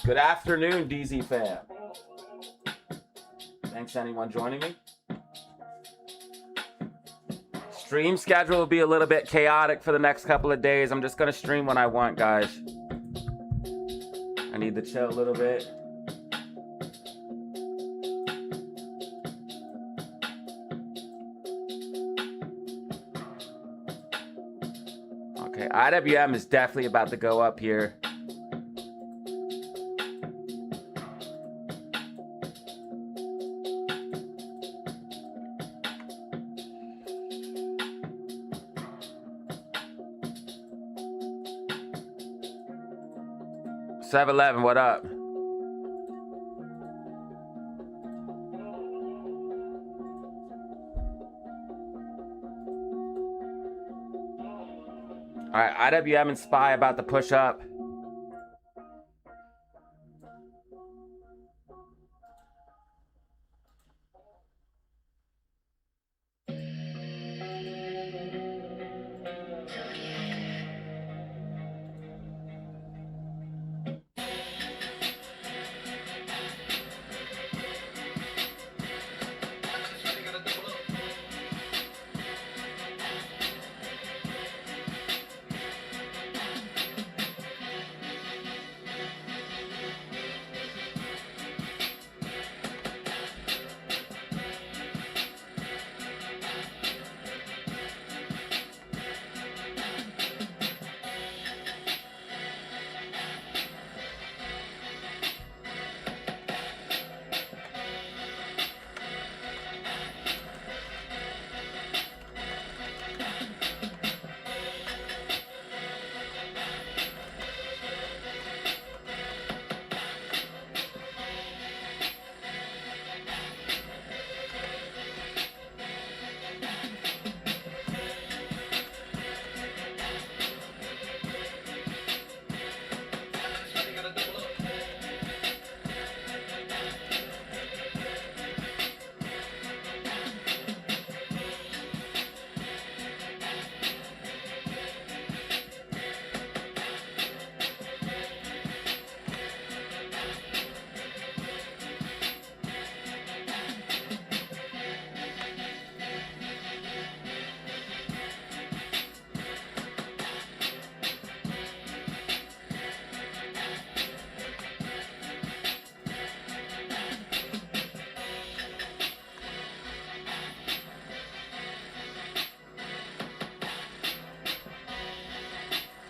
Good afternoon, DZ fam. Thanks anyone joining me. Stream schedule will be a little bit chaotic for the next couple of days. I'm just gonna stream when I want, guys. I need to chill a little bit. Okay, IWM is definitely about to go up here. $7.11, what up? All right, IWM and SPY about to push up.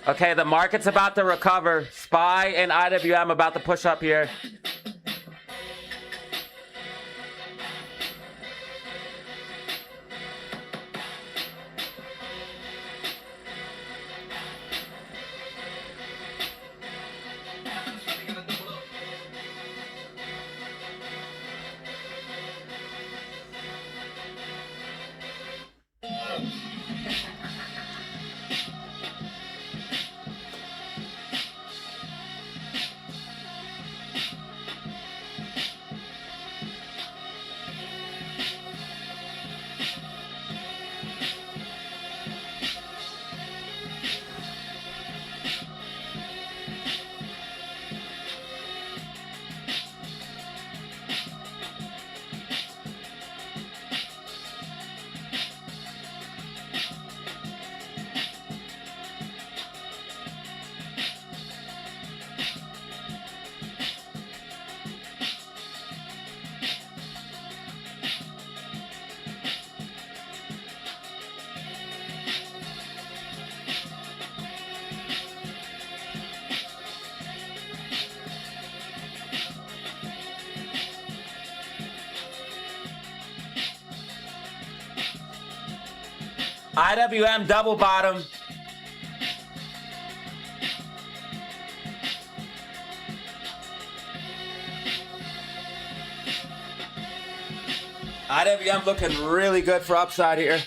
Okay, the market's about to recover. SPY and IWM about to push up here. IWM double bottom. IWM looking really good for upside here.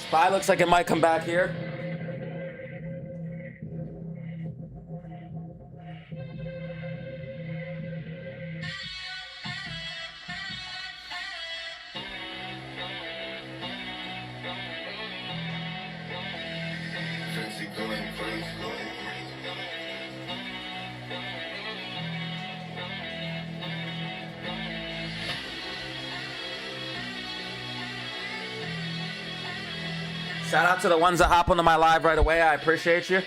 Spy looks like it might come back here. Shout out to the ones that hop onto my live right away. I appreciate you.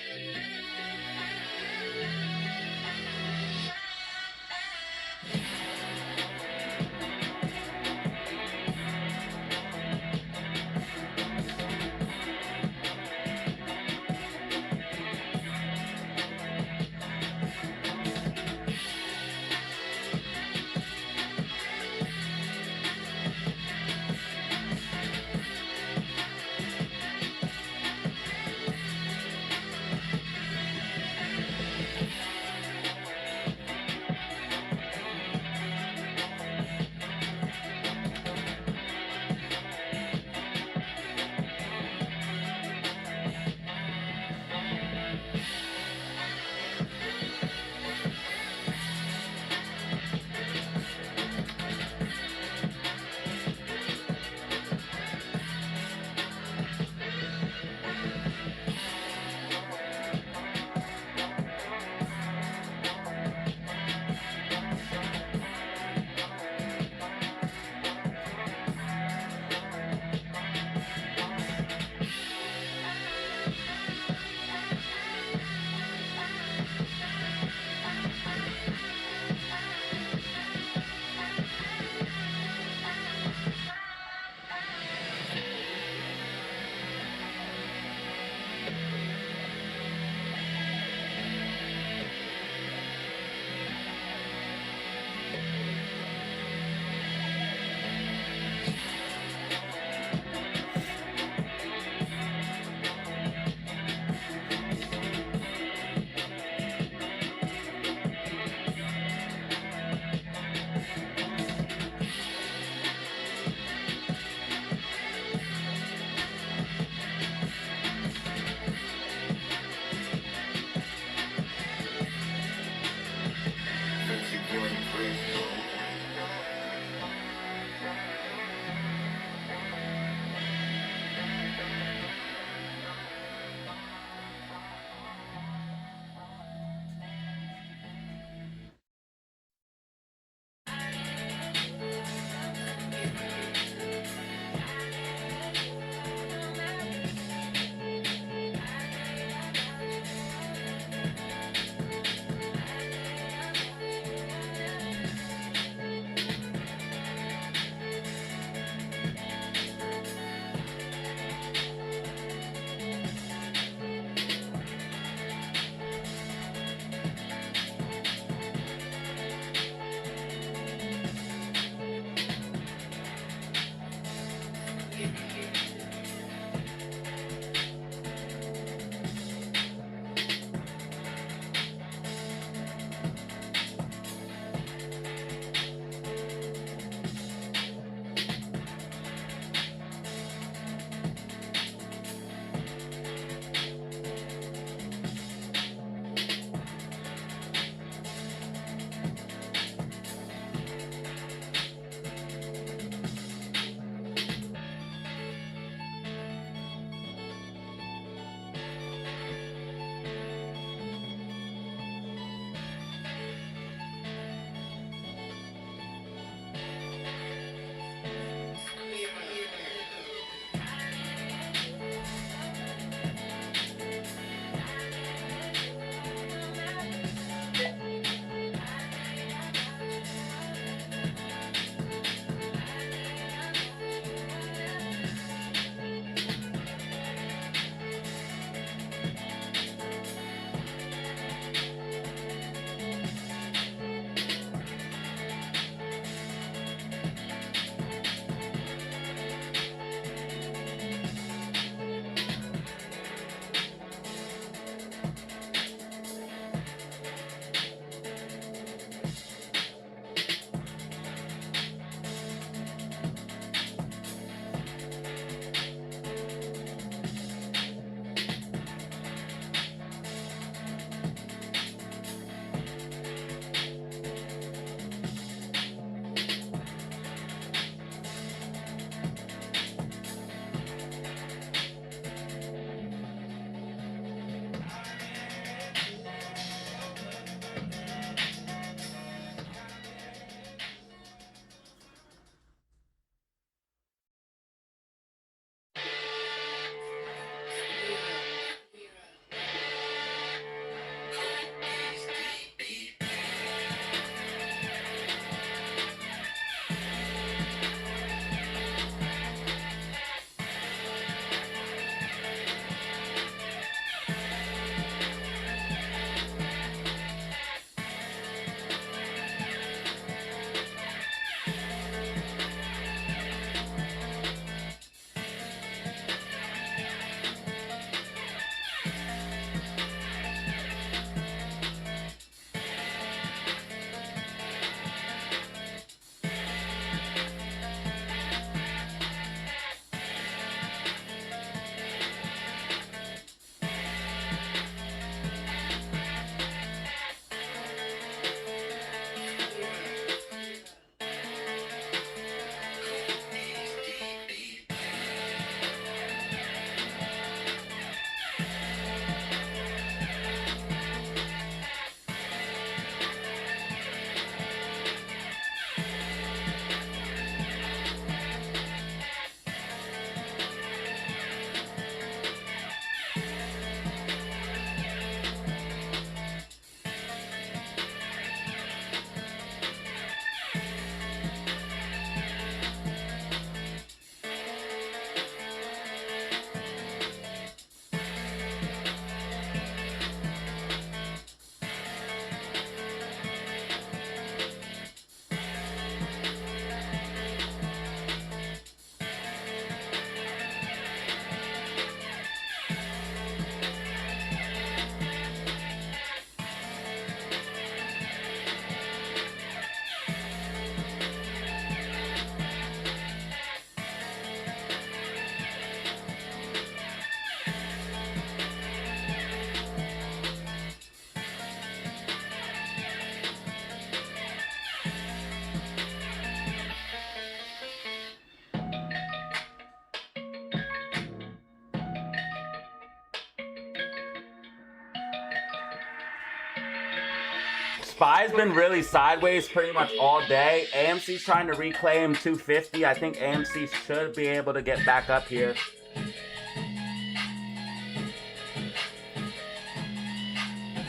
SPY's been really sideways pretty much all day. AMC's trying to reclaim 250. I think AMC should be able to get back up here.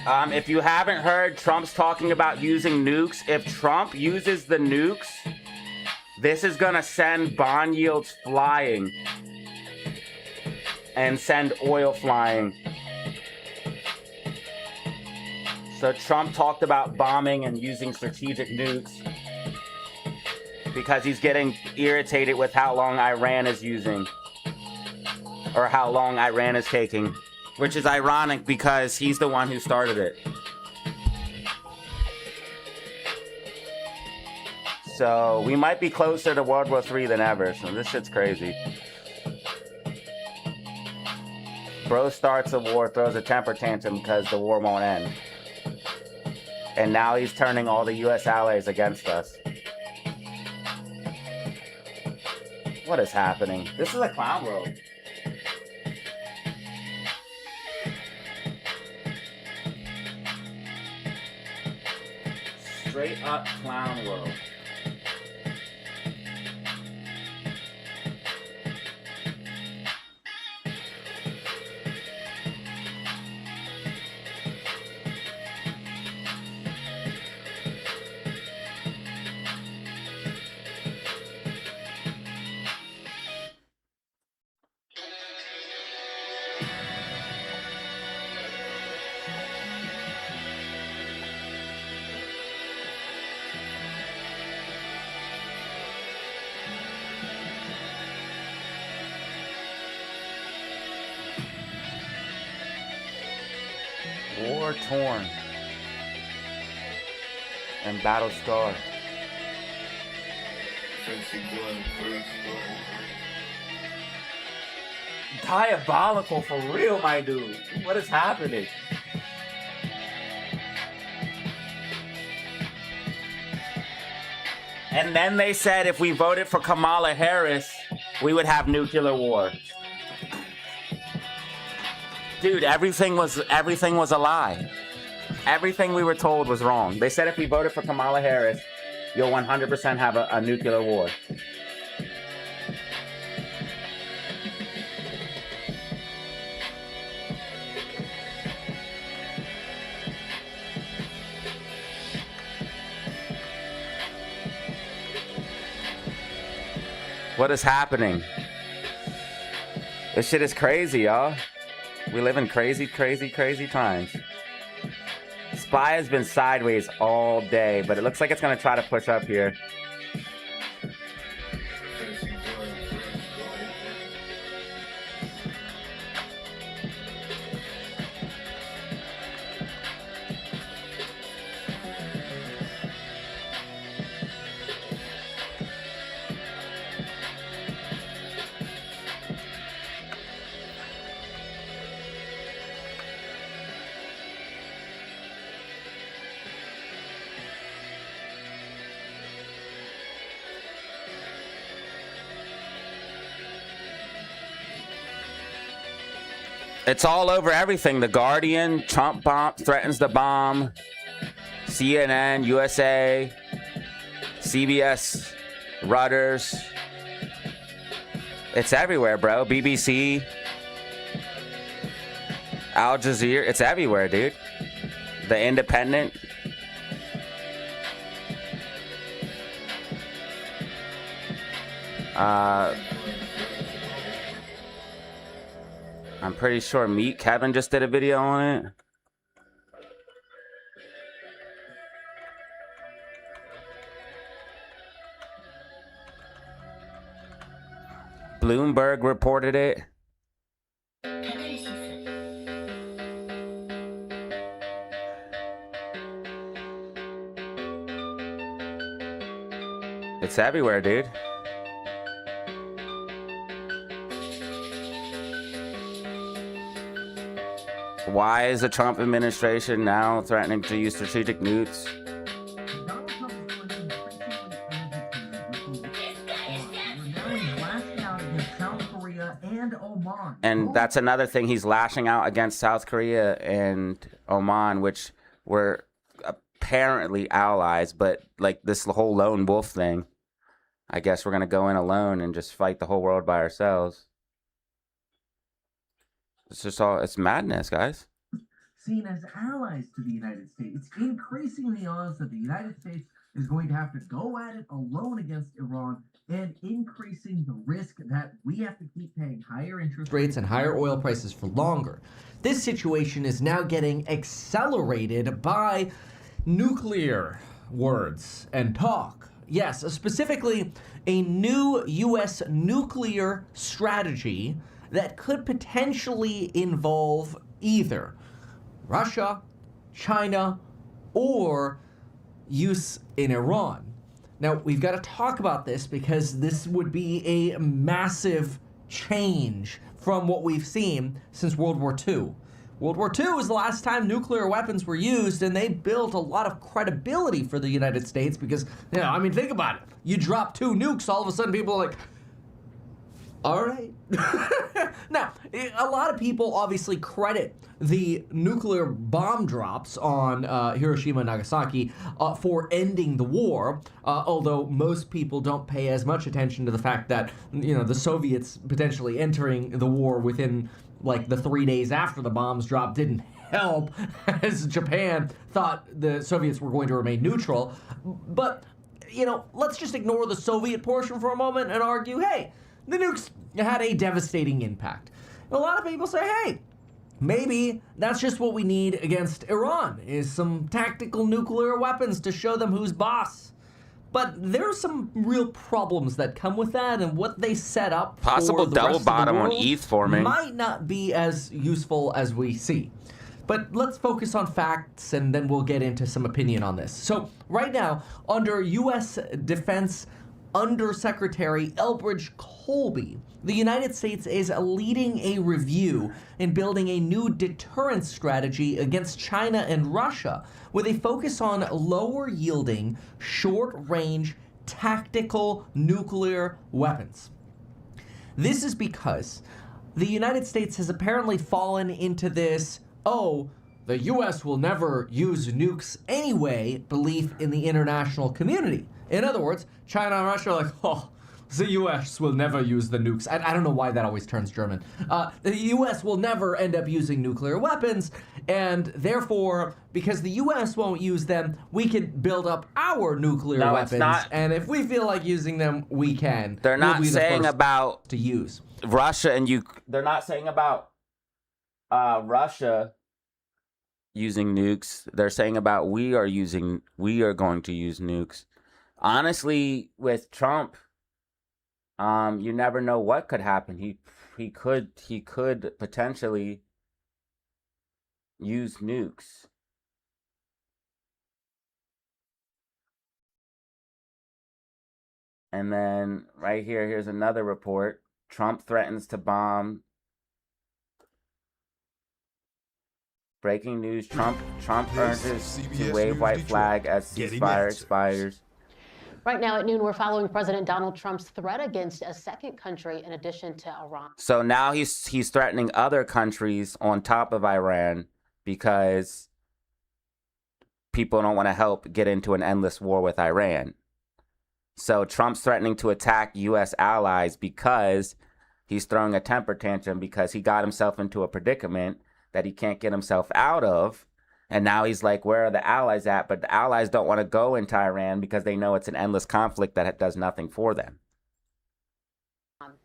If you haven't heard, Trump's talking about using nukes. If Trump uses the nukes, this is gonna send bond yields flying and send oil flying. So Trump talked about bombing and using strategic nukes because he's getting irritated with how long Iran is using, or how long Iran is taking. Which is ironic because he's the one who started it. So we might be closer to World War III than ever. So this shit's crazy. Bro starts a war, throws a temper tantrum because the war won't end. And now he's turning all the US allies against us. What is happening? This is a clown world. Straight up clown world. War torn and battle scarred. Diabolical for real, my dude. What is happening? And then they said if we voted for Kamala Harris, we would have nuclear war. Dude, everything was a lie. Everything we were told was wrong. They said if we voted for Kamala Harris, you'll 100% have a nuclear war. What is happening? This shit is crazy, y'all. We live in crazy, crazy, crazy times. SPY has been sideways all day, but it looks like it's going to try to push up here. It's all over everything. The Guardian, Trump threatens to bomb. CNN, USA, CBS, Reuters. It's everywhere, bro. BBC, Al Jazeera. It's everywhere, dude. The Independent. I'm pretty sure Meet Kevin just did a video on it. Bloomberg reported it. It's everywhere, dude. Why is the Trump administration now threatening to use strategic nukes? And that's another thing, he's lashing out against South Korea and Oman, which were apparently allies, but like this whole lone wolf thing, I guess we're going to go in alone and just fight the whole world by ourselves. It's madness, guys. Seen as allies to the United States, it's increasing the odds that the United States is going to have to go at it alone against Iran, and increasing the risk that we have to keep paying higher interest rates and higher oil prices for longer. This situation is now getting accelerated by nuclear words and talk. Yes, specifically a new U.S. nuclear strategy that could potentially involve either Russia, China, or use in Iran. Now, we've got to talk about this because this would be a massive change from what we've seen since World War II. World War II was the last time nuclear weapons were used, and they built a lot of credibility for the United States because, think about it. You drop 2 nukes, all of a sudden people are like, all right. Now, a lot of people obviously credit the nuclear bomb drops on Hiroshima and Nagasaki for ending the war, although most people don't pay as much attention to the fact that, the Soviets potentially entering the war within like the 3 days after the bombs dropped didn't help, as Japan thought the Soviets were going to remain neutral. But, let's just ignore the Soviet portion for a moment and argue, hey, the nukes had a devastating impact. A lot of people say, hey, maybe that's just what we need against Iran, is some tactical nuclear weapons to show them who's boss. But there are some real problems that come with that, and what they set up possible for the double rest bottom of the on world ETH forming might not be as useful as we see. But let's focus on facts, and then we'll get into some opinion on this. So right now, under U.S. Defense Undersecretary Elbridge Colby, the United States is leading a review in building a new deterrence strategy against China and Russia with a focus on lower-yielding, short-range, tactical nuclear weapons. This is because the United States has apparently fallen into this, the U.S. will never use nukes anyway belief in the international community. In other words, China and Russia are like, the U.S. will never use the nukes. I don't know why that always turns German. The U.S. will never end up using nuclear weapons, and therefore, because the U.S. won't use them, we could build up our nuclear weapons, and if we feel like using them, we can. They're not saying about to use Russia and they're not saying about Russia using nukes. They're saying about we are going to use nukes. Honestly, with Trump, you never know what could happen. He could potentially use nukes. And then right here's another report. Trump threatens to bomb. Breaking news, Trump urges to wave white flag as ceasefire expires. Right now at noon, we're following President Donald Trump's threat against a second country in addition to Iran. So now he's threatening other countries on top of Iran because people don't want to help get into an endless war with Iran. So Trump's threatening to attack U.S. allies because he's throwing a temper tantrum because he got himself into a predicament that he can't get himself out of. And now he's like, where are the allies at? But the allies don't want to go into Iran because they know it's an endless conflict that does nothing for them.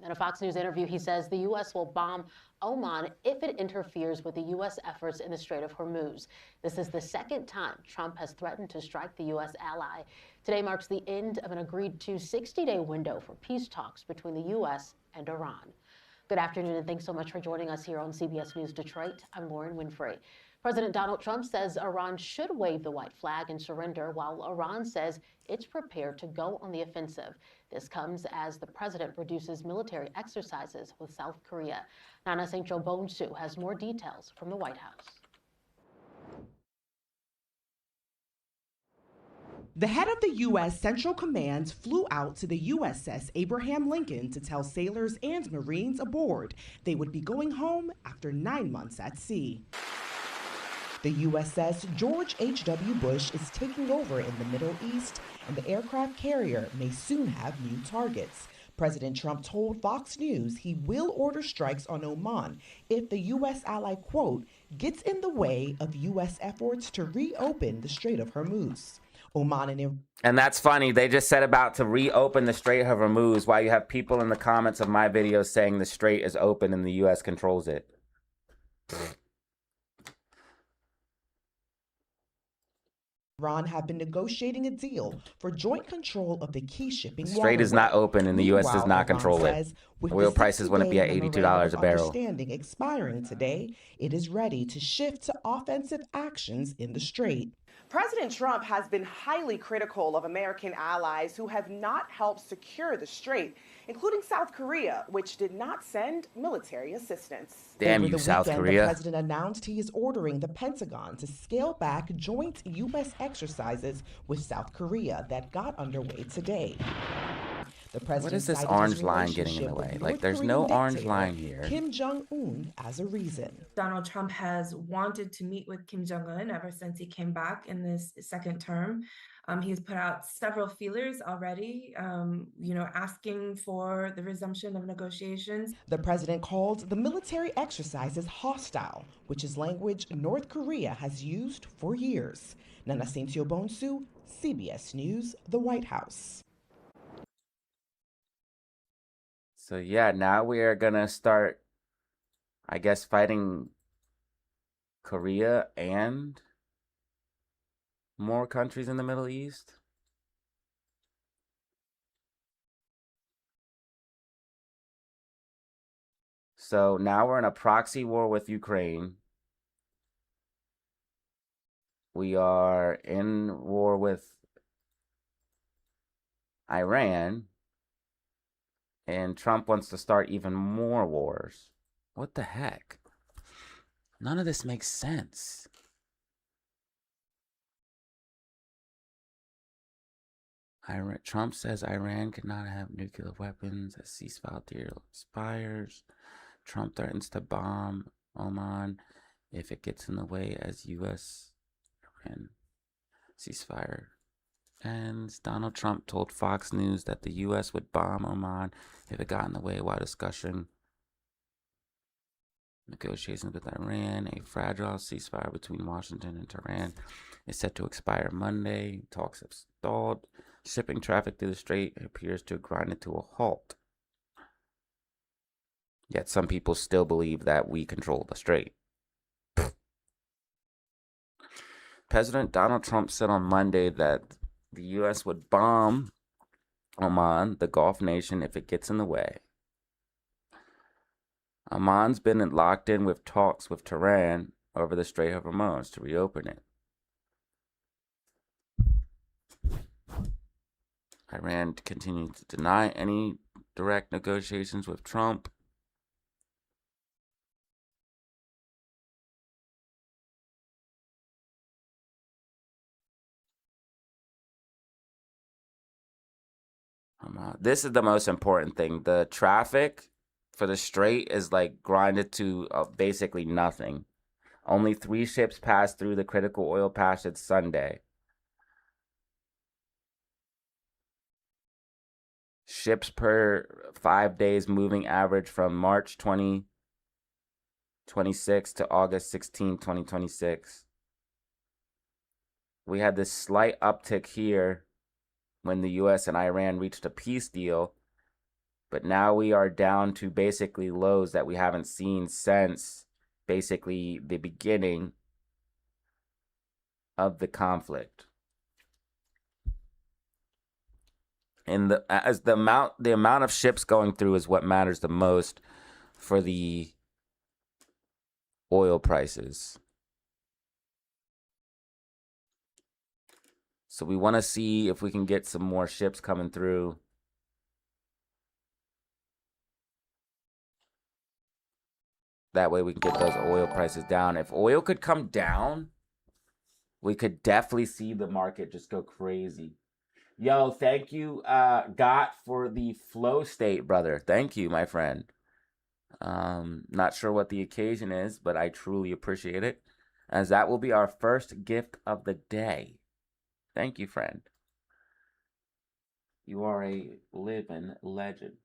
In a Fox News interview, he says the U.S. will bomb Oman if it interferes with the U.S. efforts in the Strait of Hormuz. This is the second time Trump has threatened to strike the U.S. ally. Today marks the end of an agreed-to 60-day window for peace talks between the U.S. and Iran. Good afternoon, and thanks so much for joining us here on CBS News Detroit. I'm Lauren Winfrey. President Donald Trump says Iran should wave the white flag and surrender, while Iran says it's prepared to go on the offensive. This comes as the president reduces military exercises with South Korea. Nana St-Jo Bonsu has more details from the White House. The head of the U.S. Central Command flew out to the USS Abraham Lincoln to tell sailors and Marines aboard they would be going home after 9 months at sea. The The USS George H.W. Bush is taking over in the Middle East, and the aircraft carrier may soon have new targets. President Trump told Fox News he will order strikes on Oman if the U.S. ally, quote, gets in the way of U.S. efforts to reopen the Strait of Hormuz. Oman and that's funny. They just said about to reopen the Strait of Hormuz while you have people in the comments of my videos saying the strait is open and the U.S. controls it. Iran have been negotiating a deal for joint control of the key shipping The strait is not open and the U.S. does not control it. Oil prices wouldn't be at $82 a barrel. Understanding expiring today, it is ready to shift to offensive actions in the strait. President Trump has been highly critical of American allies who have not helped secure the strait, including South Korea, which did not send military assistance. Damn Over you, the South weekend, Korea. the president announced he is ordering the Pentagon to scale back joint U.S. exercises with South Korea that got underway today. The president What is this cited orange his line getting in the relationship way? with Like, North there's Korean no orange dictator line here. Kim Jong-un as a reason. Donald Trump has wanted to meet with Kim Jong-un ever since he came back in this second term. He's put out several feelers already, asking for the resumption of negotiations. The president called the military exercises hostile, which is language North Korea has used for years. Nana Cynthia Bonsu, CBS News, the White House. So yeah, now we are gonna start, I guess, fighting Korea and more countries in the Middle East. So now we're in a proxy war with Ukraine. We are in war with Iran. And Trump wants to start even more wars. What the heck? None of this makes sense. Trump says Iran cannot have nuclear weapons as ceasefire deal expires. Trump threatens to bomb Oman if it gets in the way as U.S. Iran ceasefire ends. Donald Trump told Fox News that the U.S. would bomb Oman if it got in the way while discussing negotiations with Iran. A fragile ceasefire between Washington and Tehran is set to expire Monday. Talks have stalled. Shipping traffic through the strait appears to have grinded to a halt. Yet some people still believe that we control the strait. President Donald Trump said on Monday that the U.S. would bomb Oman, the Gulf nation, if it gets in the way. Oman's been locked in with talks with Tehran over the Strait of Hormuz to reopen it. Iran continues to deny any direct negotiations with Trump. This is the most important thing. The traffic for the strait is like grinded to basically nothing. Only 3 ships passed through the critical oil passage Sunday. Ships per 5 days moving average from March 2026 to August 16, 2026. We had this slight uptick here when the U.S. and Iran reached a peace deal, but now we are down to basically lows that we haven't seen since basically the beginning of the conflict. And the amount of ships going through is what matters the most for the oil prices. So we want to see if we can get some more ships coming through. That way we can get those oil prices down. If oil could come down, we could definitely see the market just go crazy. Yo, thank you, Got, for the flow state, brother. Thank you, my friend. Not sure what the occasion is, but I truly appreciate it. as that will be our first gift of the day. Thank you, friend. You are a living legend.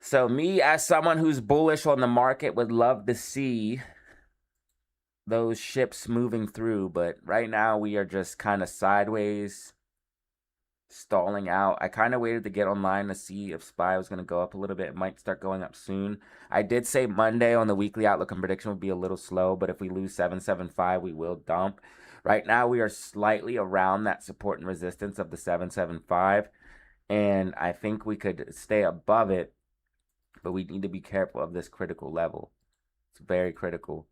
So me, as someone who's bullish on the market, would love to see those ships moving through, but right now we are just kind of sideways, stalling out. I kind of waited to get online to see if SPY was going to go up a little bit. It might start going up soon. I did say Monday on the weekly outlook and prediction would be a little slow, but if we lose 775, we will dump. Right now we are slightly around that support and resistance of the 775, and I think we could stay above it, but we need to be careful of this critical level. It's very critical.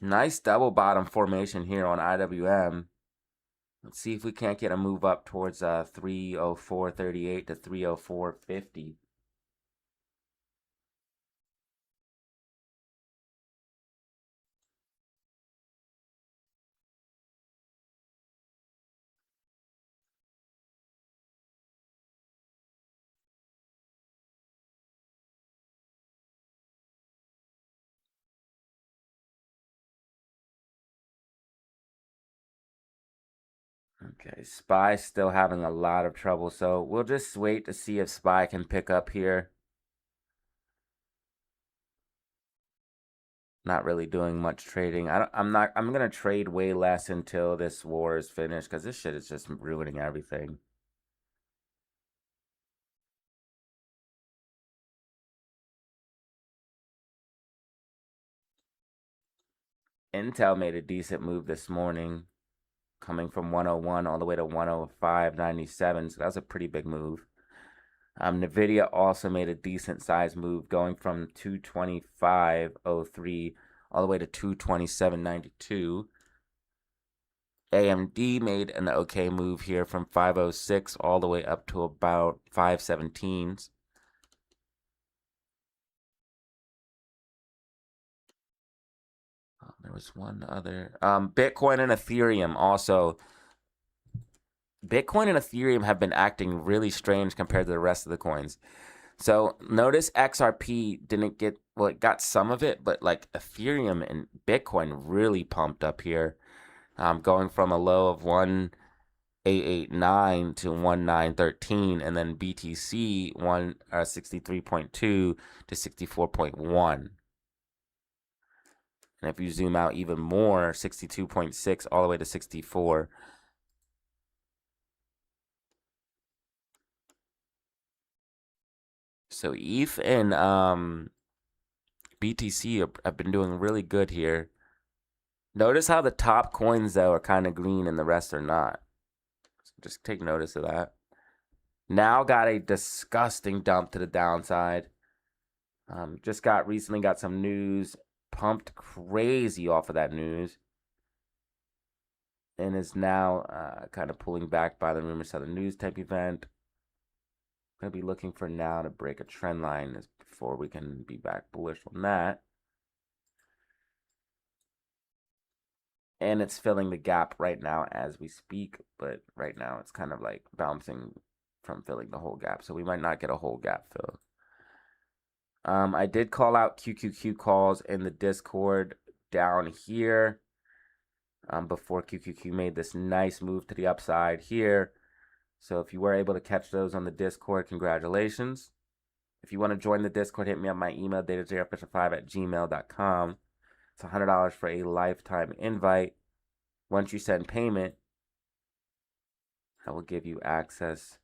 Nice double bottom formation here on IWM. Let's see if we can't get a move up towards 304.38 to 304.50. Okay, SPY still having a lot of trouble, so we'll just wait to see if SPY can pick up here. Not really doing much trading. I'm gonna trade way less until this war is finished, because this shit is just ruining everything. Intel made a decent move this morning, coming from 101 all the way to 105.97, so that was a pretty big move. Nvidia also made a decent size move, going from 225.03 all the way to 227.92. AMD made an okay move here from 506 all the way up to about 517s. There was one other. Bitcoin and Ethereum also. Bitcoin and Ethereum have been acting really strange compared to the rest of the coins. So notice XRP didn't get, well, it got some of it, but like Ethereum and Bitcoin really pumped up here, going from a low of 1,889 to 1,913, and then BTC 63.2 to 64.1. And if you zoom out even more, 62.6 all the way to 64. So ETH and BTC have been doing really good here. Notice how the top coins, though, are kind of green and the rest are not. So just take notice of that. Now got a disgusting dump to the downside. Just recently got some news, pumped crazy off of that news, and is now kind of pulling back by the rumors of the news type event. Going to be looking for now to break a trend line before we can be back bullish on that. And it's filling the gap right now as we speak, but right now it's kind of like bouncing from filling the whole gap, so we might not get a whole gap fill. I did call out QQQ calls in the Discord down here before QQQ made this nice move to the upside here. So if you were able to catch those on the Discord, congratulations. If you want to join the Discord, hit me up my email, datajrofficial5@gmail.com. It's $100 for a lifetime invite. Once you send payment, I will give you access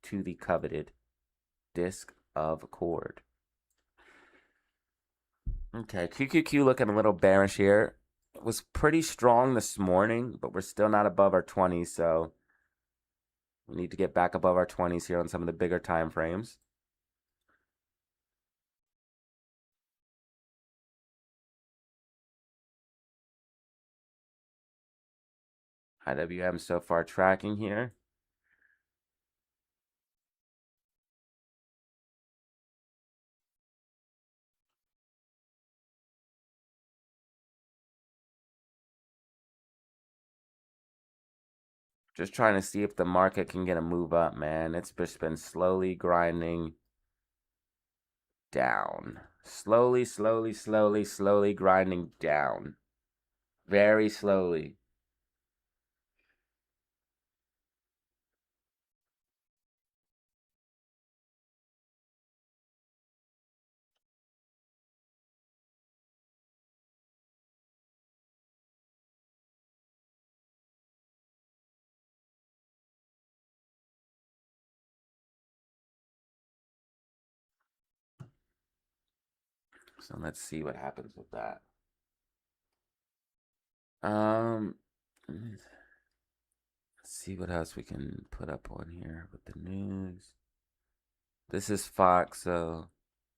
to the coveted Disc of Cord. Okay, QQQ looking a little bearish here. It was pretty strong this morning, but we're still not above our 20s, so we need to get back above our 20s here on some of the bigger time frames. IWM so far tracking here. Just trying to see if the market can get a move up, man. It's just been slowly grinding down. Slowly grinding down. Very slowly. So let's see what happens with that. Let's see what else we can put up on here with the news. This is Fox, so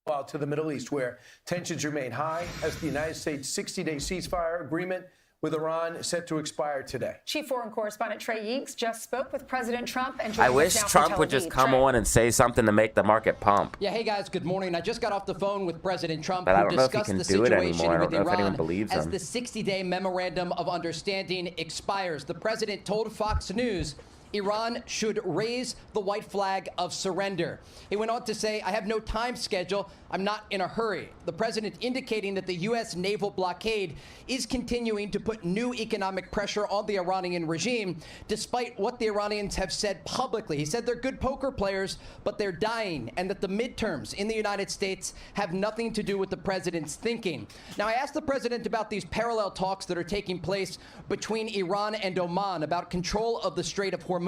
Well, to the Middle East, where tensions remain high as the United States' 60-day ceasefire agreement with Iran is set to expire today. Chief Foreign Correspondent Trey Yeeks just spoke with President Trump and I joining wish us now from Trump would Tel just Aviv. come on and say something to make the market pump. Yeah, hey guys, good morning. I just got off the phone with President Trump, But I who don't know if he discussed can the do it situation anymore. I with don't know if anyone Iran believes as him. the 60-day memorandum of understanding expires. The president told Fox News Iran should raise the white flag of surrender. He went on to say, I have no time schedule. I'm not in a hurry. The president indicating that the U.S. naval blockade is continuing to put new economic pressure on the Iranian regime, despite what the Iranians have said publicly. He said they're good poker players, but they're dying, and that the midterms in the United States have nothing to do with the president's thinking. Now, I asked the president about these parallel talks that are taking place between Iran and Oman about control of the Strait of Hormuz.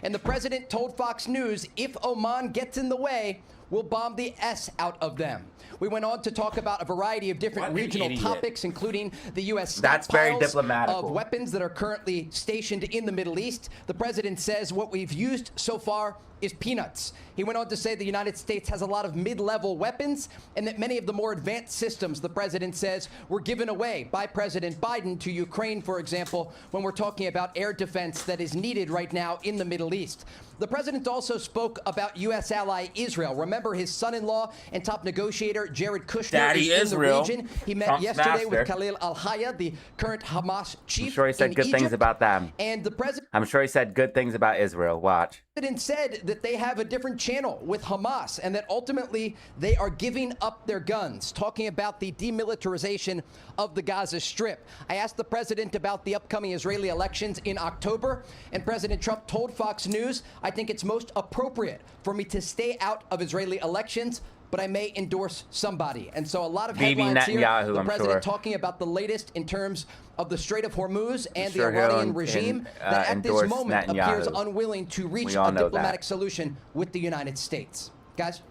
And the president told Fox News, if Oman gets in the way, we'll bomb the S out of them. We went on to talk about a variety of different regional topics, including the U.S. That's very stockpiles diplomatic. of weapons that are currently stationed in the Middle East. The president says what we've used so far is peanuts. He went on to say the United States has a lot of mid-level weapons and that many of the more advanced systems, the president says, were given away by President Biden to Ukraine, for example, when we're talking about air defense that is needed right now in the Middle East. The president also spoke about U.S. ally Israel. Remember, his son-in-law and top negotiator Jared Kushner Daddy is in Israel. the region. He met Trump's yesterday with master. Khalil al-Hayya, the current Hamas chief. I'm sure he said in good things Egypt. about them. And the president I'm sure he said good things about Israel. Watch. said that they have a different channel with Hamas and that ultimately they are giving up their guns, talking about the demilitarization of the Gaza Strip. I asked the president about the upcoming Israeli elections in October, and President Trump told Fox News, I think it's most appropriate for me to stay out of Israeli elections, but I may endorse somebody. And so a lot of Bibi headlines here. Netanyahu, The I'm president sure. talking about the latest in terms of the Strait of Hormuz and sure the Iranian he'll regime that at this endorse moment appears Netanyahu. unwilling to reach We all a know diplomatic that. solution with the United States. Guys?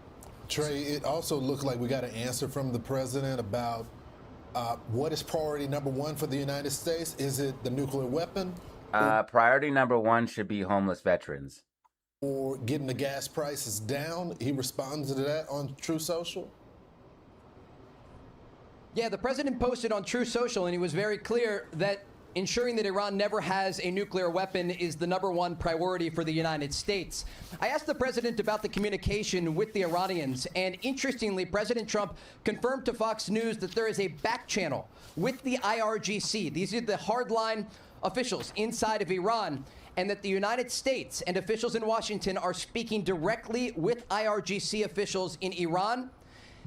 Trey, it also looked like we got an answer from the president about what is priority number one for the United States. Is it the nuclear weapon Priority number one should be homeless veterans. or getting the gas prices down? He responded to that on True Social. Yeah, the president posted on True Social, and he was very clear that ensuring that Iran never has a nuclear weapon is the number one priority for the United States. I asked the president about the communication with the Iranians, and interestingly, President Trump confirmed to Fox News that there is a back channel with the IRGC. These are the hardline officials inside of Iran, and that the United States and officials in Washington are speaking directly with IRGC officials in Iran.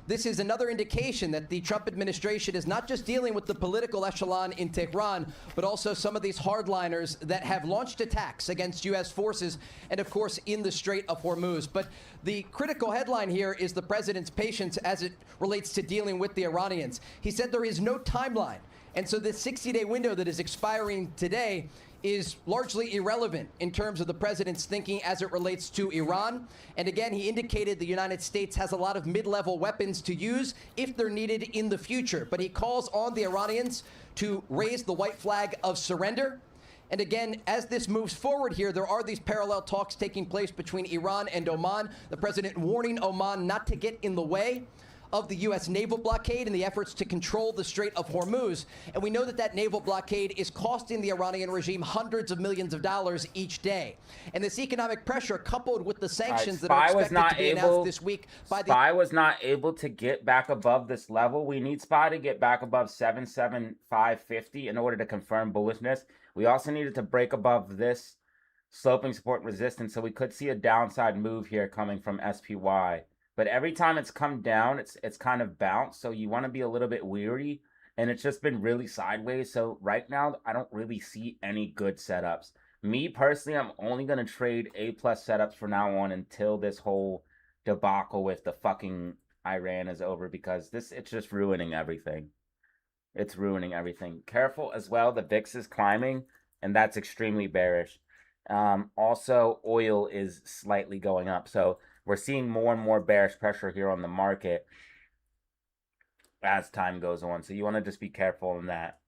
This is another indication that the Trump administration is not just dealing with the political echelon in Tehran, but also some of these hardliners that have launched attacks against U.S. forces and, of course, in the Strait of Hormuz. But the critical headline here is the president's patience as it relates to dealing with the Iranians. He said there is no timeline. And so this 60-day window that is expiring today is largely irrelevant in terms of the president's thinking as it relates to Iran. And again, he indicated the United States has a lot of mid-level weapons to use if they're needed in the future. But he calls on the Iranians to raise the white flag of surrender. And again, as this moves forward here, there are these parallel talks taking place between Iran and Oman. The president warning Oman not to get in the way of the U.S. naval blockade and the efforts to control the Strait of Hormuz. And we know that that naval blockade is costing the Iranian regime hundreds of millions of dollars each day. And this economic pressure, coupled with the sanctions that are expected to be announced this week by the SPY was not able to get back above this level. We need SPY to get back above 77550 in order to confirm bullishness. We also needed to break above this sloping support and resistance, so we could see a downside move here coming from SPY. But every time it's come down, it's kind of bounced, so you want to be a little bit weary, and it's just been really sideways. So right now, I don't really see any good setups. Me personally, I'm only going to trade A+ setups from now on until this whole debacle with the fucking Iran is over, because it's just ruining everything. It's ruining everything. Careful as well, the VIX is climbing, and that's extremely bearish. Also, oil is slightly going up, so we're seeing more and more bearish pressure here on the market as time goes on. So you want to just be careful in that.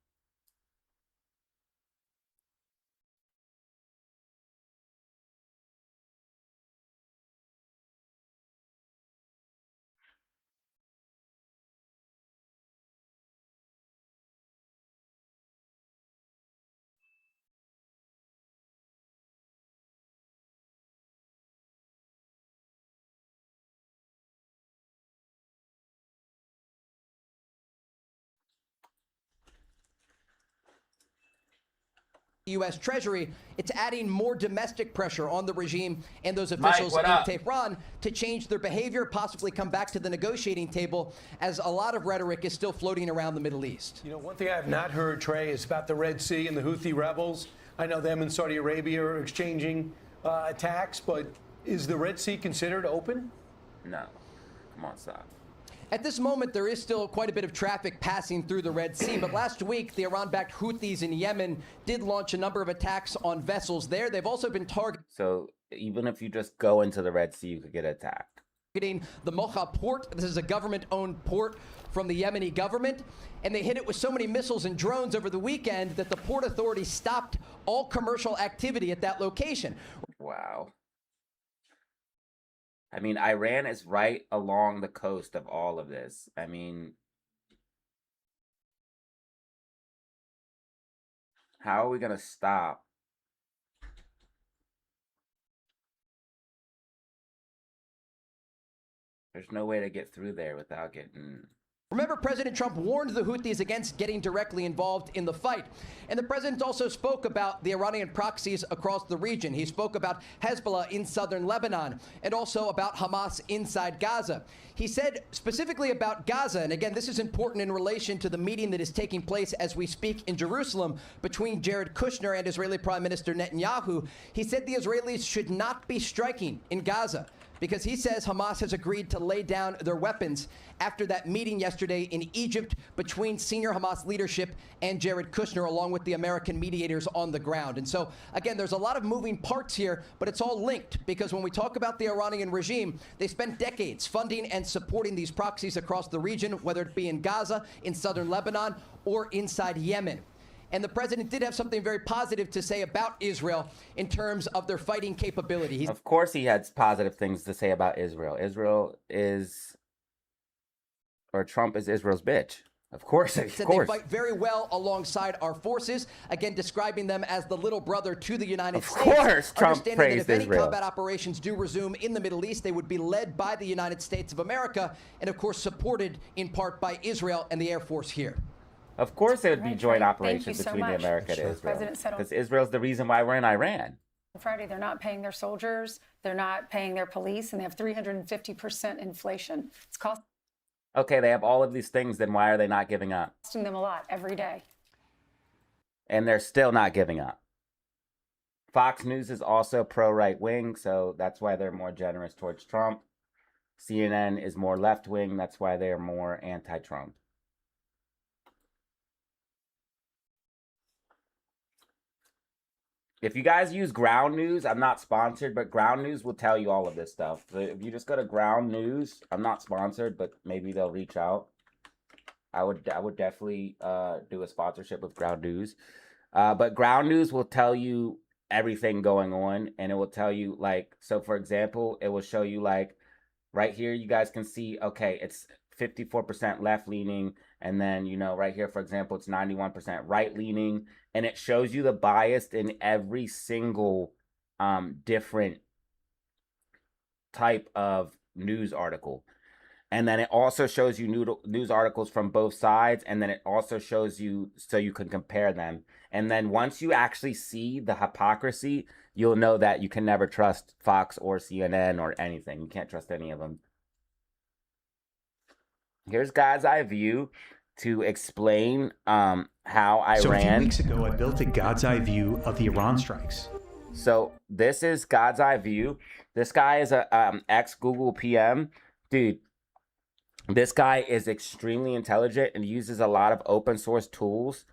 U.S. Treasury, it's adding more domestic pressure on the regime and those officials in Tehran to change their behavior, possibly come back to the negotiating table, as a lot of rhetoric is still floating around the Middle East. You know, one thing I have not heard, Trey, is about the Red Sea and the Houthi rebels. I know them and Saudi Arabia are exchanging attacks, but is the Red Sea considered open? No. Come on, stop. At this moment, there is still quite a bit of traffic passing through the Red Sea, but last week, the Iran-backed Houthis in Yemen did launch a number of attacks on vessels there. They've also been targeting. So even if you just go into the Red Sea, you could get attacked. The Mocha port. This is a government-owned port from the Yemeni government, and they hit it with so many missiles and drones over the weekend that the port authority stopped all commercial activity at that location. Wow. I mean, Iran is right along the coast of all of this. I mean, how are we going to stop? There's no way to get through there without getting... Remember, President Trump warned the Houthis against getting directly involved in the fight. And the president also spoke about the Iranian proxies across the region. He spoke about Hezbollah in southern Lebanon and also about Hamas inside Gaza. He said specifically about Gaza, and again, this is important in relation to the meeting that is taking place as we speak in Jerusalem between Jared Kushner and Israeli Prime Minister Netanyahu. He said the Israelis should not be striking in Gaza, because he says Hamas has agreed to lay down their weapons after that meeting yesterday in Egypt between senior Hamas leadership and Jared Kushner, along with the American mediators on the ground. And so, again, there's a lot of moving parts here, but it's all linked, because when we talk about the Iranian regime, they spent decades funding and supporting these proxies across the region, whether it be in Gaza, in southern Lebanon, or inside Yemen. And the president did have something very positive to say about Israel in terms of their fighting capability. Of course he had positive things to say about Israel. Israel is, or Trump is Israel's bitch. Of course, of course. They fight very well alongside our forces, again, describing them as the little brother to the United States. Of course, Trump praised that if any Israel. combat operations do resume in the Middle East, they would be led by the United States of America and, of course, supported in part by Israel and the Air Force here. Of course, it would be joint operations so between much. America and Israel. President said Because Israel's the reason why we're in Iran. on Friday, they're not paying their soldiers, they're not paying their police, and they have 350% inflation. It's costing Okay, they have all of these things, then why are they not giving up? them a lot every day. And they're still not giving up. Fox News is also pro-right wing, so that's why they're more generous towards Trump. CNN is more left wing, that's why they're more anti-Trump. If you guys use Ground News, I'm not sponsored, but Ground News will tell you all of this stuff. If you just go to Ground News, I'm not sponsored, but maybe they'll reach out. I would definitely do a sponsorship with Ground News. But Ground News will tell you everything going on, and it will tell you, like, so for example, it will show you, like, right here, you guys can see, okay, it's 54% left leaning, and then right here, for example, it's 91% right leaning, and it shows you the bias in every single different type of news article. And then it also shows you news articles from both sides, and then it also shows you so you can compare them. And then once you actually see the hypocrisy, you'll know that you can never trust Fox or CNN or anything. You can't trust any of them. Here's God's eye view to explain how Iran. So a few weeks ago, I built a God's eye view of the Iran strikes. So this is God's eye view. This guy is a ex-Google PM. Dude, this guy is extremely intelligent and uses a lot of open source tools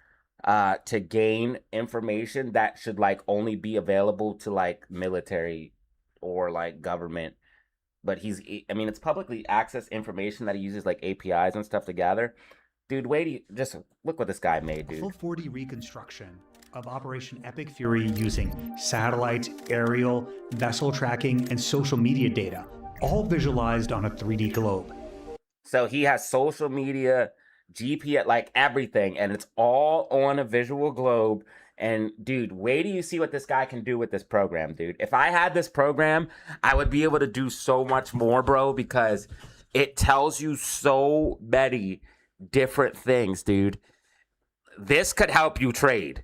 to gain information that should like only be available to like military or like government. But it's publicly accessed information that he uses like APIs and stuff to gather. Dude, just look what this guy made, dude. Full 4D reconstruction of Operation Epic Fury using satellite, aerial, vessel tracking, and social media data, all visualized on a 3D globe. So he has social media, GPS, like everything, and it's all on a visual globe. And dude, wait till you see what this guy can do with this program, dude. If I had this program, I would be able to do so much more, bro, because it tells you so many different things, dude. This could help you trade.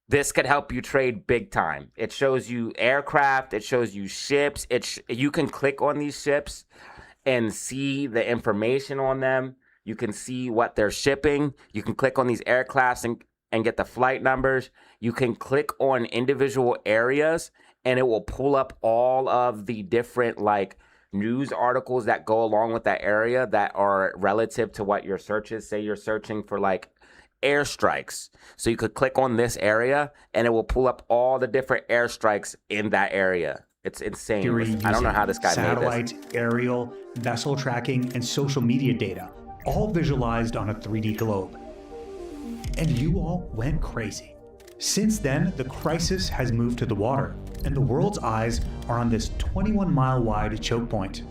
This could help you trade big time. It shows you aircraft. It shows you ships. You can click on these ships and see the information on them. You can see what they're shipping. You can click on these aircrafts and get the flight numbers. You can click on individual areas and it will pull up all of the different like news articles that go along with that area that are relative to what your search is. Say you're searching for like airstrikes. So you could click on this area and it will pull up all the different airstrikes in that area. It's insane. I don't know how this guy made this. Satellite, aerial, vessel tracking, and social media data, all visualized on a 3D globe. And you all went crazy. Since then, the crisis has moved to the water, and the world's eyes are on this 21-mile wide choke point.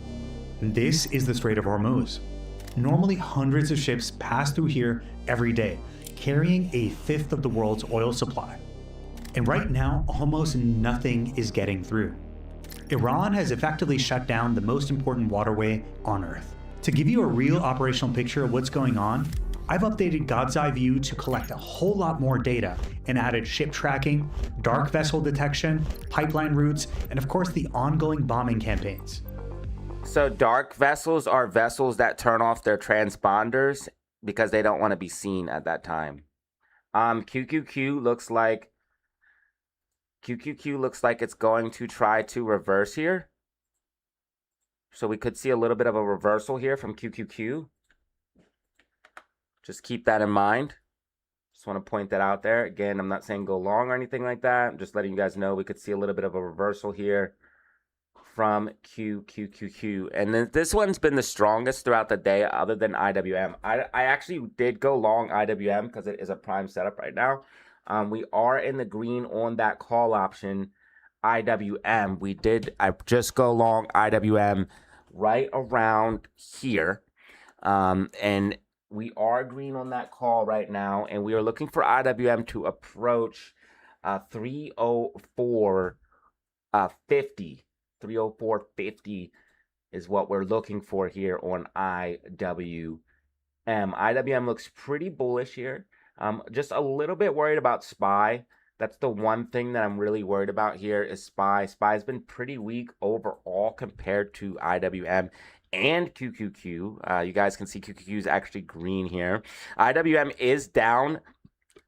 This is the Strait of Hormuz. Normally, hundreds of ships pass through here every day, carrying a fifth of the world's oil supply. And right now, almost nothing is getting through. Iran has effectively shut down the most important waterway on Earth. To give you a real operational picture of what's going on, I've updated God's Eye View to collect a whole lot more data and added ship tracking, dark vessel detection, pipeline routes, and of course the ongoing bombing campaigns. So dark vessels are vessels that turn off their transponders because they don't want to be seen at that time. QQQ looks like it's going to try to reverse here. So we could see a little bit of a reversal here from QQQ. Just keep that in mind. Just want to point that out there. Again, I'm not saying go long or anything like that. I'm just letting you guys know we could see a little bit of a reversal here from QQQ. And then this one's been the strongest throughout the day other than IWM. I actually did go long IWM because it is a prime setup right now. We are in the green on that call option IWM. I just go long IWM right around here. And we are green on that call right now, and we are looking for IWM to approach 304.50. 304.50 is what we're looking for here on IWM. IWM looks pretty bullish here. Just a little bit worried about SPY. That's the one thing that I'm really worried about here is SPY. SPY's been pretty weak overall compared to IWM and QQQ. You guys can see QQQ is actually green here. IWM is down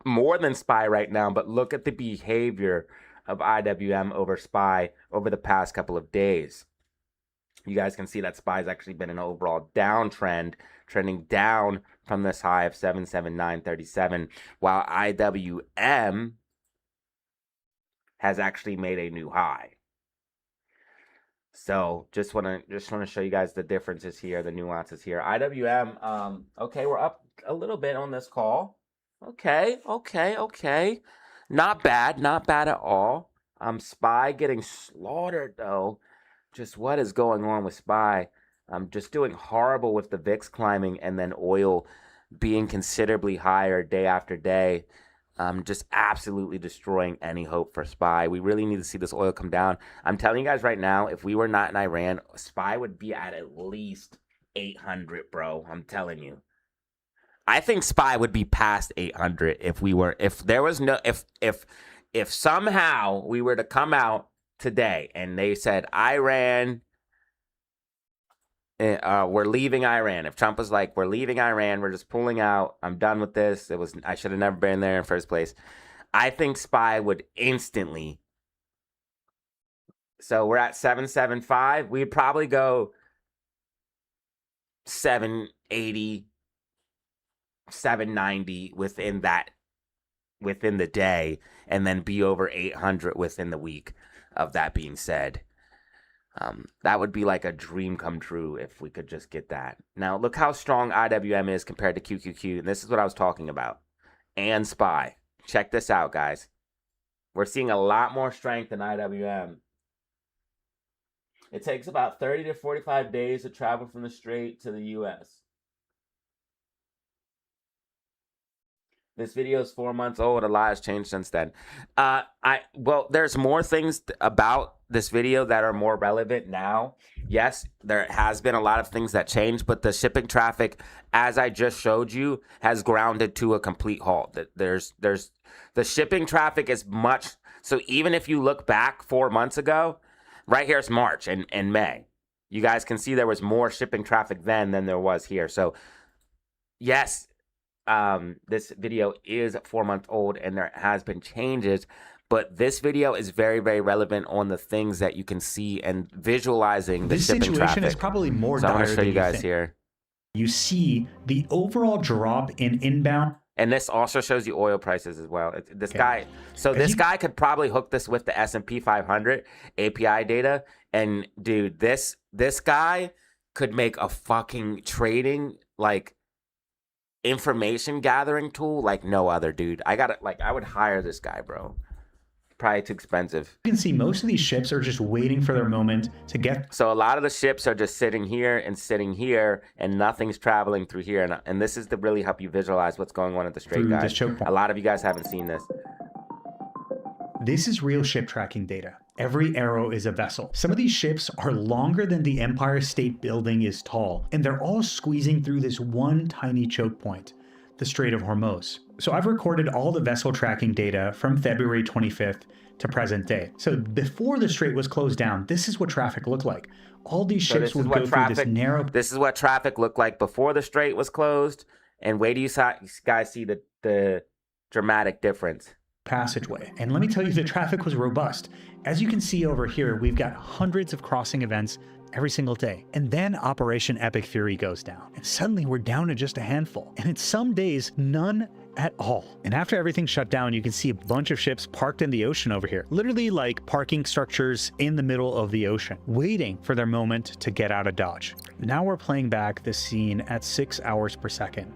more than SPY right now, but look at the behavior of IWM over SPY over the past couple of days. You guys can see that SPY's actually been an overall downtrend, trending down from this high of 779.37, while IWM has actually made a new high. So just want to show you guys the differences here, the nuances here. IWM, okay, we're up a little bit on this call. Okay. Not bad at all. SPY getting slaughtered though. Just what is going on with SPY? Just doing horrible with the VIX climbing and then oil being considerably higher day after day. Just absolutely destroying any hope for SPY. We really need to see this oil come down. I'm telling you guys right now, if we were not in Iran, SPY would be at least 800, bro. I'm telling you. I think SPY would be past 800 if somehow we were to come out today and they said Iran, we're leaving Iran. If Trump was like, we're leaving Iran, we're just pulling out, I'm done with this. I should have never been there in the first place. I think SPY would instantly. So we're at 775. We'd probably go 780, 790 within the day, and then be over 800 within the week of that being said. That would be like a dream come true if we could just get that. Now, look how strong IWM is compared to QQQ. And this is what I was talking about. And SPY. Check this out, guys. We're seeing a lot more strength in IWM. It takes about 30 to 45 days to travel from the Strait to the U.S. This video is 4 months old. A lot has changed since then. There's more things about this video that are more relevant now. Yes, there has been a lot of things that changed, but the shipping traffic, as I just showed you, has grounded to a complete halt. There's the shipping traffic is much. So even if you look back 4 months ago, right here is March and May. You guys can see there was more shipping traffic then than there was here. So yes. This video is 4 months old and there has been changes, but this video is very, very relevant on the things that you can see and visualizing the shipping traffic. This situation is probably more dire. I'm going to show you guys here. You see the overall drop in inbound. And this also shows you oil prices as well. This guy could probably hook this with the S&P 500 API data. And dude, this guy could make a fucking trading information gathering tool like no other, dude. I would hire this guy, bro. Probably too expensive. You can see most of these ships are just waiting for their moment to get. So a lot of the ships are just sitting here and nothing's traveling through here. And this is to really help you visualize what's going on at the Strait, guys. A lot of you guys haven't seen this. This is real ship tracking data. Every arrow is a vessel. Some of these ships are longer than the Empire State Building is tall, and they're all squeezing through this one tiny choke point, the Strait of Hormuz. So I've recorded all the vessel tracking data from February 25th to present day. So before the strait was closed down, this is what traffic looked like. All these ships would go through this narrow... This is what traffic looked like before the strait was closed, and wait till you guys see the dramatic difference. Passageway. And let me tell you, the traffic was robust. As you can see over here, we've got hundreds of crossing events every single day. And then Operation Epic Fury goes down. And suddenly we're down to just a handful. And in some days, none at all. And after everything shut down, you can see a bunch of ships parked in the ocean over here. Literally like parking structures in the middle of the ocean, waiting for their moment to get out of Dodge. Now we're playing back this scene at 6 hours per second.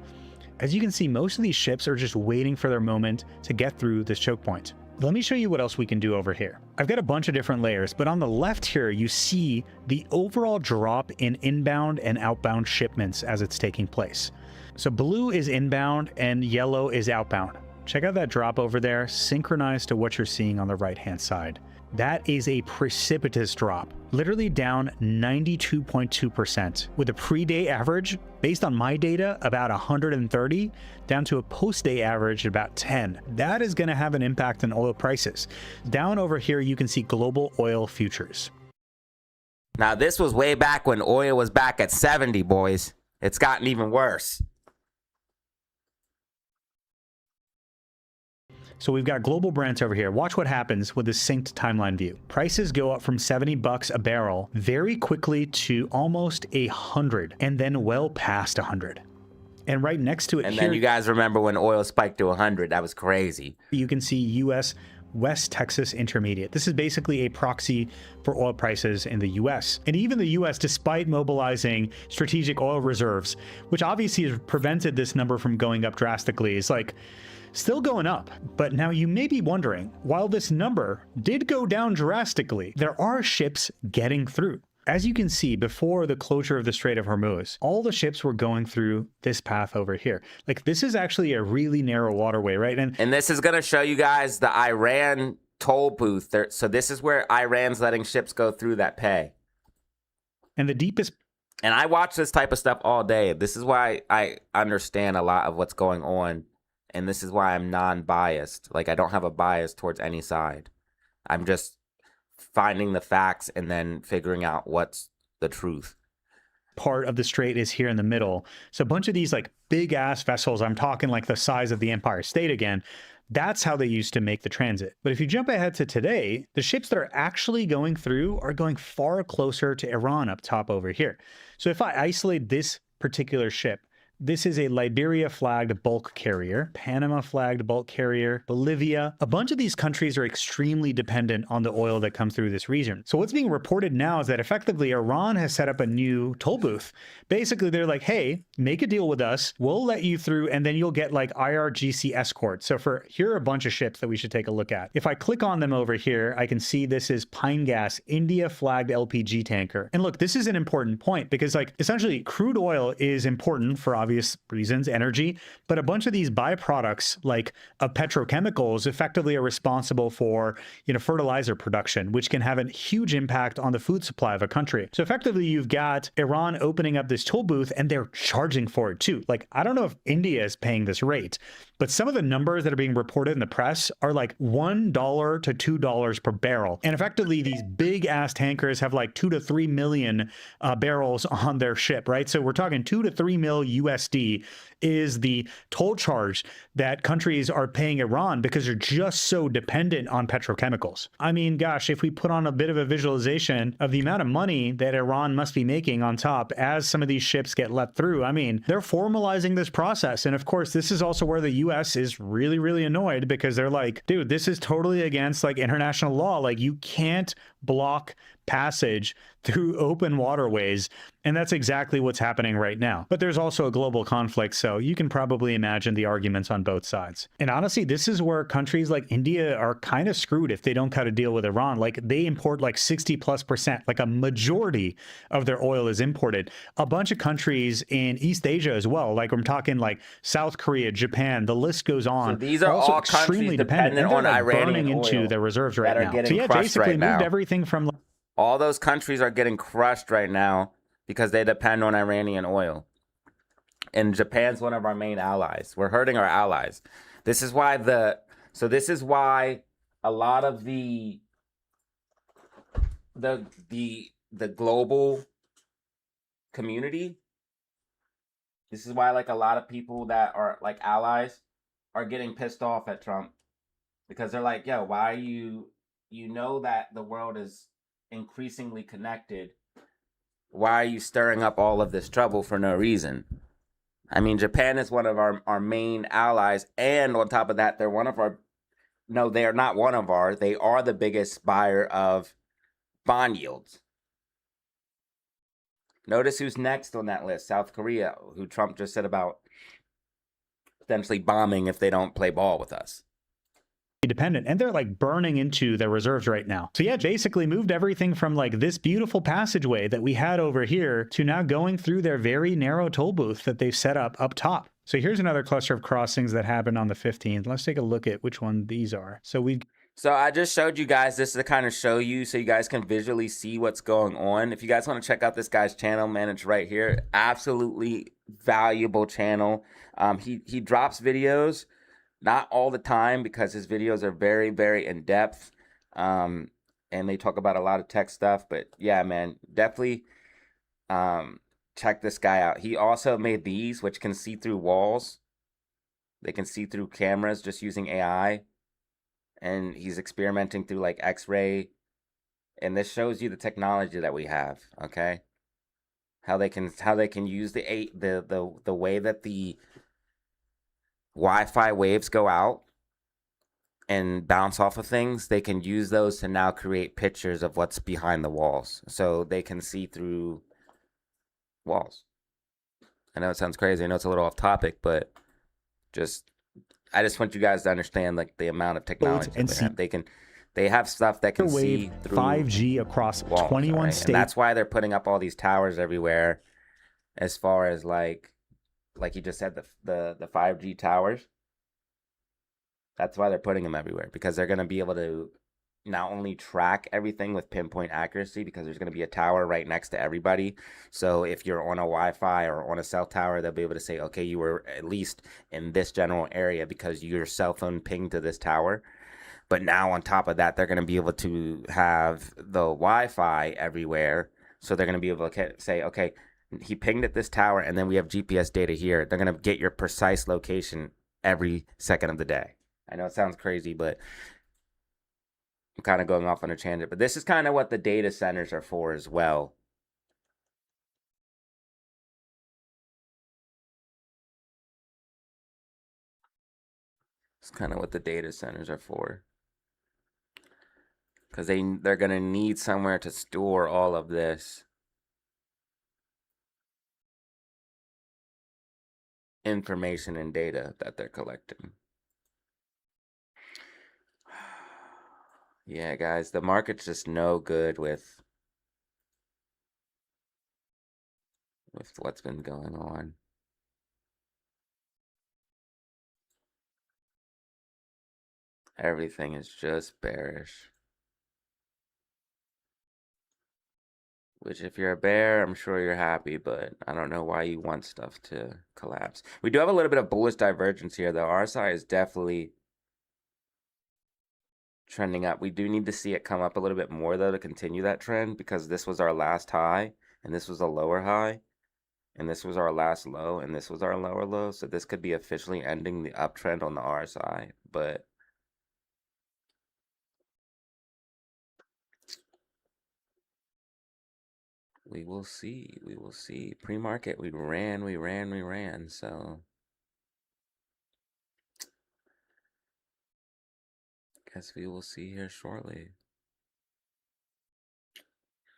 As you can see, most of these ships are just waiting for their moment to get through this choke point. Let me show you what else we can do over here. I've got a bunch of different layers, but on the left here, you see the overall drop in inbound and outbound shipments as it's taking place. So blue is inbound and yellow is outbound. Check out that drop over there, synchronized to what you're seeing on the right-hand side. That is a precipitous drop, literally down 92.2%, with a pre-day average, based on my data, about 130, down to a post-day average about 10. That is going to have an impact on oil prices. Down over here, you can see global oil futures. Now, this was way back when oil was back at 70, boys. It's gotten even worse. So we've got global Brent over here. Watch what happens with this synced timeline view. Prices go up from 70 bucks a barrel very quickly to almost 100, and then well past 100. And right next to it and here, then you guys remember when oil spiked to 100. That was crazy. You can see U.S. West Texas Intermediate. This is basically a proxy for oil prices in the U.S. And even the U.S., despite mobilizing strategic oil reserves, which obviously has prevented this number from going up drastically, is like still going up. But now you may be wondering, while this number did go down drastically, there are ships getting through. As you can see, before the closure of the Strait of Hormuz, all the ships were going through this path over here. Like, this is actually a really narrow waterway, right? And this is going to show you guys the Iran toll booth. So this is where Iran's letting ships go through that pay. And the deepest... And I watch this type of stuff all day. This is why I understand a lot of what's going on. And this is why I'm non-biased. Like, I don't have a bias towards any side. I'm just finding the facts and then figuring out what's the truth. Part of the strait is here in the middle. So a bunch of these like big ass vessels, I'm talking like the size of the Empire State again, that's how they used to make the transit. But if you jump ahead to today, the ships that are actually going through are going far closer to Iran up top over here. So if I isolate this particular ship, this is a Liberia-flagged bulk carrier, Panama-flagged bulk carrier, Bolivia. A bunch of these countries are extremely dependent on the oil that comes through this region. So what's being reported now is that effectively Iran has set up a new toll booth. Basically, they're like, hey, make a deal with us. We'll let you through, and then you'll get like IRGC escort. So here are a bunch of ships that we should take a look at. If I click on them over here, I can see this is Pine Gas, India-flagged LPG tanker. And look, this is an important point because like essentially crude oil is important for obvious reasons, energy, but a bunch of these byproducts like petrochemicals effectively are responsible for, fertilizer production, which can have a huge impact on the food supply of a country. So effectively you've got Iran opening up this toll booth and they're charging for it too. Like, I don't know if India is paying this rate, but some of the numbers that are being reported in the press are like $1 to $2 per barrel. And effectively these big ass tankers have like 2 to 3 million barrels on their ship, right? So we're talking 2 to 3 mil USD is the toll charge that countries are paying Iran because they're just so dependent on petrochemicals. I mean, gosh, if we put on a bit of a visualization of the amount of money that Iran must be making on top as some of these ships get let through, I mean, they're formalizing this process. And of course, this is also where the US is really, really annoyed because they're like, dude, this is totally against like international law. Like, you can't block passage through open waterways. And that's exactly what's happening right now. But there's also a global conflict, so you can probably imagine the arguments on both sides. And honestly, this is where countries like India are kind of screwed if they don't cut a deal with Iran. Like, they import like 60+%, like a majority of their oil is imported. A bunch of countries in East Asia as well, like I'm talking like South Korea, Japan, the list goes on. So these are also all extremely countries dependent on like Iranian burning into oil their reserves right that are now. getting So yeah, crushed basically right now. moved everything from all those countries are getting crushed right now because they depend on Iranian oil. And Japan's one of our main allies. We're hurting our allies. This is why a lot of the global community, this is why like a lot of people that are like allies are getting pissed off at Trump because they're like, yo, why are you know that the world is increasingly connected. Why are you stirring up all of this trouble for no reason? I mean, Japan is one of our main allies, and on top of that, they are not one of our, they are the biggest buyer of bond yields. Notice who's next on that list, South Korea, who Trump just said about potentially bombing if they don't play ball with us. Dependent, and they're like burning into their reserves right now. So yeah, basically moved everything from like this beautiful passageway that we had over here to now going through their very narrow toll booth that they've set up top. So here's another cluster of crossings that happened on the 15th. Let's take a look at which one these are. So I just showed you guys this to kind of show you so you guys can visually see what's going on. If you guys want to check out this guy's channel, man, it's right here. Absolutely valuable channel. He drops videos. Not all the time because his videos are very, very in-depth, and they talk about a lot of tech stuff. But yeah, man, definitely check this guy out. He also made these, which can see through walls. They can see through cameras just using AI. And he's experimenting through like X-ray. And this shows you the technology that we have, okay? How they can use the way that the Wi-Fi waves go out and bounce off of things. They can use those to now create pictures of what's behind the walls, so they can see through walls. I know it sounds crazy. I know it's a little off topic, but I just want you guys to understand like the amount of technology they have. They have stuff that can see Wave through 5G across walls, 21 right? states. And that's why they're putting up all these towers everywhere. As far as like you just said, the 5G towers. That's why they're putting them everywhere, because they're going to be able to not only track everything with pinpoint accuracy, because there's going to be a tower right next to everybody. So if you're on a Wi-Fi or on a cell tower, they'll be able to say, okay, you were at least in this general area because your cell phone pinged to this tower. But now on top of that, they're going to be able to have the Wi-Fi everywhere. So they're going to be able to say, okay, he pinged at this tower, and then we have GPS data here. They're going to get your precise location every second of the day. I know it sounds crazy, but I'm kind of going off on a tangent. But this is kind of what the data centers are for as well. It's kind of what the data centers are for. Because they're going to need somewhere to store all of this information and data that they're collecting. Yeah, guys, the market's just no good with what's been going on. Everything is just bearish. Which, if you're a bear, I'm sure you're happy, but I don't know why you want stuff to collapse. We do have a little bit of bullish divergence here, though. RSI is definitely trending up. We do need to see it come up a little bit more, though, to continue that trend, because this was our last high, and this was a lower high, and this was our last low, and this was our lower low. So this could be officially ending the uptrend on the RSI, but we will see. We will see. Pre-market, we ran. So guess we will see here shortly.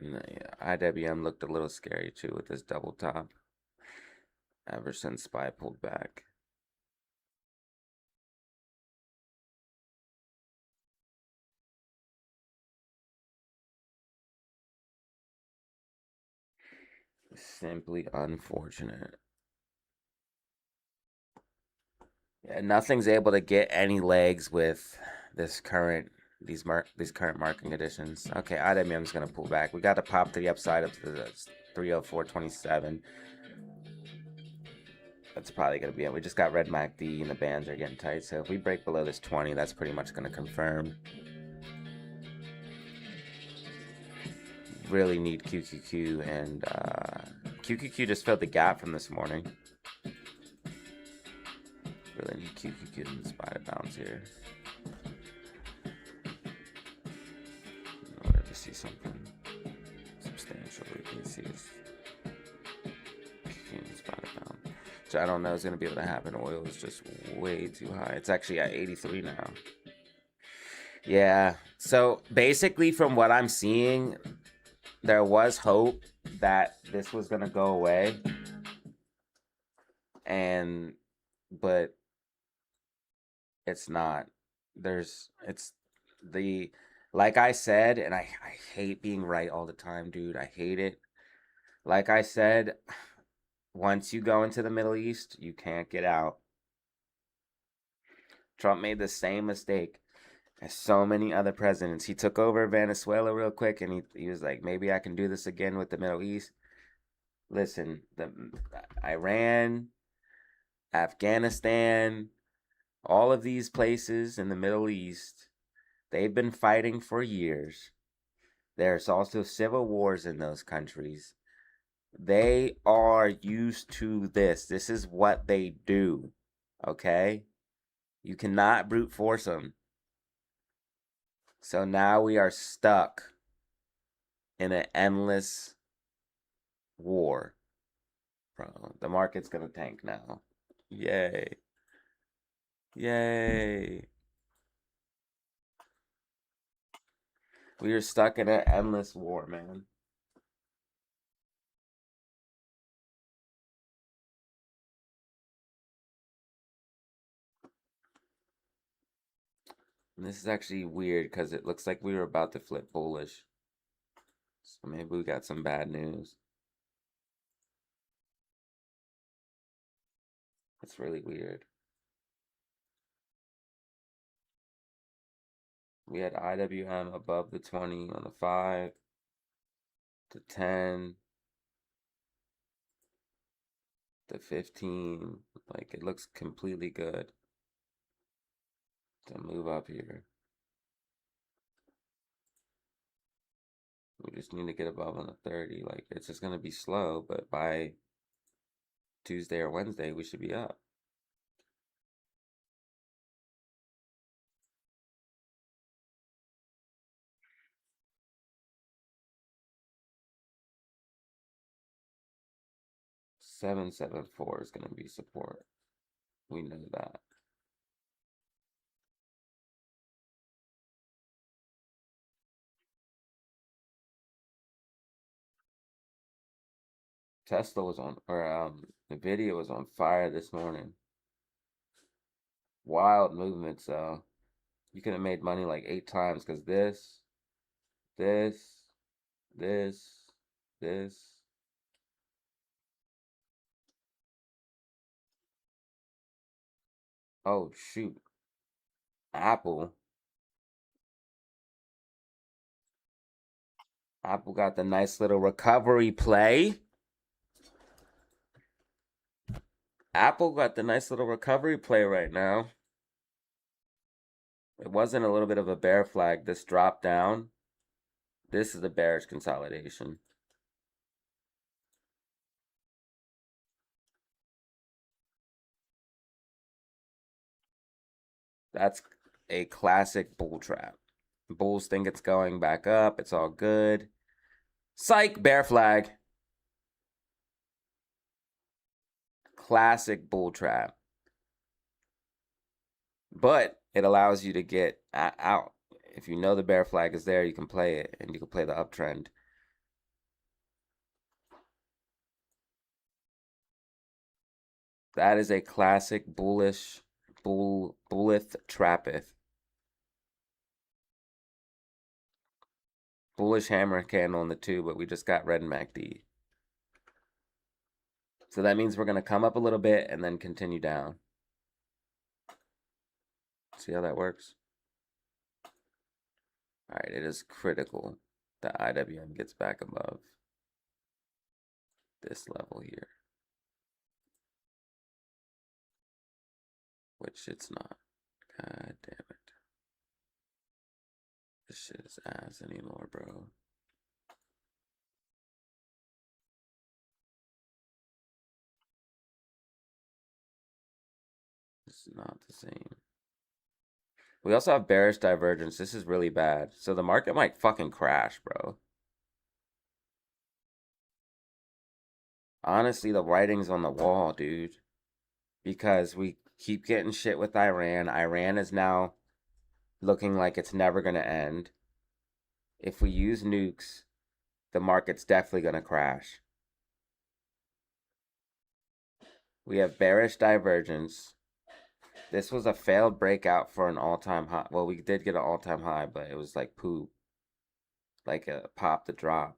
No, yeah, IWM looked a little scary too with this double top ever since SPY pulled back. Simply unfortunate. Yeah, nothing's able to get any legs with this current these current market conditions. Okay, IWM is gonna pull back. We got to pop to the upside up to the 304.27. That's probably gonna be it. We just got red MACD and the bands are getting tight. So if we break below this 20, that's pretty much gonna confirm. Really need QQQ, and QQQ just filled the gap from this morning. Really need QQQ in the spot of bounce here. In order to see something substantial, we can see is QQQ in the spot of bounce. Which I don't know is going to be able to happen. Oil is just way too high. It's actually at 83 now. Yeah, so basically from what I'm seeing, there was hope that this was going to go away. But it's not. Like I said, and I hate being right all the time, dude. I hate it. Like I said, once you go into the Middle East, you can't get out. Trump made the same mistake as so many other presidents. He took over Venezuela real quick, and he was like, maybe I can do this again with the Middle East. Listen, Iran, Afghanistan, all of these places in the Middle East, they've been fighting for years. There's also civil wars in those countries. They are used to this. This is what they do. Okay? You cannot brute force them. So now we are stuck in an endless war. Bro, the market's going to tank now. Yay. Yay. We are stuck in an endless war, man. And this is actually weird because it looks like we were about to flip bullish. So maybe we got some bad news. It's really weird. We had IWM above the 20 on the 5 to 10 to 15. Like, it looks completely good to move up here. We just need to get above on the 30. Like, it's just going to be slow, but by Tuesday or Wednesday, we should be up. $774 is going to be support. We know that. Tesla was on, or Nvidia was on fire this morning. Wild movements, though. You could have made money like 8 times because this, this. Oh, shoot. Apple. Apple got the nice little recovery play. Apple got the nice little recovery play right now. It wasn't a little bit of a bear flag. This drop down. This is the bearish consolidation. That's a classic bull trap. Bulls think it's going back up. It's all good. Psych, bear flag. Classic bull trap. But it allows you to get out. If you know the bear flag is there, you can play it, and you can play the uptrend. That is a classic bullith trappeth. Bullish hammer candle in the 2, but we just got red MACD. So that means we're going to come up a little bit and then continue down. See how that works? All right, it is critical that IWM gets back above this level here. Which it's not. God damn it. This shit is ass anymore, bro. This is not the same. We also have bearish divergence. This is really bad. So the market might fucking crash, bro. Honestly, the writing's on the wall, dude. Because we keep getting shit with Iran. Iran is now looking like it's never going to end. If we use nukes, the market's definitely going to crash. We have bearish divergence. This was a failed breakout for an all-time high. Well, we did get an all-time high, but it was like poop. Like a pop to drop.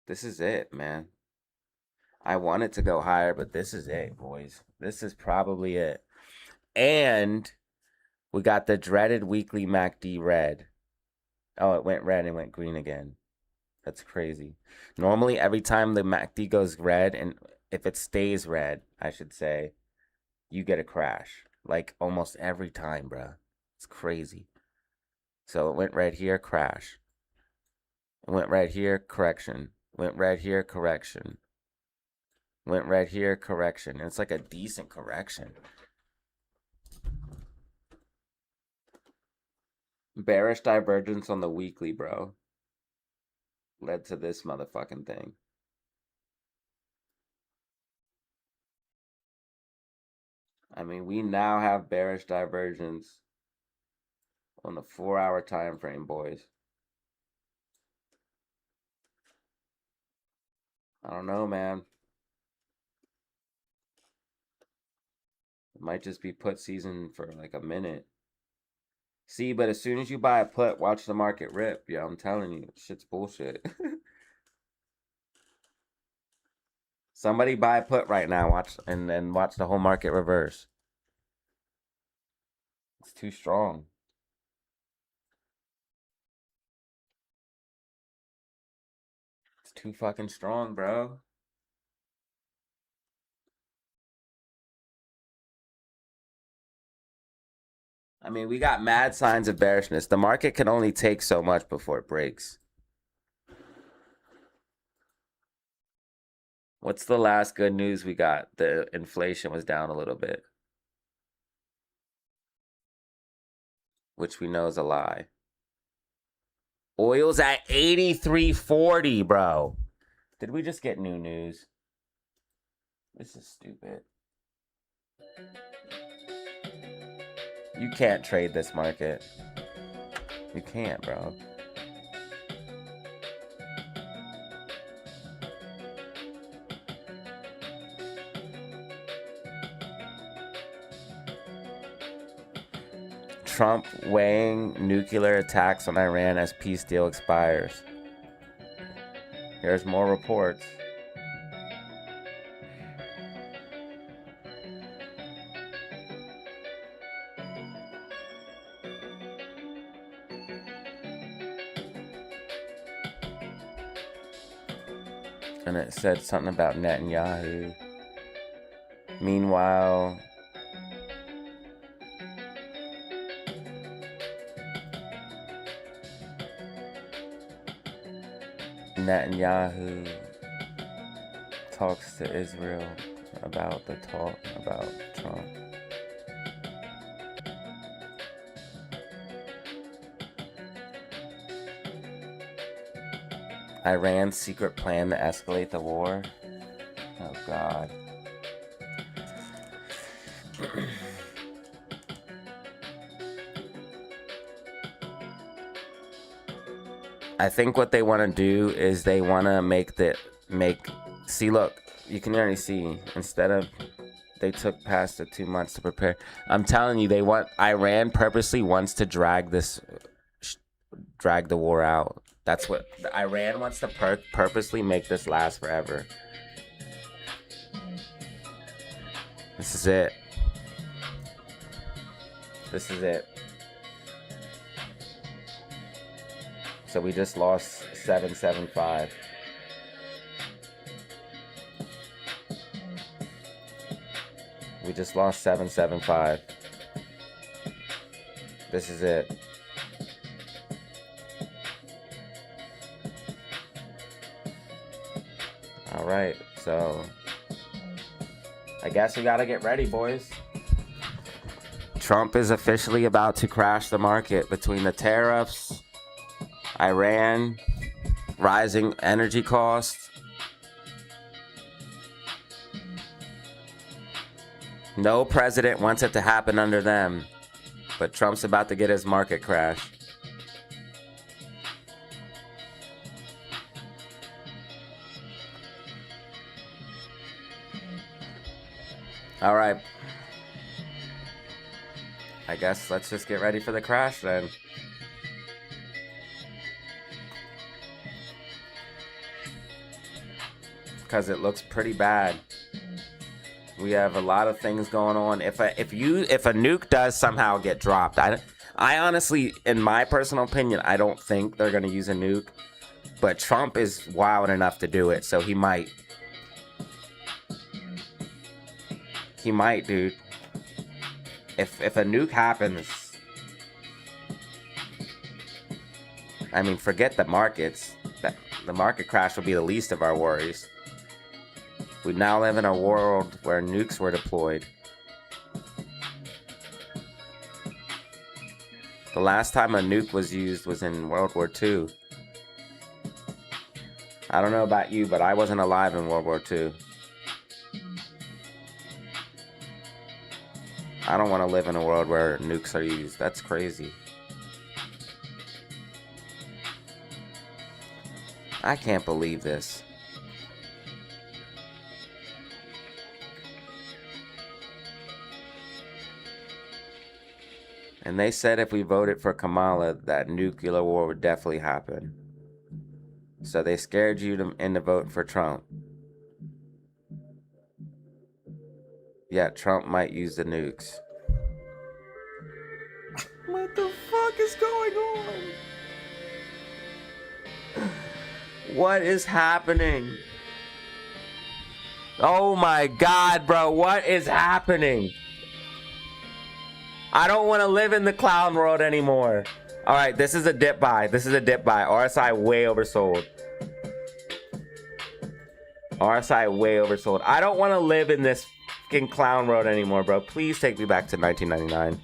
This is it, man. I want it to go higher, but this is it, boys. This is probably it. And we got the dreaded weekly MACD red. Oh, it went red and went green again. That's crazy. Normally, every time the MACD goes red, and if it stays red, I should say, you get a crash. Like almost every time, bro. It's crazy. So it went red here, crash. It went red here, correction. Went red here, correction. Went red here, correction. And it's like a decent correction. Bearish divergence on the weekly, bro. Led to this motherfucking thing. I mean, we now have bearish divergence on the 4-hour time frame, boys. I don't know, man. Might just be put season for like a minute. See, but as soon as you buy a put, watch the market rip. Yeah, I'm telling you, shit's bullshit. Somebody buy a put right now, watch and then watch the whole market reverse. It's too strong. It's too fucking strong, bro. I mean, we got mad signs of bearishness. The market can only take so much before it breaks. What's the last good news we got? The inflation was down a little bit, which we know is a lie. Oil's at 83.40, bro. Did we just get new news? This is stupid. You can't trade this market. You can't, bro. Trump weighing nuclear attacks on Iran as peace deal expires. Here's more reports. And it said something about Netanyahu. Meanwhile, Netanyahu talks to Israel about the talk about Trump. Iran's secret plan to escalate the war. Oh, God. I think what they want to do is they want to see, look, you can already see, instead of, they took past the 2 months to prepare. I'm telling you, Iran purposely wants to drag the war out. That's what, Iran wants to purposely make this last forever. This is it. This is it. So we just lost 775. We just lost 775. This is it. All right, so I guess we gotta get ready, boys. Trump is officially about to crash the market between the tariffs, Iran, rising energy costs. No president wants it to happen under them, but Trump's about to get his market crash. All right. I guess let's just get ready for the crash then. Because it looks pretty bad. We have a lot of things going on. If a nuke does somehow get dropped, I honestly, in my personal opinion, I don't think they're going to use a nuke. But Trump is wild enough to do it, so he might. He might, dude. If a nuke happens, I mean, forget the markets. The market crash will be the least of our worries. We now live in a world where nukes were deployed. The last time a nuke was used was in World War II. I don't know about you, but I wasn't alive in World War II. I don't want to live in a world where nukes are used. That's crazy. I can't believe this. And they said if we voted for Kamala, that nuclear war would definitely happen. So they scared you into voting for Trump. Yeah, Trump might use the nukes. What the fuck is going on? What is happening? Oh my God, bro. What is happening? I don't want to live in the clown world anymore. All right, this is a dip buy. This is a dip buy. RSI way oversold. RSI way oversold. I don't want to live in this fucking clown world anymore, bro. Please take me back to 1999.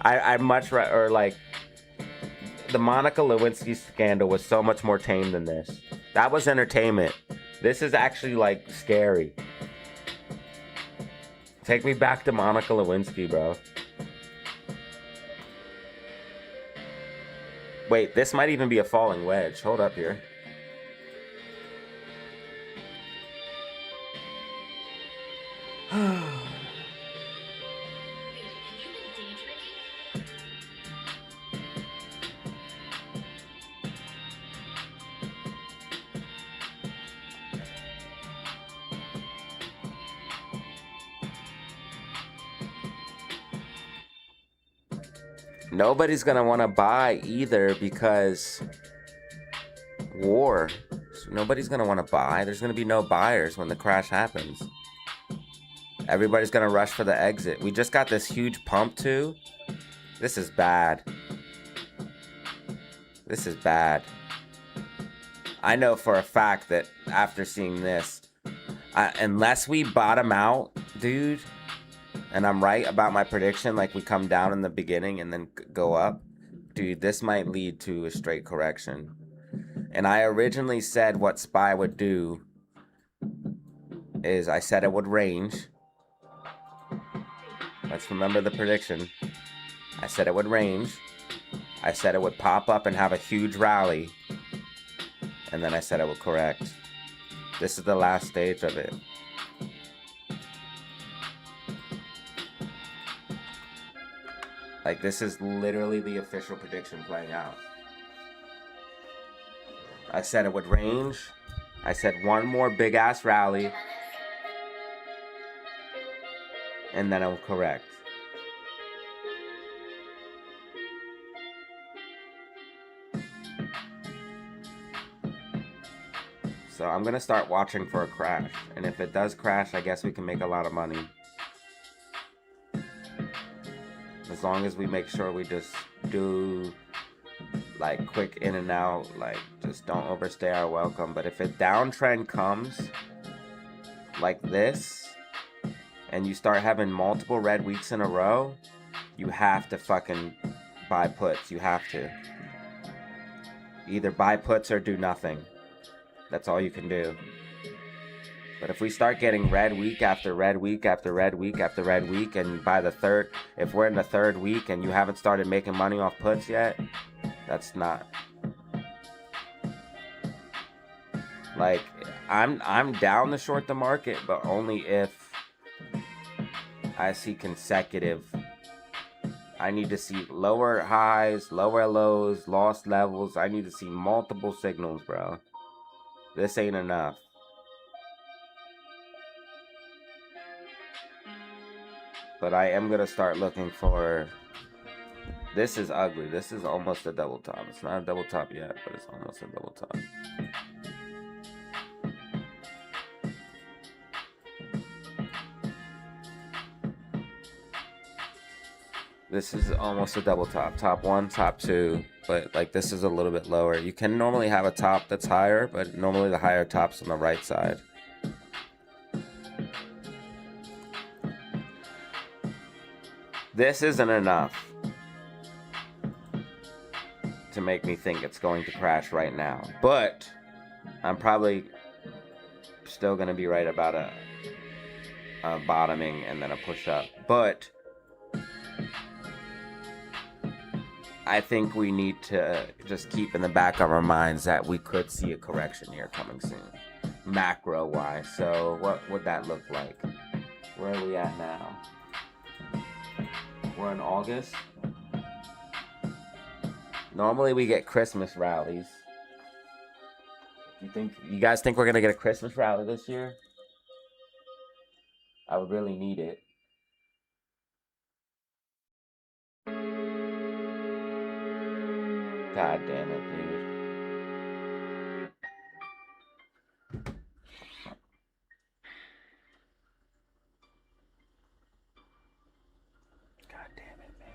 I much rather, like, the Monica Lewinsky scandal was so much more tame than this. That was entertainment. This is actually, like, scary. Take me back to Monica Lewinsky, bro. Wait, this might even be a falling wedge. Hold up here. Nobody's gonna want to buy either because war. So nobody's gonna want to buy. There's gonna be no buyers when the crash happens. Everybody's gonna rush for the exit. We just got this huge pump too. This is bad. This is bad. I know for a fact that after seeing this, unless we bottom out, dude, and I'm right about my prediction, like we come down in the beginning and then go up, dude, this might lead to a straight correction. And I originally said what SPY would do is I said it would range. Let's remember the prediction. I said it would range. I said it would pop up and have a huge rally. And then I said it would correct. This is the last stage of it. Like, this is literally the official prediction playing out. I said it would range. I said one more big ass rally. And then it will correct. So I'm gonna start watching for a crash. And if it does crash, I guess we can make a lot of money. As long as we make sure we just do like quick in and out, like just don't overstay our welcome. But if a downtrend comes like this and you start having multiple red weeks in a row, you have to fucking buy puts. You have to either buy puts or do nothing. That's all you can do. But if we start getting red week after red week after red week after red week, and by the third, if we're in the third week and you haven't started making money off puts yet, that's not. Like, I'm down to short the market, but only if I see consecutive. I need to see lower highs, lower lows, lost levels. I need to see multiple signals, bro. This ain't enough. But I am gonna start looking for. This is ugly. This is almost a double top. It's not a double top yet, but it's almost a double top. This is almost a double top. Top one, top two, but like this is a little bit lower. You can normally have a top that's higher, but normally the higher top's on the right side. This isn't enough to make me think it's going to crash right now, but I'm probably still going to be right about a bottoming and then a push up. But I think we need to just keep in the back of our minds that we could see a correction here coming soon, macro wise. So what would that look like? Where are we at now? We're in August. Normally we get Christmas rallies. You guys think we're gonna get a Christmas rally this year? I would really need it. God damn it, dude. God damn it, man.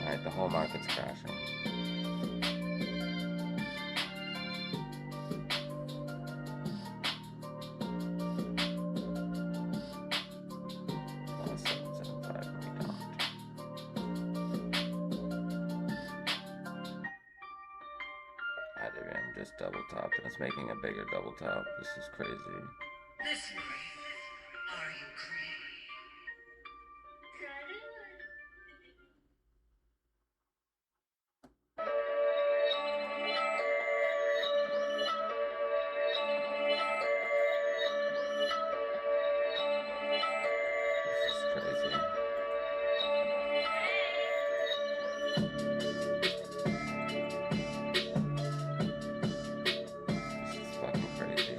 Alright, the whole market's crashing. Just double top, and it's making a bigger double top. This is crazy. Listen, are you crazy? This is crazy. This is fucking crazy.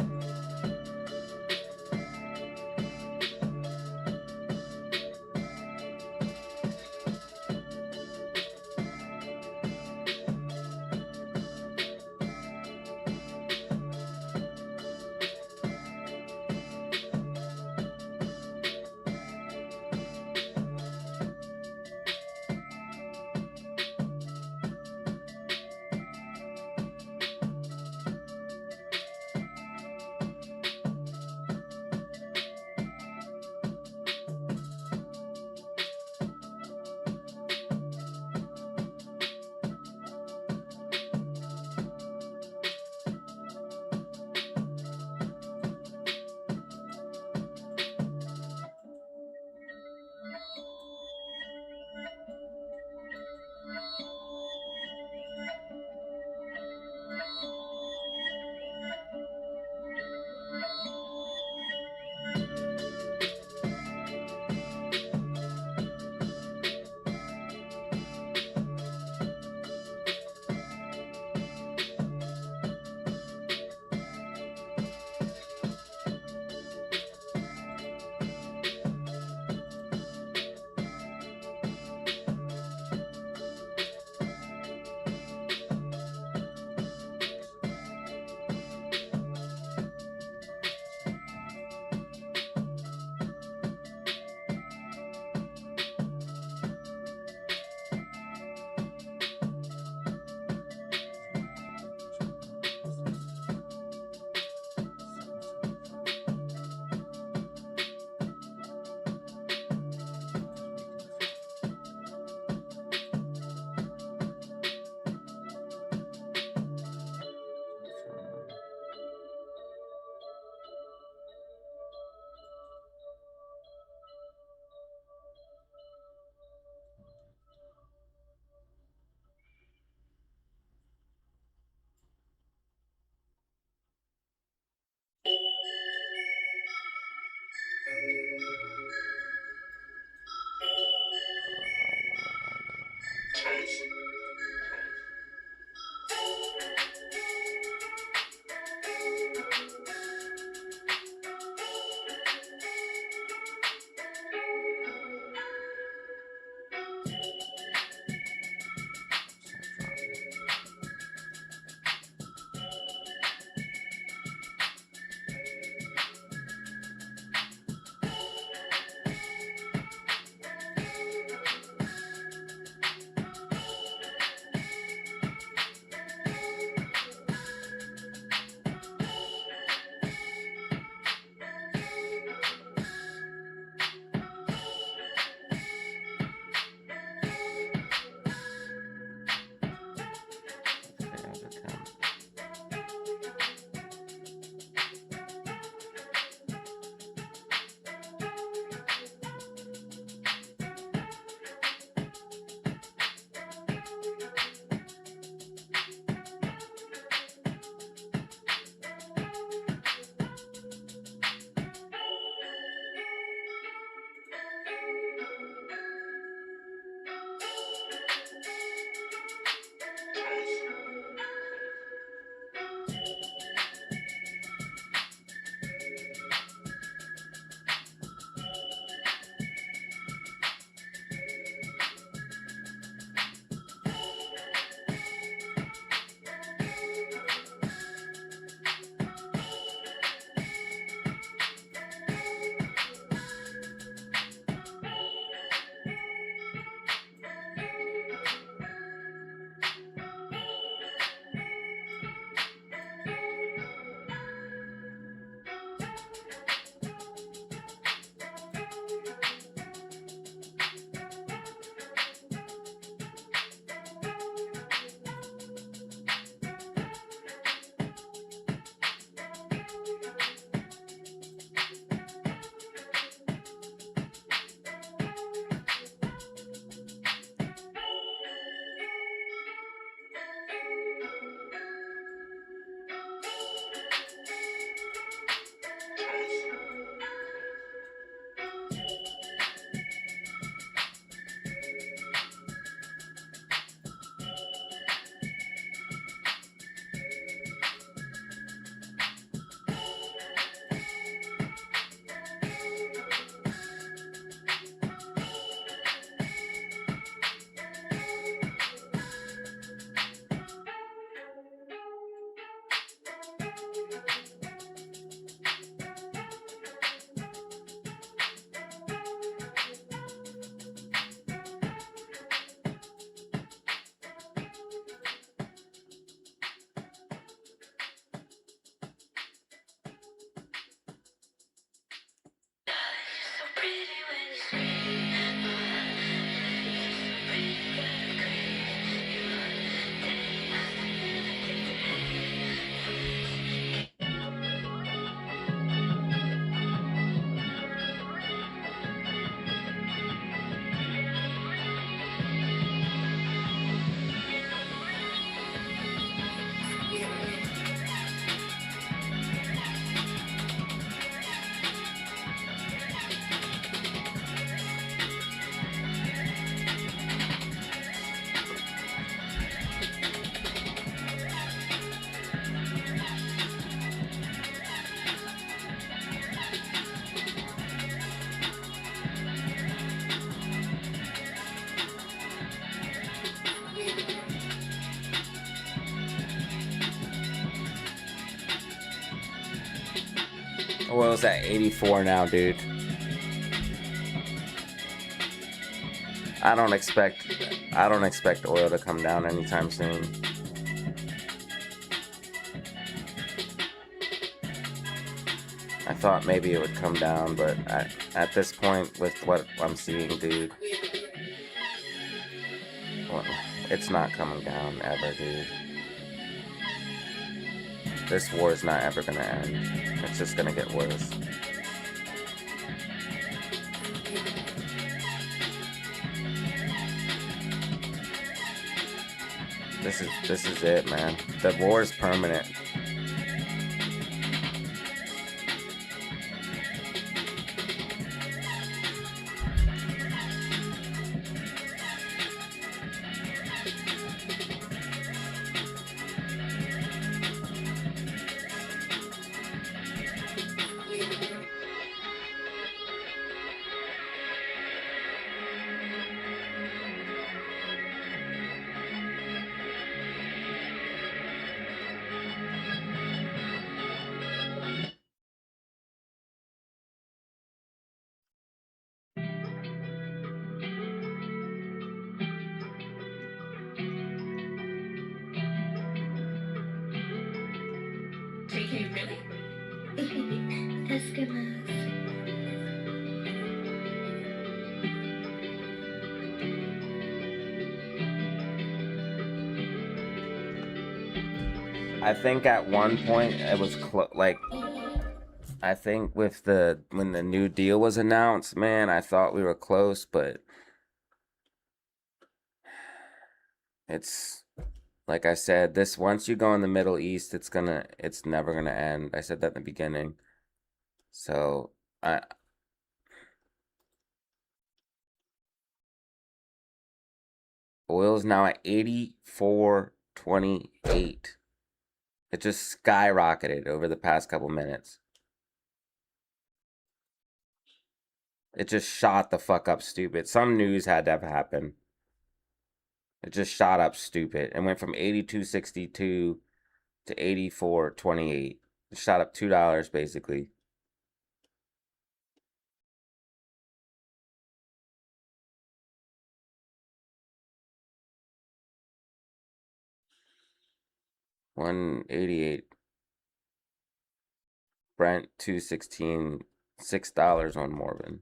Oil's at 84 now, dude. I don't expect oil to come down anytime soon. I thought maybe it would come down, but at this point, with what I'm seeing, dude, well, it's not coming down ever, dude. This war is not ever gonna end. It's just gonna get worse. This is it, man. The war is permanent. JK, really? Eskimos. I think at one point it was like, I think with when the New Deal was announced, man, I thought we were close, but it's like I said, this once you go in the Middle East, it's never gonna end. I said that in the beginning. So oil's now at 84.28. It just skyrocketed over the past couple minutes. It just shot the fuck up stupid. Some news had to have happened. It just shot up stupid and went from 82.62 to 84.28. It shot up $2 basically. $188. Brent 216, $6 on Morgan.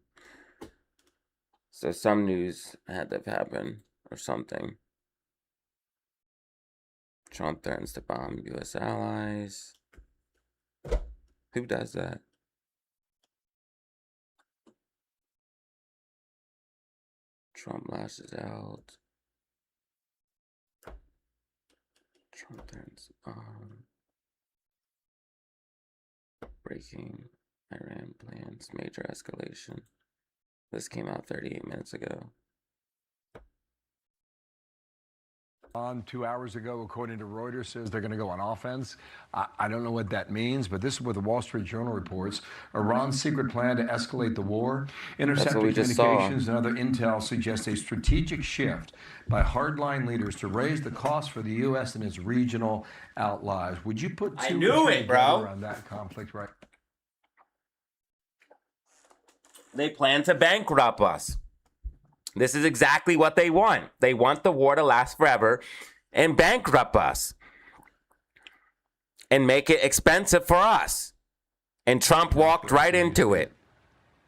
So some news had to happen or something. Trump threatens to bomb U.S. allies. Who does that? Trump lashes out. Trump threatens to bomb. Breaking Iran plans major escalation. This came out 38 minutes ago. On 2 hours ago, according to Reuters, says they're going to go on offense. I don't know what that means, but this is what the Wall Street Journal reports. Iran's secret plan to escalate the war. Intercepted communications and other intel suggests a strategic shift by hardline leaders to raise the cost for the U.S. and its regional allies. Would you put two together on that conflict right? They plan to bankrupt us. This is exactly what they want. They want the war to last forever and bankrupt us and make it expensive for us. And Trump walked right into it.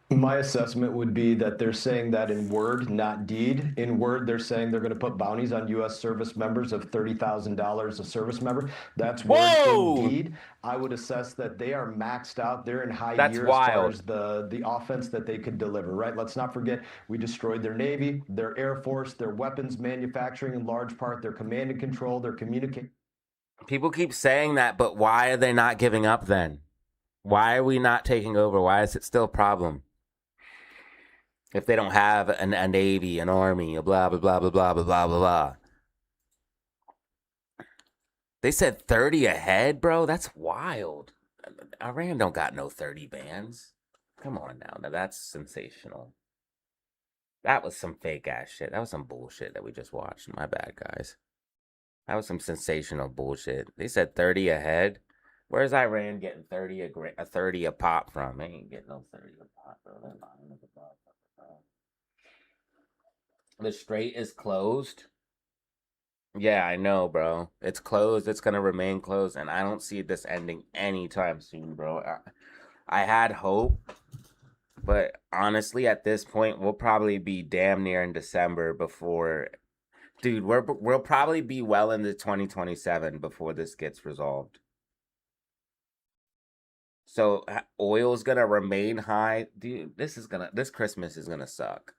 My assessment would be that they're saying that in word, not deed. In word, they're saying they're going to put bounties on U.S. service members of $30,000 a service member. That's word. In Whoa! deed, I would assess that they are maxed out. They're in high That's gear as far wild. as the offense that they could deliver, right? Let's not forget, we destroyed their Navy, their Air Force, their weapons manufacturing in large part, their command and control, their communication. People keep saying that, but why are they not giving up then? Why are we not taking over? Why is it still a problem? If they don't have a navy, an army, a blah, blah, blah, blah, blah, blah, blah, blah, blah. They said 30 ahead, bro? That's wild. Iran don't got no 30 bands. Come on now. Now that's sensational. That was some fake ass shit. That was some bullshit that we just watched. My bad, guys. That was some sensational bullshit. They said 30 ahead. Where's Iran getting 30 a 30 a pop from? They ain't getting no 30 a pop, bro. They're lying with the bro. The strait is closed. Yeah, I know, bro. It's closed. It's gonna remain closed, and I don't see this ending anytime soon, bro. I had hope, but honestly, at this point, we'll probably be damn near in December before. Dude, we'll probably be well into 2027 before this gets resolved. So oil's gonna remain high, dude. This Christmas is gonna suck.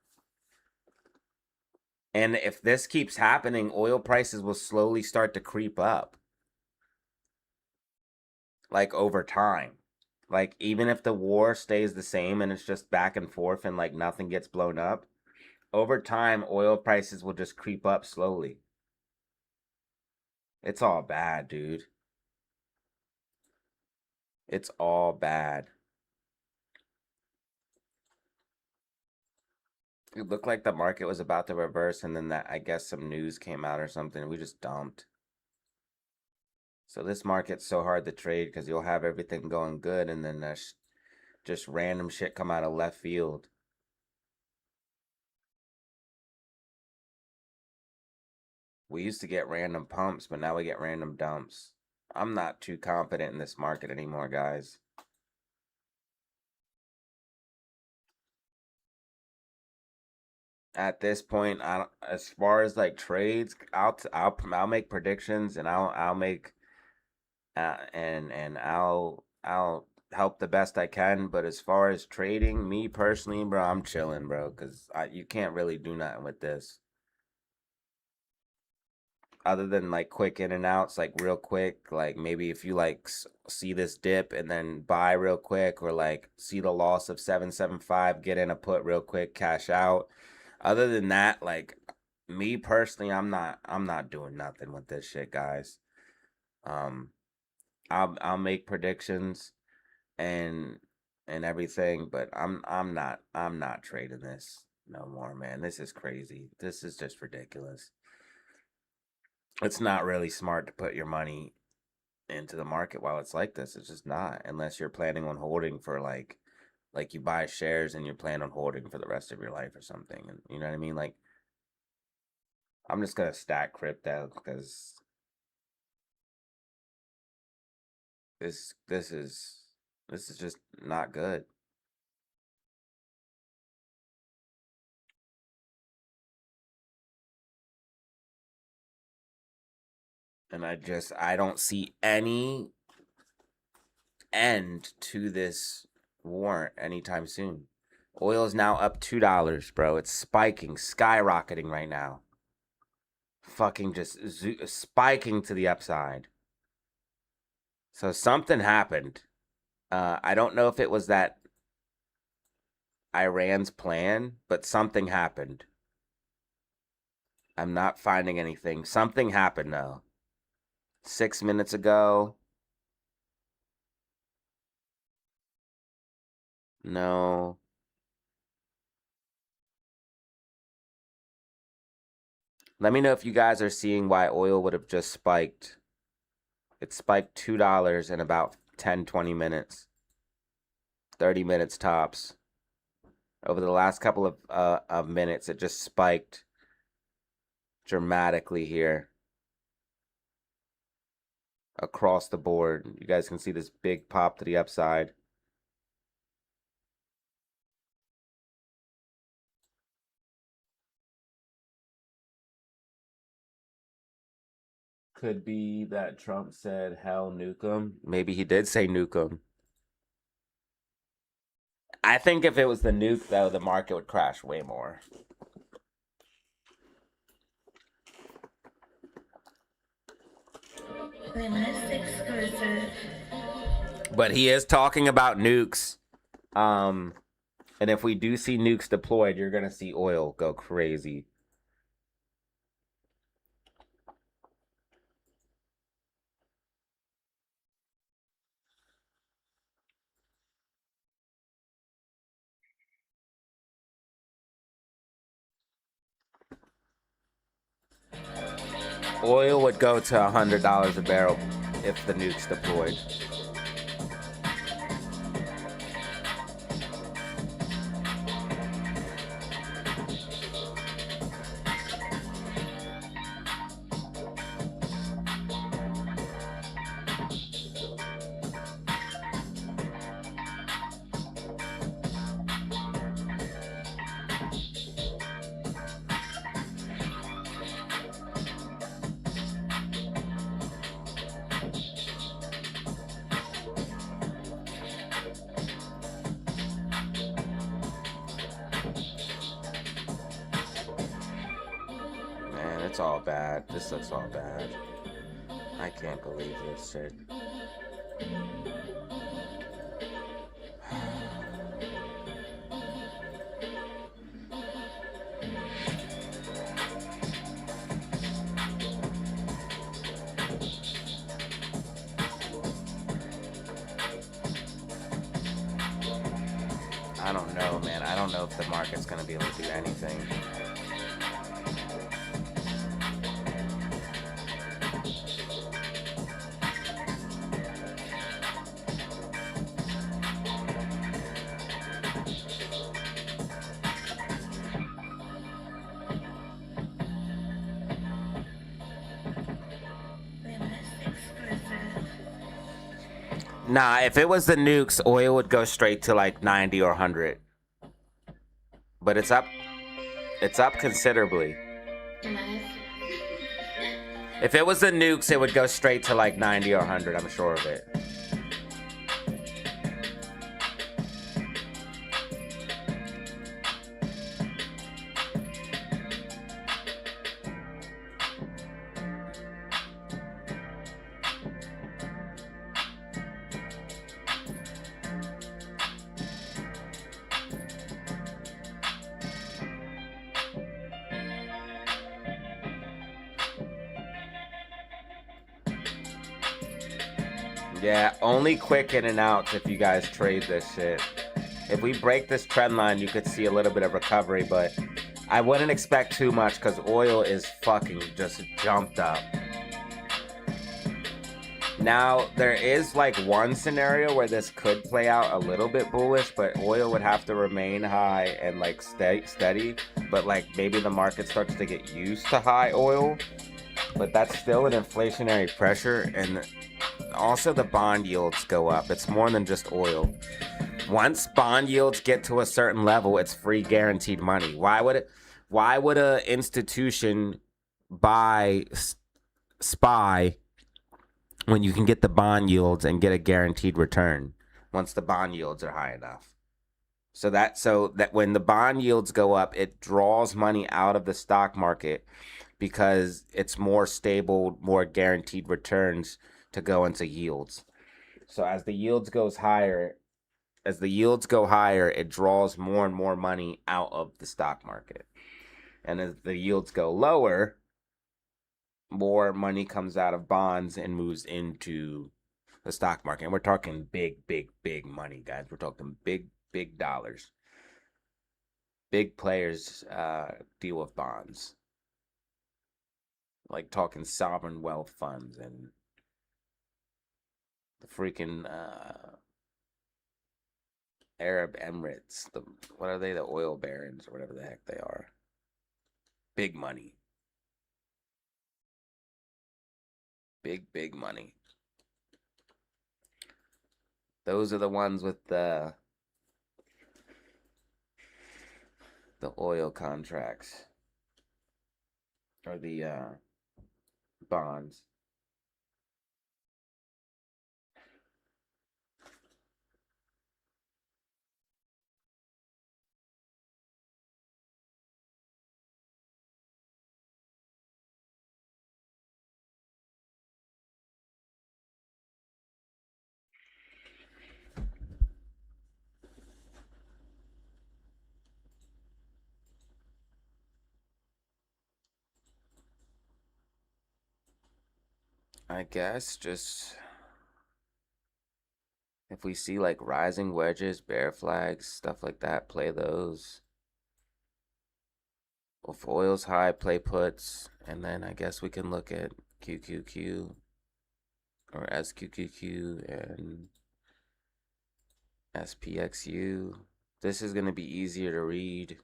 And if this keeps happening, oil prices will slowly start to creep up. Like over time. Like even if the war stays the same and it's just back and forth and like nothing gets blown up, over time oil prices will just creep up slowly. It's all bad, dude. It's all bad. It looked like the market was about to reverse, and then I guess some news came out or something, and we just dumped. So this market's so hard to trade because you'll have everything going good, and then there's just random shit come out of left field. We used to get random pumps, but now we get random dumps. I'm not too confident in this market anymore, guys. At this point, I don't, as far as like trades, I'll make predictions and I'll make and I'll help the best I can. But as far as trading, me personally, bro, I'm chilling, bro, because you can't really do nothing with this. Other than like quick in and outs, like real quick, like maybe if you like see this dip and then buy real quick, or like see the loss of 775, get in a put real quick, cash out. Other than that, like me personally, I'm not doing nothing with this shit, guys. I'll make predictions and everything, but I'm not trading this no more, man. This is crazy. This is just ridiculous. It's not really smart to put your money into the market while it's like this. It's just not, unless you're planning on holding for like you buy shares and you plan on holding for the rest of your life or something. And you know what I mean? Like I'm just gonna stack crypto because this is just not good. And I don't see any end to this war anytime soon. Oil is now up $2, bro. It's spiking, skyrocketing right now. Fucking just spiking to the upside. So something happened. I don't know if it was that Iran's plan, but something happened. I'm not finding anything. Something happened though. 6 minutes ago. No. Let me know if you guys are seeing why oil would have just spiked. It spiked $2 in about 10, 20 minutes. 30 minutes tops. Over the last couple of minutes, it just spiked dramatically here. Across the board. You guys can see this big pop to the upside. Could be that Trump said hell nuke 'em. Maybe he did say nuke 'em. I think if it was the nuke, though, the market would crash way more. Exclusive. But he is talking about nukes. And if we do see nukes deployed, you're going to see oil go crazy. Oil would go to $100 a barrel if the nukes deployed. Man, it's all bad. This looks all bad. I can't believe this shit. I don't know, man. I don't know if the market's going to be able to do anything. Nah, if it was the nukes, oil would go straight to like 90 or 100. But it's up considerably. If it was the nukes, it would go straight to like 90 or 100, I'm sure of it. Yeah, only quick in and outs if you guys trade this shit. If we break this trend line, you could see a little bit of recovery, but I wouldn't expect too much because oil is fucking just jumped up. Now, there is like one scenario where this could play out a little bit bullish, but oil would have to remain high and like steady. But like maybe the market starts to get used to high oil, but that's still an inflationary pressure. And also the bond yields go up. It's more than just oil. Once bond yields get to a certain level, it's free guaranteed money. Why would a institution buy SPY when you can get the bond yields and get a guaranteed return once the bond yields are high enough? So that when the bond yields go up, it draws money out of the stock market because it's more stable, more guaranteed returns to go into yields. So as the yields go higher, it draws more and more money out of the stock market. And as the yields go lower, more money comes out of bonds and moves into the stock market. And we're talking big money, guys. We're talking big dollars. Big players deal with bonds. Like talking sovereign wealth funds and the freaking Arab Emirates. What are they? The oil barons or whatever the heck they are. Big money. Big money. Those are the ones with the oil contracts or the bonds. I guess just if we see like rising wedges, bear flags, stuff like that, play those. If oil's high, play puts, and then I guess we can look at QQQ or SQQQ and SPXU. This is going to be easier to read.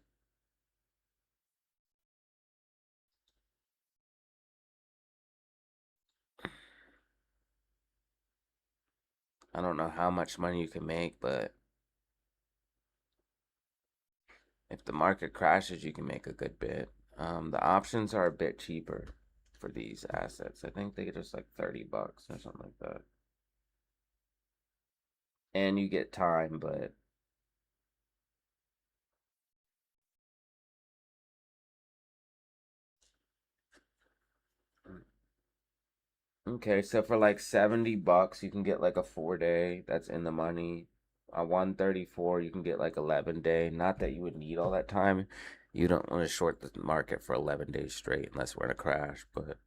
I don't know how much money you can make, but if the market crashes, you can make a good bit. The options are a bit cheaper for these assets. I think they get just like $30 or something like that. And you get time, but okay, so for like $70, you can get like a 4-day. That's in the money. A 134, you can get like 11-day. Not that you would need all that time. You don't want to short the market for 11 days straight unless we're in a crash. But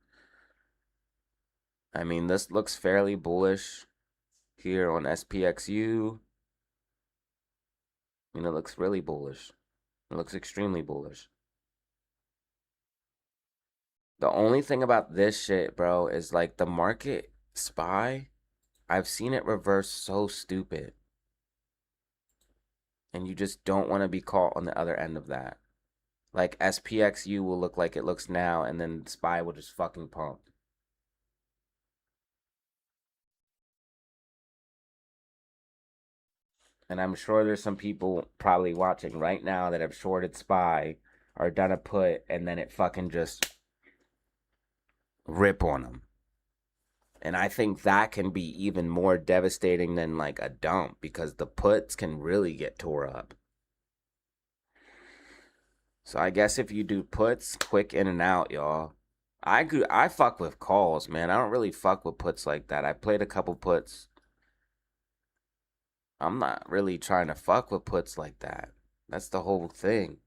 I mean, this looks fairly bullish here on SPXU. I mean, it looks really bullish. It looks extremely bullish. The only thing about this shit, bro, is like the market SPY. I've seen it reverse so stupid. And you just don't want to be caught on the other end of that. Like SPXU will look like it looks now, and then SPY will just fucking pump. And I'm sure there's some people probably watching right now that have shorted SPY or done a put, and then it fucking just rip on them. And I think that can be even more devastating than like a dump, because the puts can really get tore up. So I guess if you do puts, quick in and out, y'all. I fuck with calls, man. I don't really fuck with puts like that. I played a couple puts. I'm not really trying to fuck with puts like that. That's the whole thing.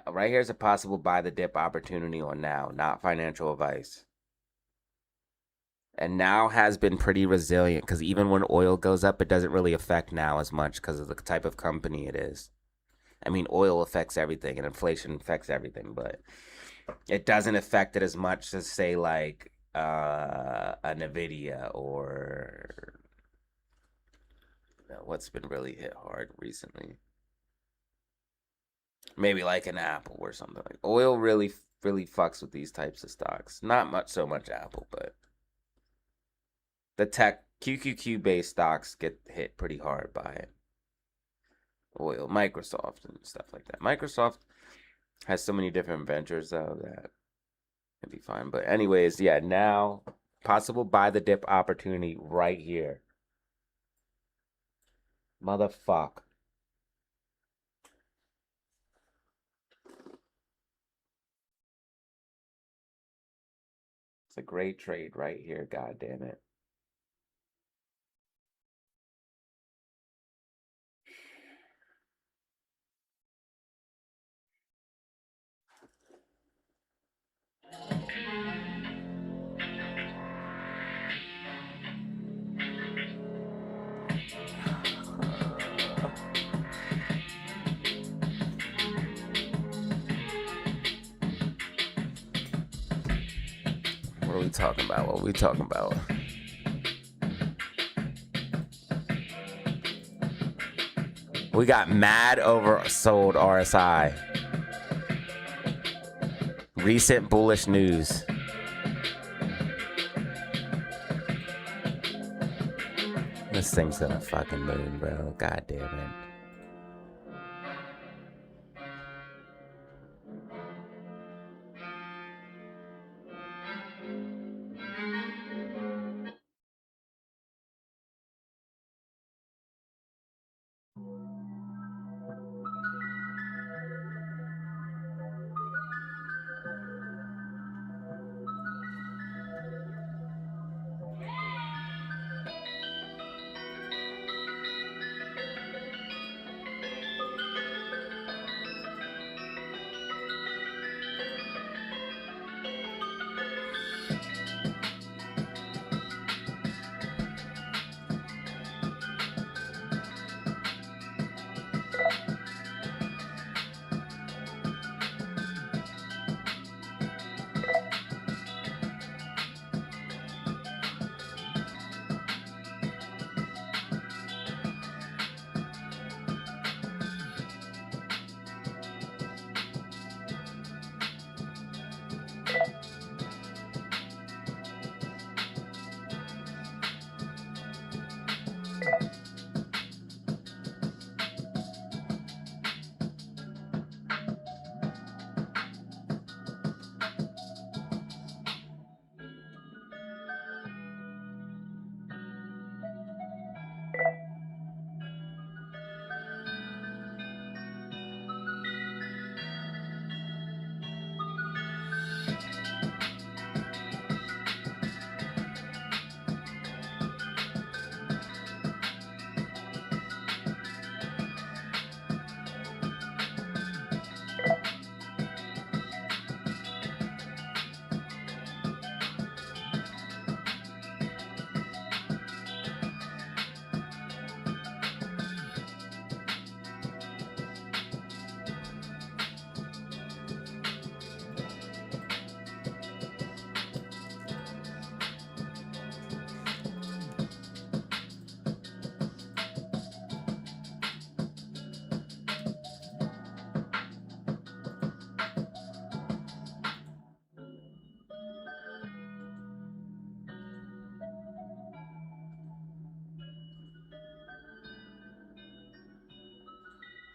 Right here's a possible buy the dip opportunity on now, not financial advice. And now has been pretty resilient because even when oil goes up, it doesn't really affect now as much because of the type of company it is. I mean, oil affects everything and inflation affects everything, but it doesn't affect it as much as, say, like a Nvidia or what's been really hit hard recently. Maybe like an Apple or something. Like oil really fucks with these types of stocks. Not so much Apple, but the tech QQQ based stocks get hit pretty hard by it. Oil, Microsoft and stuff like that. Microsoft has so many different ventures though that it'd be fine. But anyways, yeah, now possible buy the dip opportunity right here. Motherfuck. It's a great trade right here, god damn it. What are we talking about? What are we talking about? We got mad oversold RSI. Recent bullish news. This thing's gonna fucking moon, bro. God damn it.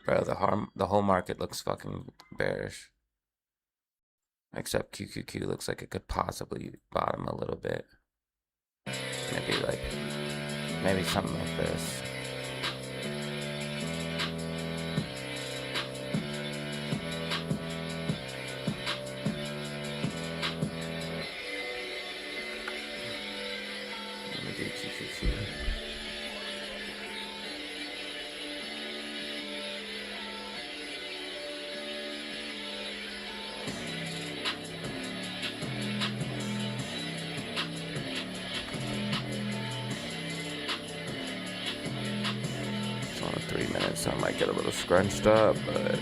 Bro, the whole market looks fucking bearish. Except QQQ looks like it could possibly bottom a little bit. Maybe something like this. Let me do QQQ. It's on 3 minutes, so I might get a little scrunched up, but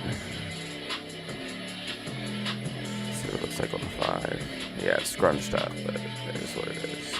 see what it looks like on the 5. Yeah, it's scrunched up, but it is what it is.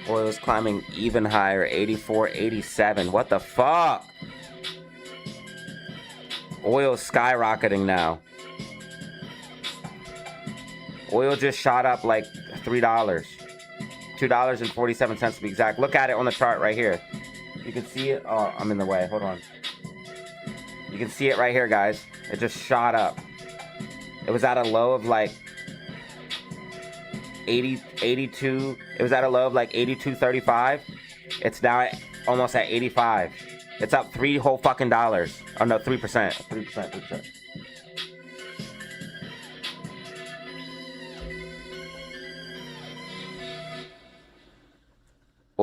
Oil is climbing even higher, 84, 87. What the fuck? Oil is skyrocketing now. Oil just shot up like $3. $2.47 to be exact. Look at it on the chart right here. You can see it. Oh, I'm in the way. Hold on. You can see it right here, guys. It just shot up. It was at a low of like 82. It was at a low of like 82.35. It's now almost at 85. It's up $3 whole fucking dollars. Oh no, 3%. 3%.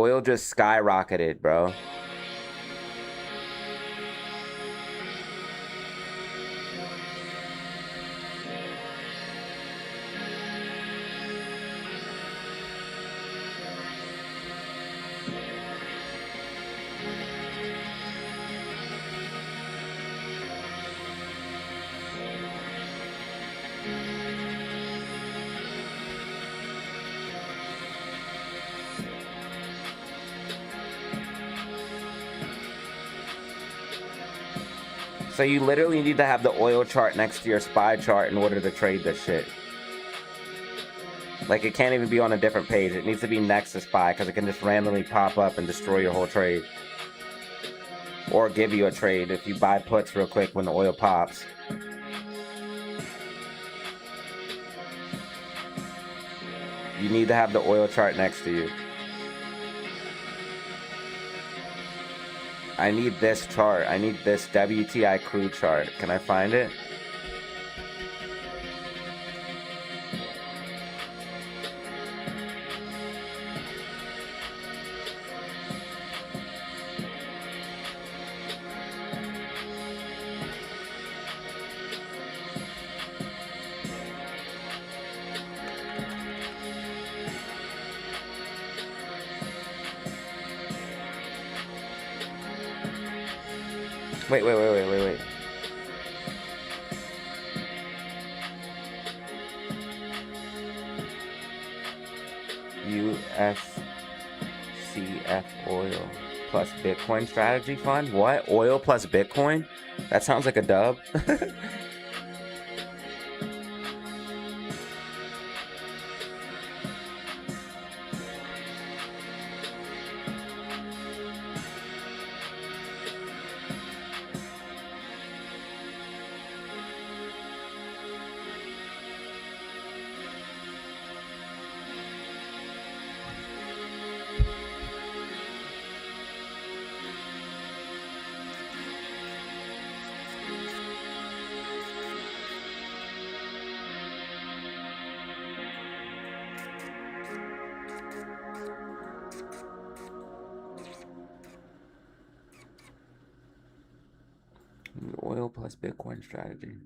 Oil just skyrocketed, bro. So you literally need to have the oil chart next to your SPY chart in order to trade this shit. Like, it can't even be on a different page. It needs to be next to SPY because it can just randomly pop up and destroy your whole trade. Or give you a trade if you buy puts real quick when the oil pops. You need to have the oil chart next to you. I need this chart. I need this WTI crude chart. Can I find it? Wait. USCF oil plus Bitcoin strategy fund? What? Oil plus Bitcoin? That sounds like a dub. Oil plus Bitcoin strategy.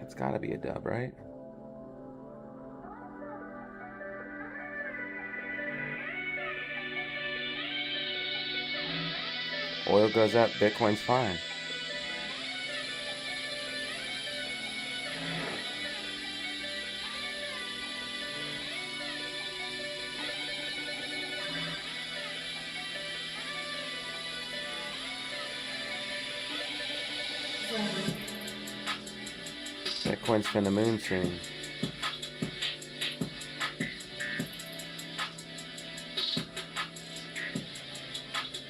It's gotta be a dub, right? Oil goes up, Bitcoin's fine. Bitcoin's finna moon soon.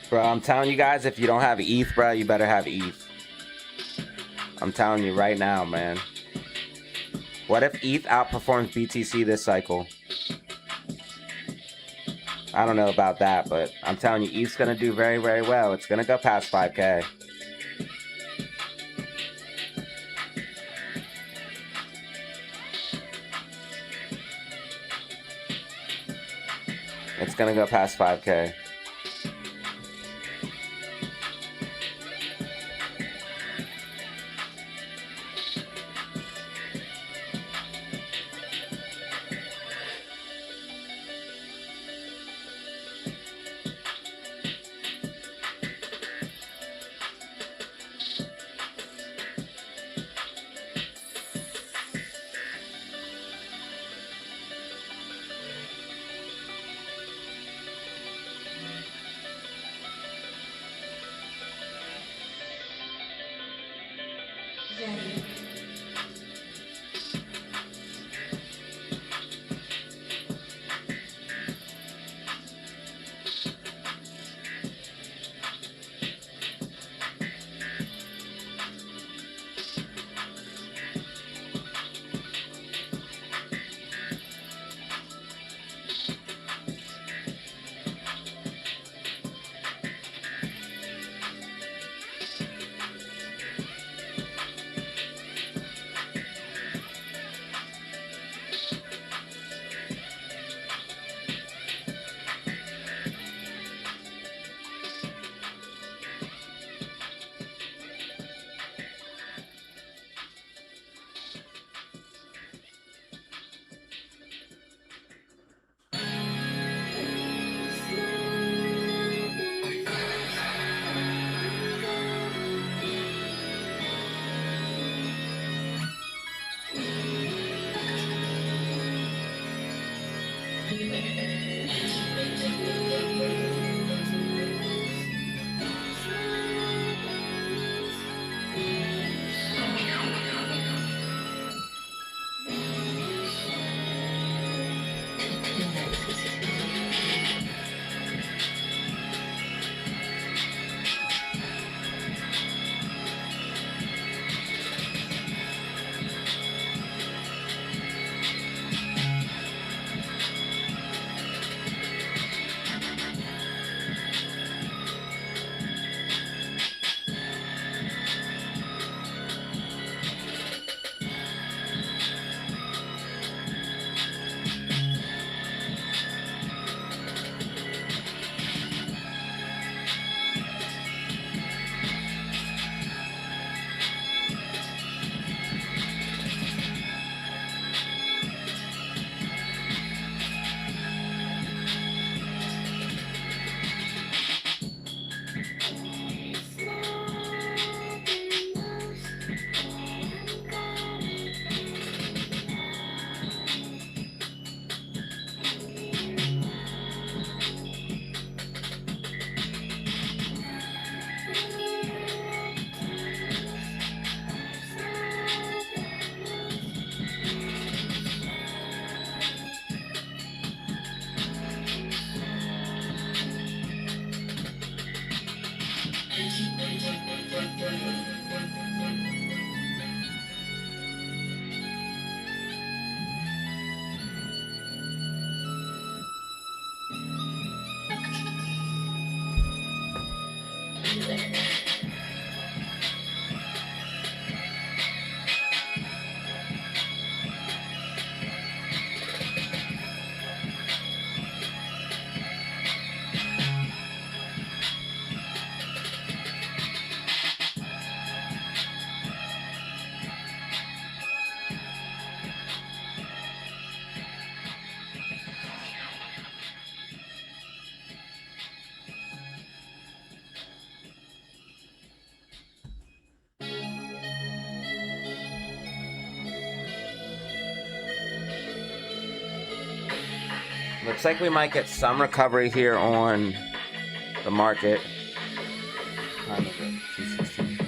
Bro, I'm telling you guys, if you don't have ETH, bro, you better have ETH. I'm telling you right now, man. What if ETH outperforms BTC this cycle? I don't know about that, but I'm telling you, ETH's gonna do very, very well. It's gonna go past 5K. It's gonna go past 5K. Looks like we might get some recovery here on the market. Time is it? 2:16.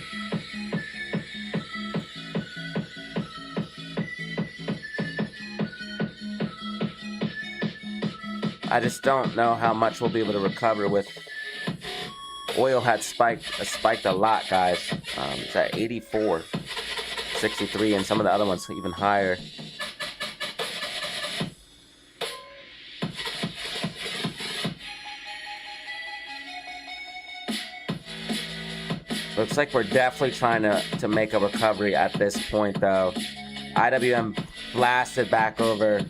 I just don't know how much we'll be able to recover with. Oil had spiked a lot, guys. It's at 84, 63, and some of the other ones even higher. Looks like we're definitely trying to make a recovery at this point, though. IWM blasted back over.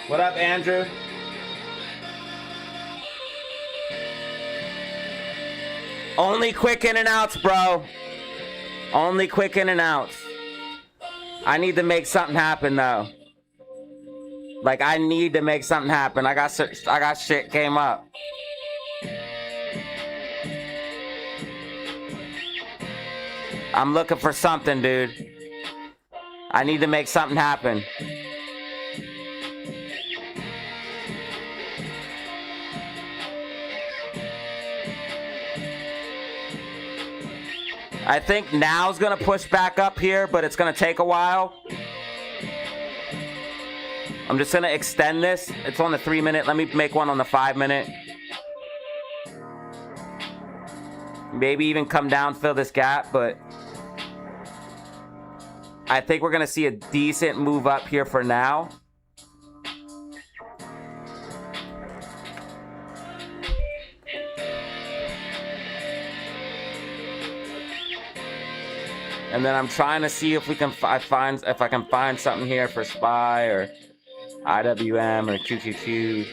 What up, Andrew? Only quick in and outs, bro. Only quick in and outs. I need to make something happen, though. Like, I need to make something happen. I got shit came up. I'm looking for something, dude. I need to make something happen. I think now's gonna push back up here, but it's gonna take a while. I'm just gonna extend this. It's on the 3 minute. Let me make one on the 5 minute. Maybe even come down, fill this gap, but I think we're gonna see a decent move up here for now. And then I'm trying to see if we can find something here for SPY or IWM or QQQ.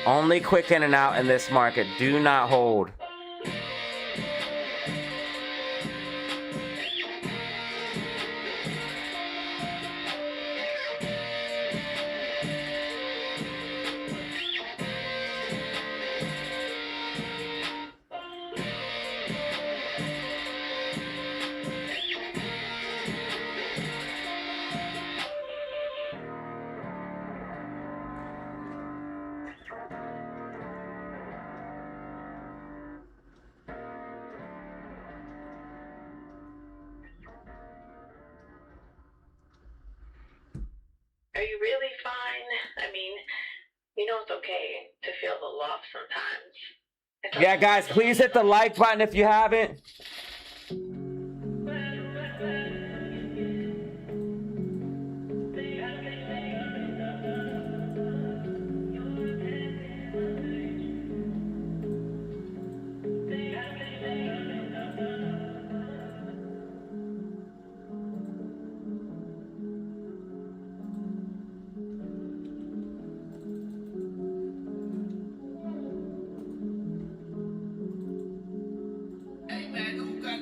Only quick in and out in this market. Do not hold. Are you really fine? I mean, you know it's okay to feel the love sometimes. Yeah, guys, please hit the like button if you haven't. Hey man, Nukes.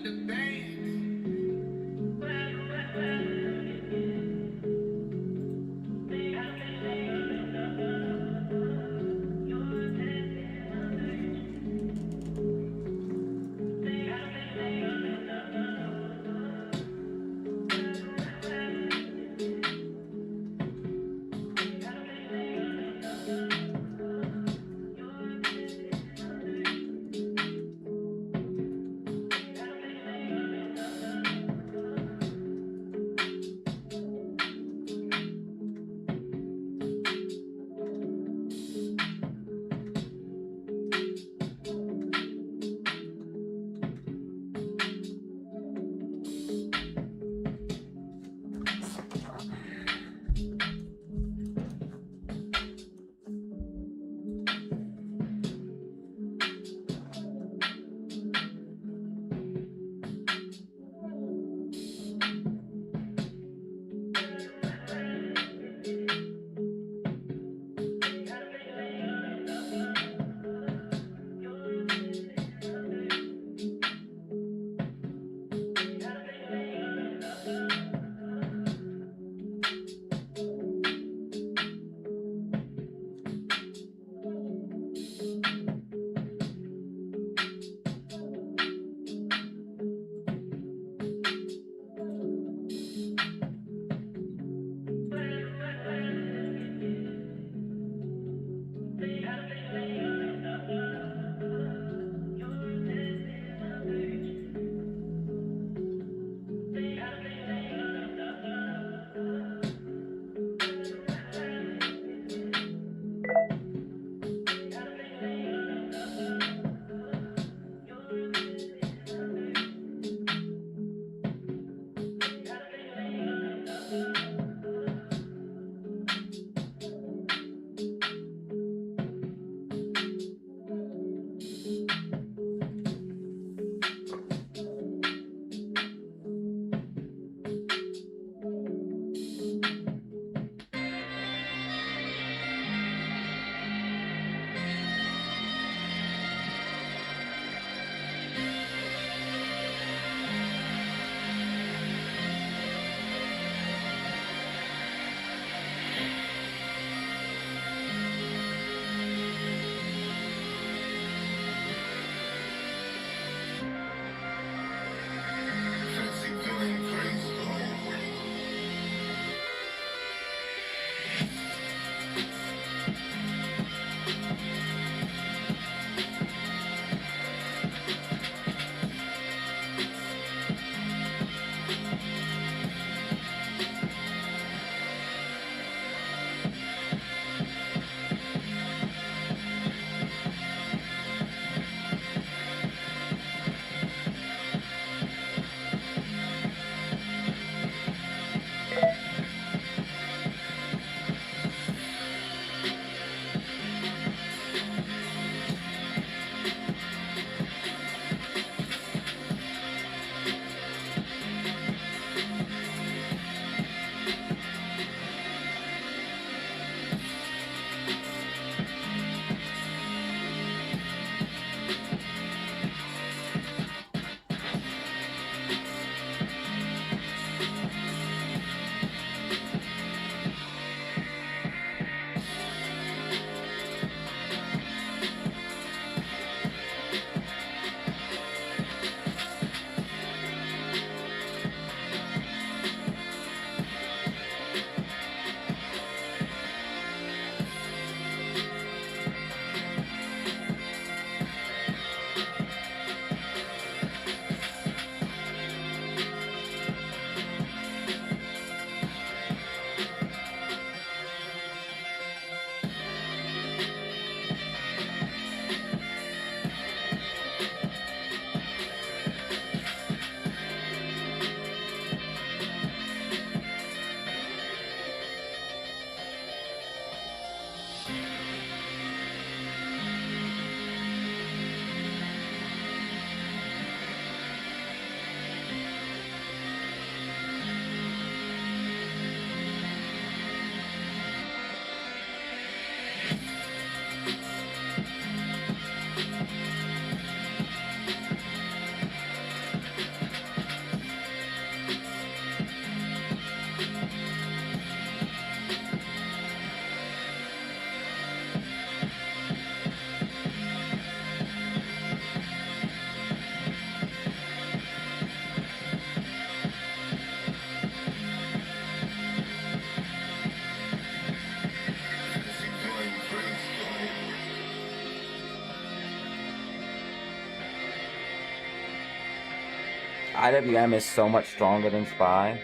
IWM is so much stronger than SPY.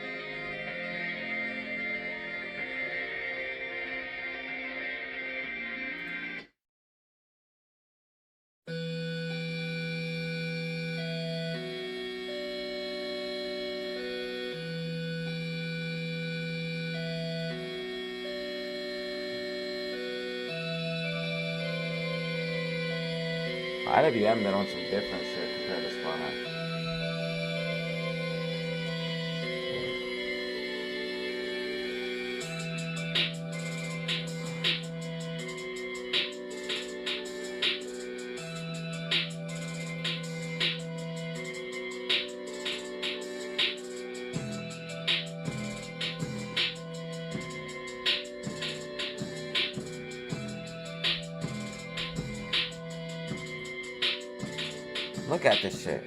IWM been on some different shit compared to SPY. Look at this shit.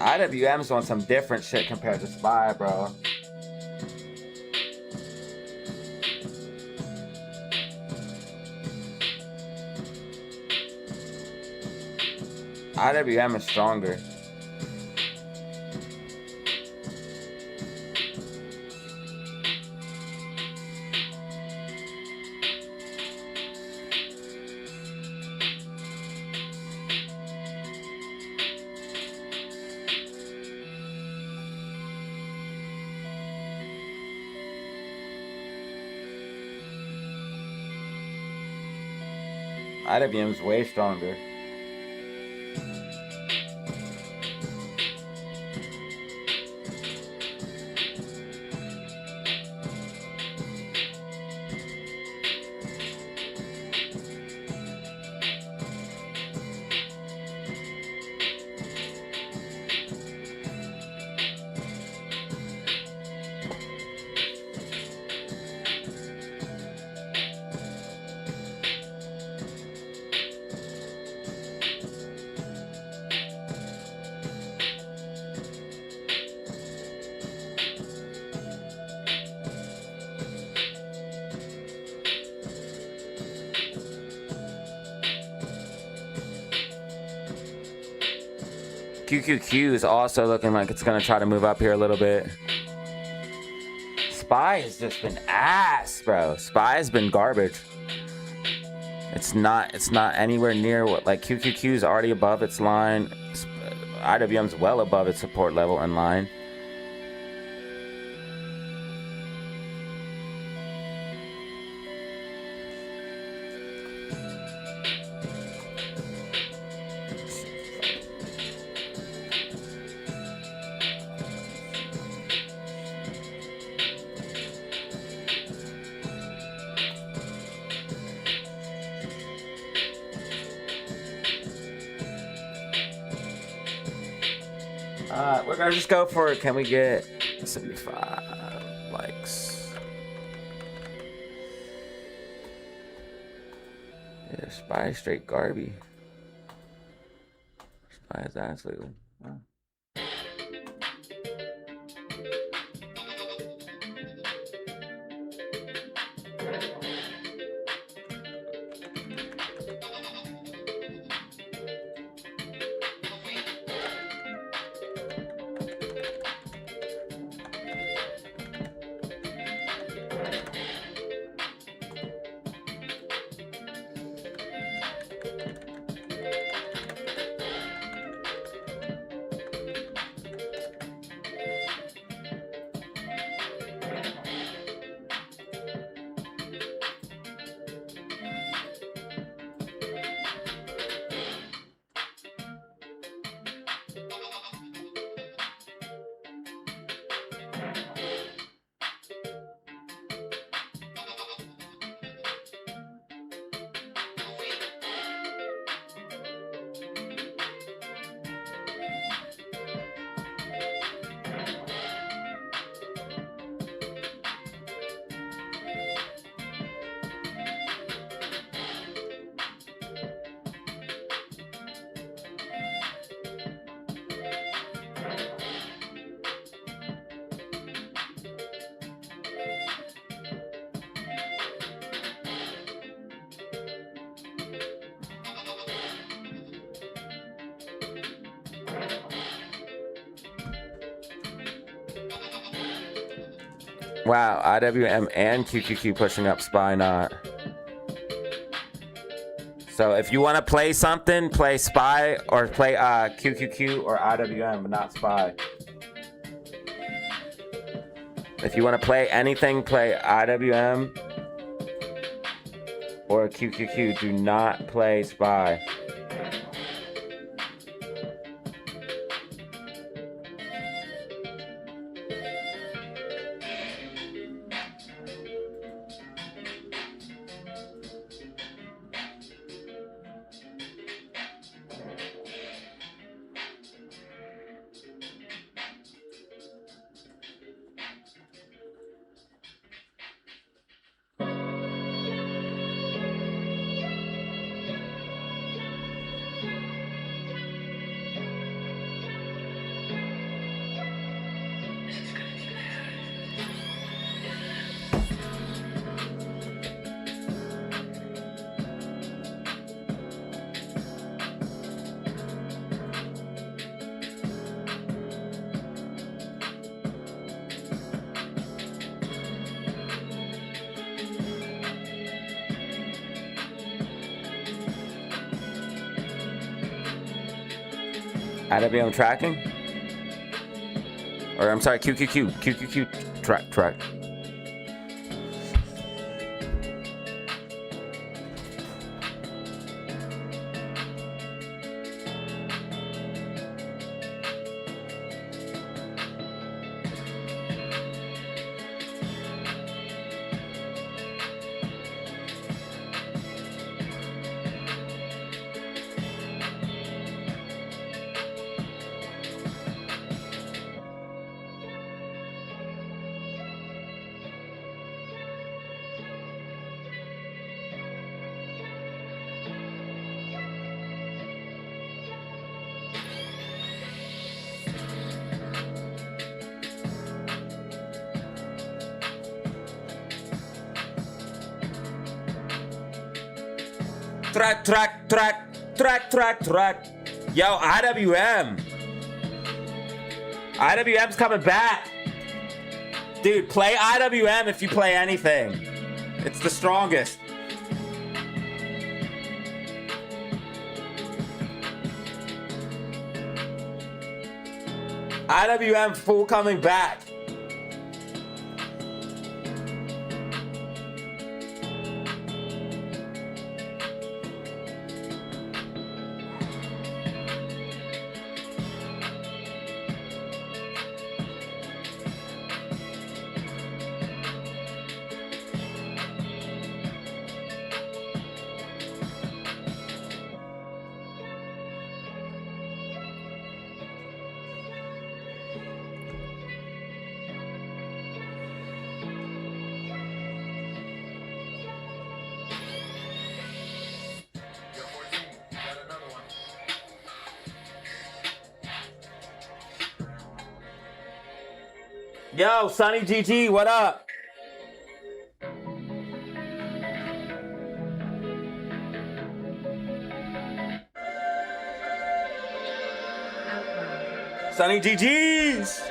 IWM's on some different shit compared to SPY, bro. IWM is stronger. IWM's way stronger. QQQ is also looking like it's going to try to move up here a little bit. SPY has just been ass, bro. SPY has been garbage. It's not anywhere near what, like, QQQ is already above its line. IWM's well above its support level and line. We're gonna just go for it. Can we get 75 likes? Yeah, SPY straight Garby. SPY is absolutely. Wow. Wow, IWM and QQQ pushing up SPY not. So if you want to play something, play SPY or play QQQ or IWM, but not SPY. If you want to play anything, play IWM or QQQ. Do not play SPY. IWM tracking? Or I'm sorry, QQQ track. Track. Yo, IWM. IWM's coming back. Dude, play IWM if you play anything. It's the strongest. IWM full coming back. Yo, Sonny GG, what up? Sonny GG's.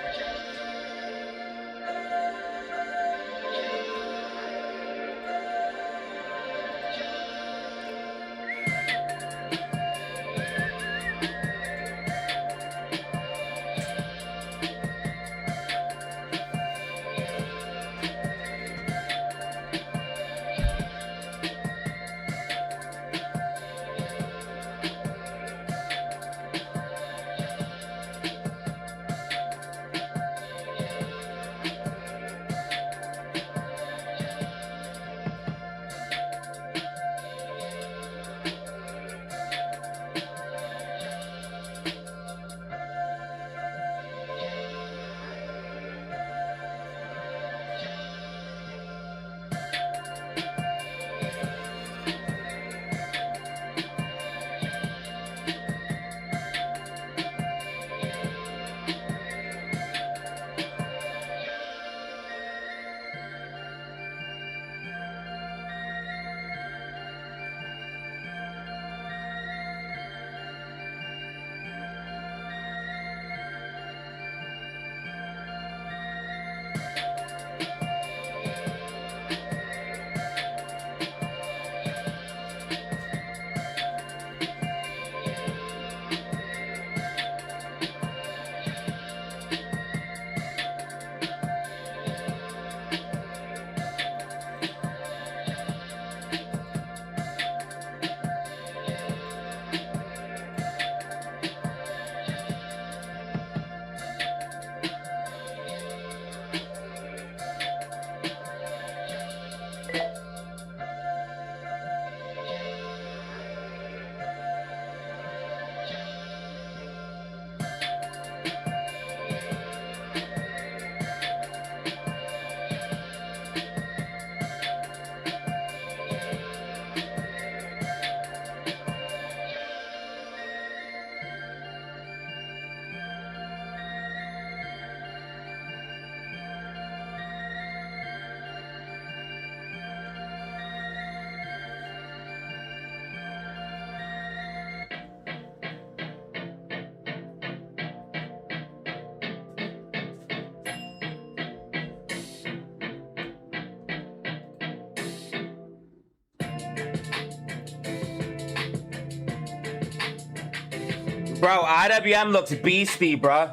Bro, IWM looks beastie, bro.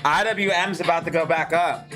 IWM's about to go back up.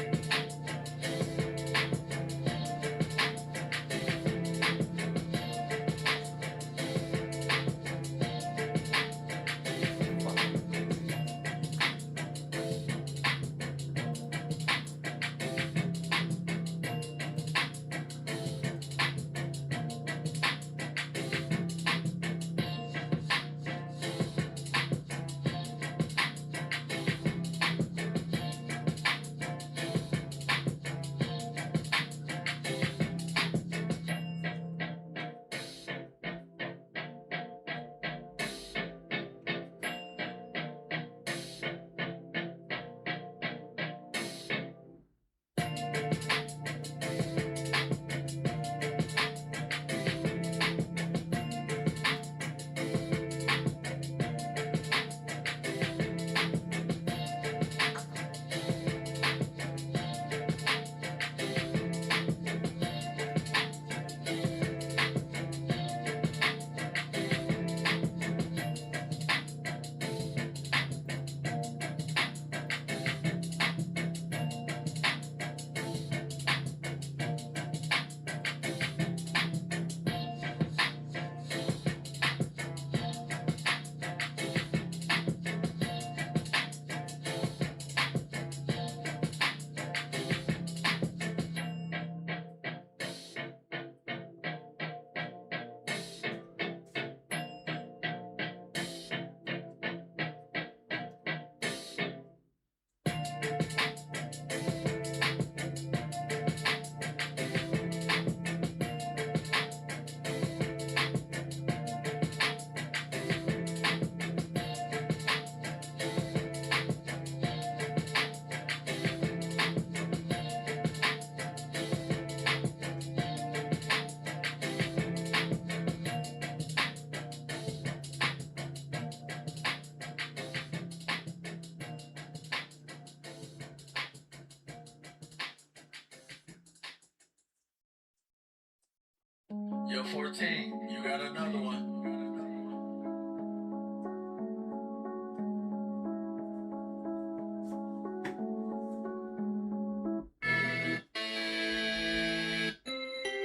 Yo, 14, you got another one.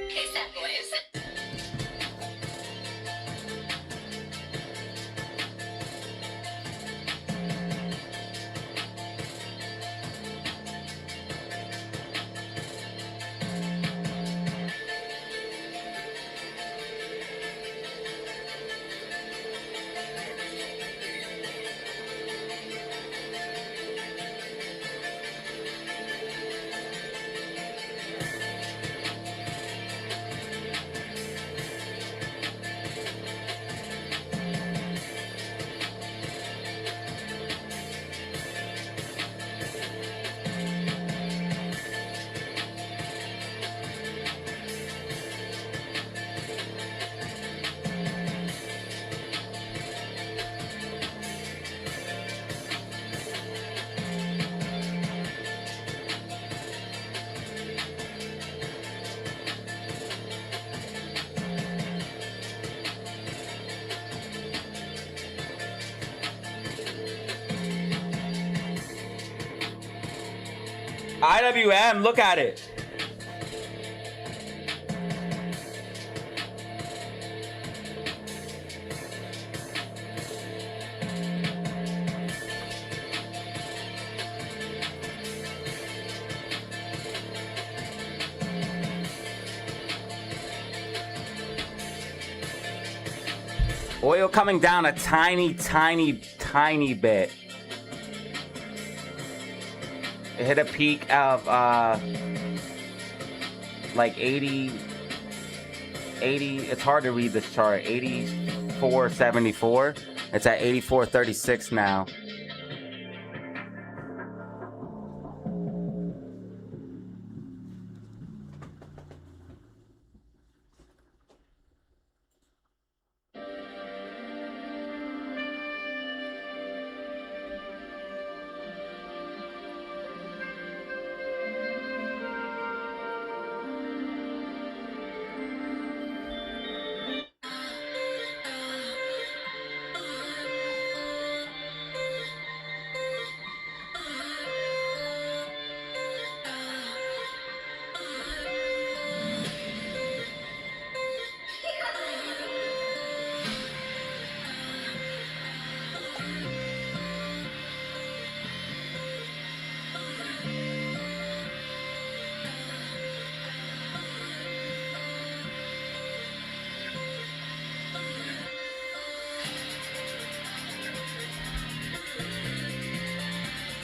KSAT boys. IWM, look at it. Oil coming down a tiny bit. It hit a peak of like 80, it's hard to read this chart, 84.74. It's at 84.36 now.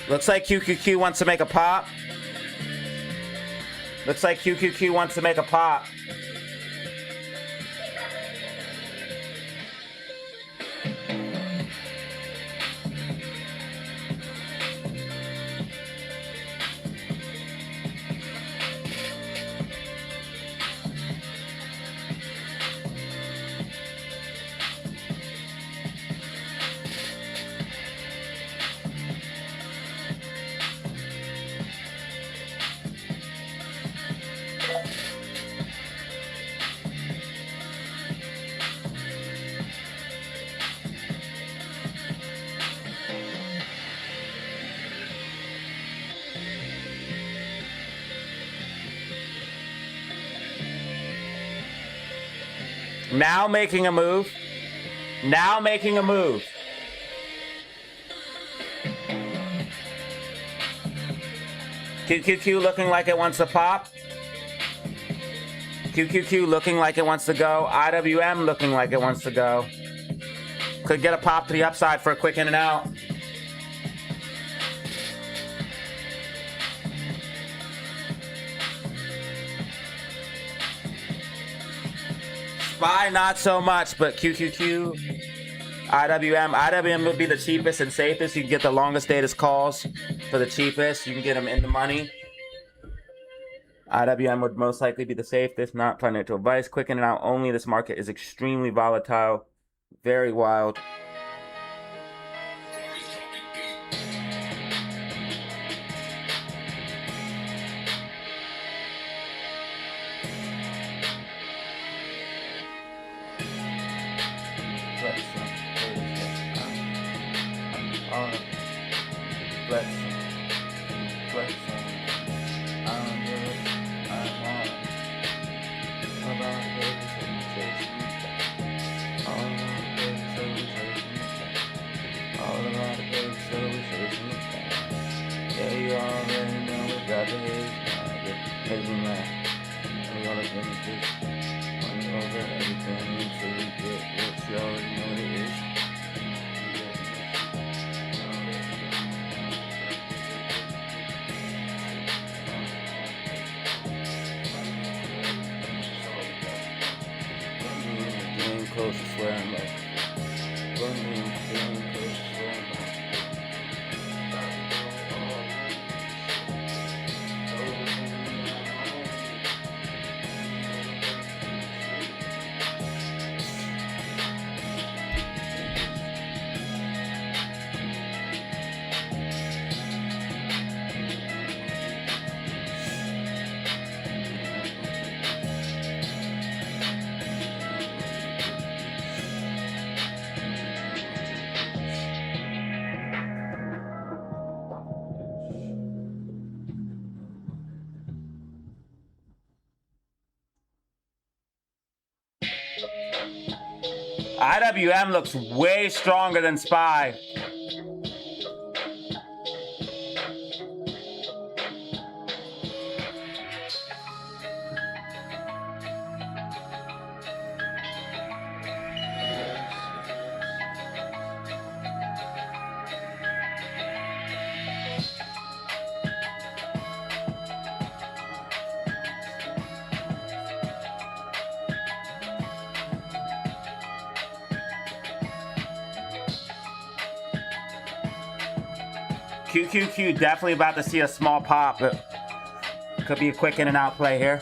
Looks like QQQ wants to make a pop. Looks like QQQ wants to make a pop. Now making a move. Now making a move. QQQ looking like it wants to pop. QQQ looking like it wants to go. IWM looking like it wants to go. Could get a pop to the upside for a quick in and out. SPY not so much, but QQQ, IWM would be the cheapest and safest. You can get the longest dated calls for the cheapest. You can get them in the money. IWM would most likely be the safest. Not financial advice. Quick in and out only. This market is extremely volatile, very wild. IWM looks way stronger than SPY. QQQ definitely about to see a small pop. Could be a quick in and out play here.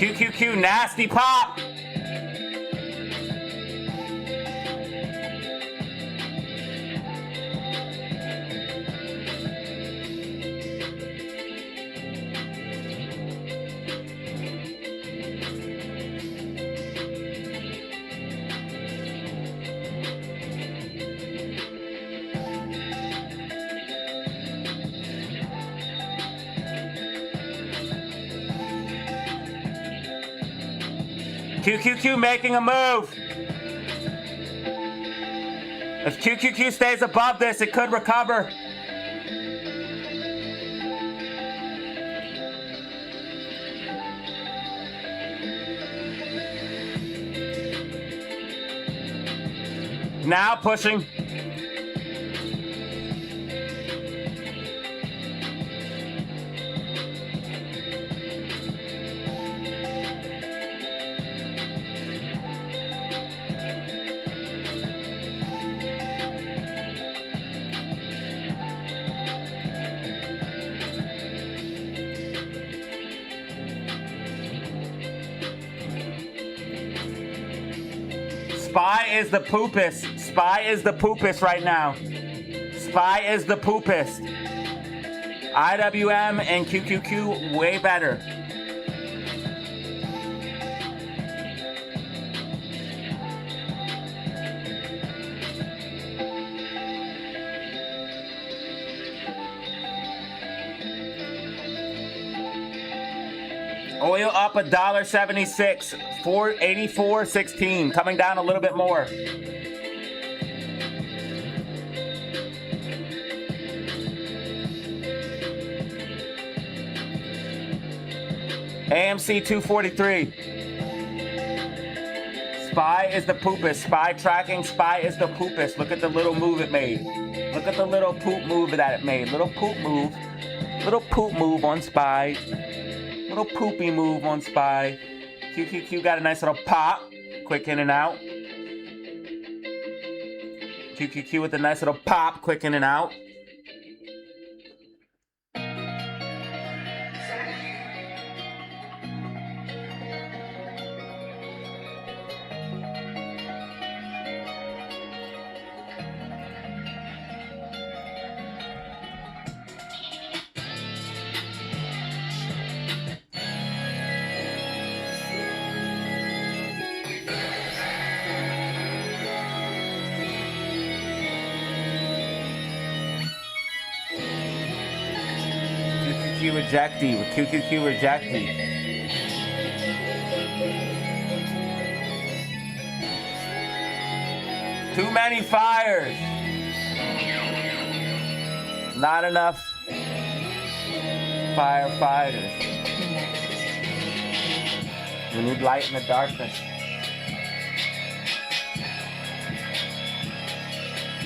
QQQ, nasty pop. QQQ making a move. If QQQ stays above this, it could recover. Now pushing. Spy is the poopist. Spy is the poopist right now. Spy is the poopist. IWM and QQQ way better. Oil up $1.76, 484.16, coming down a little bit more. AMC 243. Spy is the poopist. Spy tracking. Spy is the poopist. Look at the little move it made. Look at the little poop move that it made. Little poop move. Little poop move on Spy. Little poopy move on Spy. QQQ got a nice little pop. Quick in and out. QQQ with a nice little pop. Quick in and out. Rejecty, QQQ rejecty. Too many fires. Not enough firefighters. We need light in the darkness.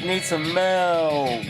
Need some milk.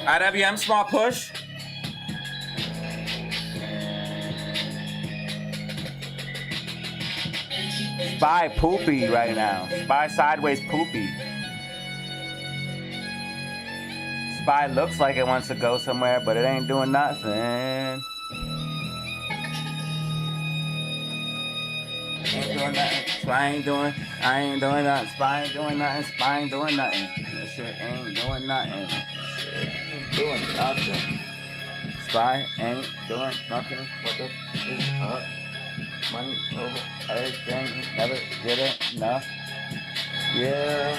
IWM small push. Spy poopy right now. Spy sideways poopy. Spy looks like it wants to go somewhere, but it ain't doing nothing. Ain't doing nothing. Spy ain't doing. I ain't doing nothing. Spy ain't doing nothing. Spy ain't doing nothing. This shit ain't doing nothing. Doing nothing. Spy ain't doing nothing. What the is up? Money over everything. Never get enough. Yeah.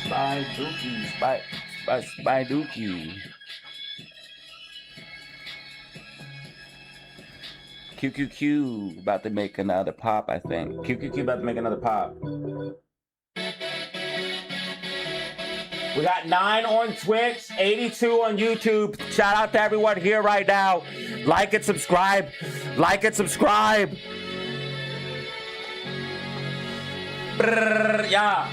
Spy Dookie. Spy Dookie. QQQ about to make another pop, I think. QQQ about to make another pop. We got 9 on Twitch, 82 on YouTube. Shout out to everyone here right now. Like and subscribe. Like and subscribe. Brrr, yeah.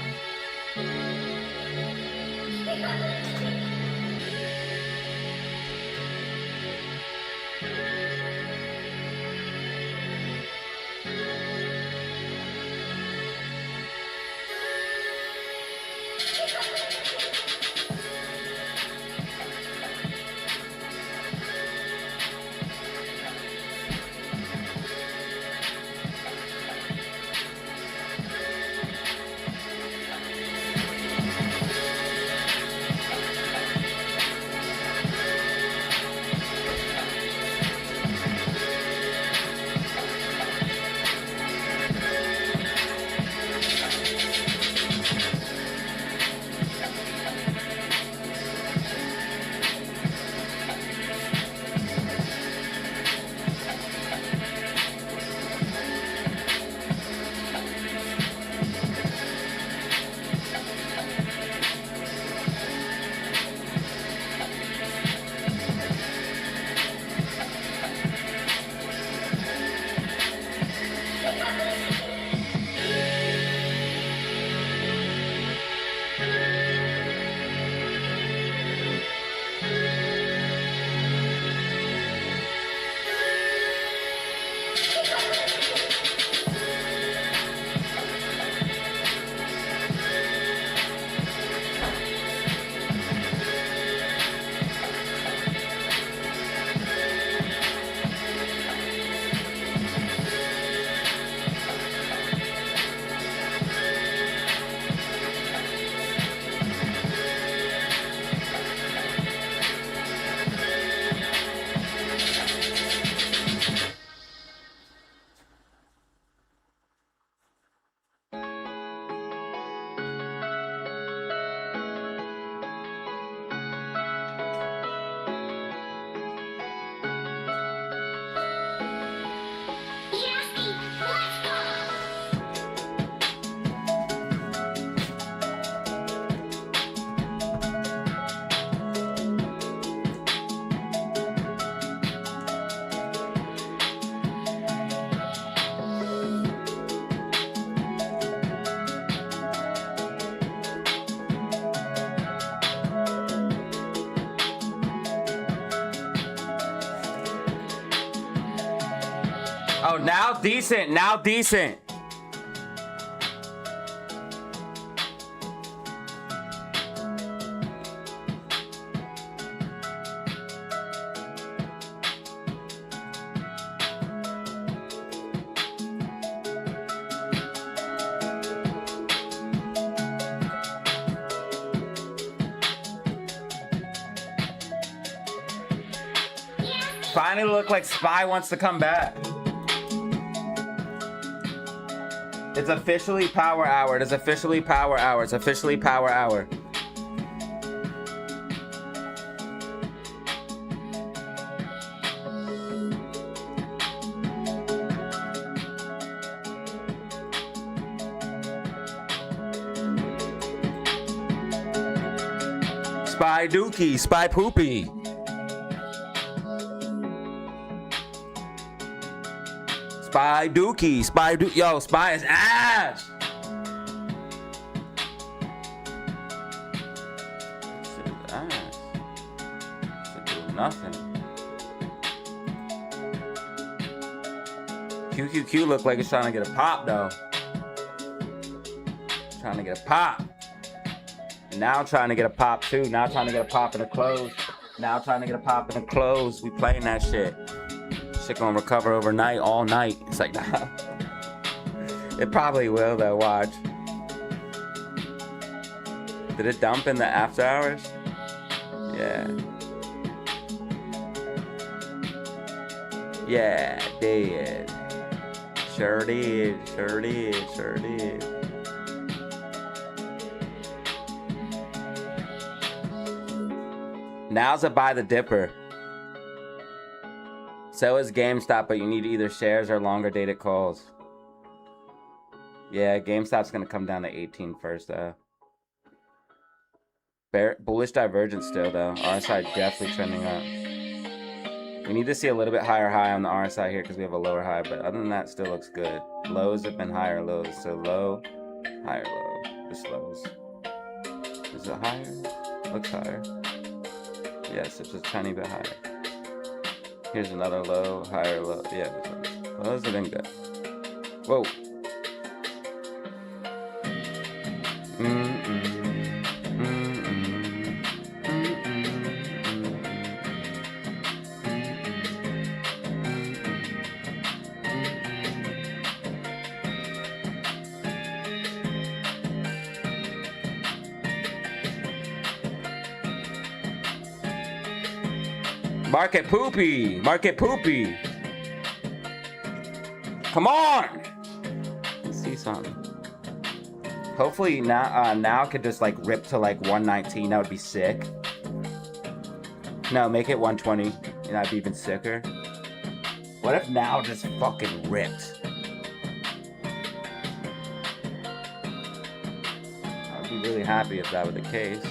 Oh, now decent. Now decent. Finally look like Spy wants to come back. It's officially power hour. It is officially power hour. It's officially power hour. Spy Dookie, Spy Poopy. Spy Dookie, Spy Dookie. Yo, Spy is ass. Shit is ass. Shit do nothing. QQQ look like it's trying to get a pop though. Trying to get a pop. And now trying to get a pop too. Now trying to get a pop in the clothes. Now trying to get a pop in the clothes. We playing that shit. Shit gonna recover overnight, all night. It's like, nah. It probably will though, watch. Did it dump in the after hours? Yeah. Yeah, did. Sure did. Sure did. Sure did. Now's a buy the dipper. So is GameStop, but you need either shares or longer dated calls. Yeah, GameStop's gonna come down to 18 first, though. Bullish divergence still, though. RSI definitely trending up. We need to see a little bit higher high on the RSI here because we have a lower high, but other than that, still looks good. Lows have been higher lows, so low, higher low. This lows. Is it higher? Looks higher. Yes, it's just a tiny bit higher. Here's another low, higher low. Yeah, lows have been good. Whoa. Market poopy. Market poopy. Come on. Let's see something. Hopefully now could just like rip to like 119. That would be sick. No, make it 120. And that'd be even sicker. What if now just fucking ripped? I'd be really happy if that were the case.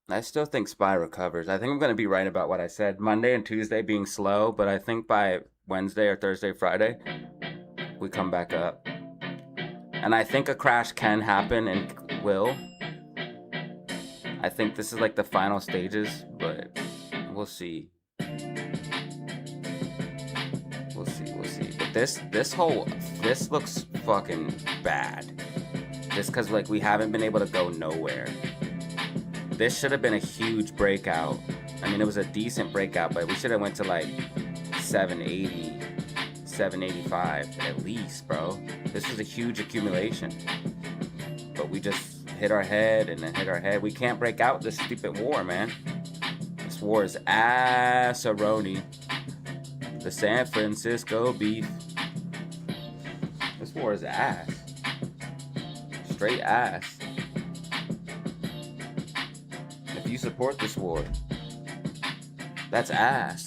I still think SPY recovers. I think I'm going to be right about what I said. Monday and Tuesday being slow, but I think by Wednesday or Thursday, Friday, we come back up. And I think a crash can happen and will. I think this is like the final stages, but we'll see. We'll see. But this looks fucking bad. Just because like we haven't been able to go nowhere. This should have been a huge breakout. I mean, it was a decent breakout, but we should have went to like 780, 785 at least, bro. This was a huge accumulation. But we just hit our head and then hit our head. We can't break out this stupid war, man. This war is ass-a-roni. The San Francisco beef. This war is ass. Straight ass. If you support this war, that's ass.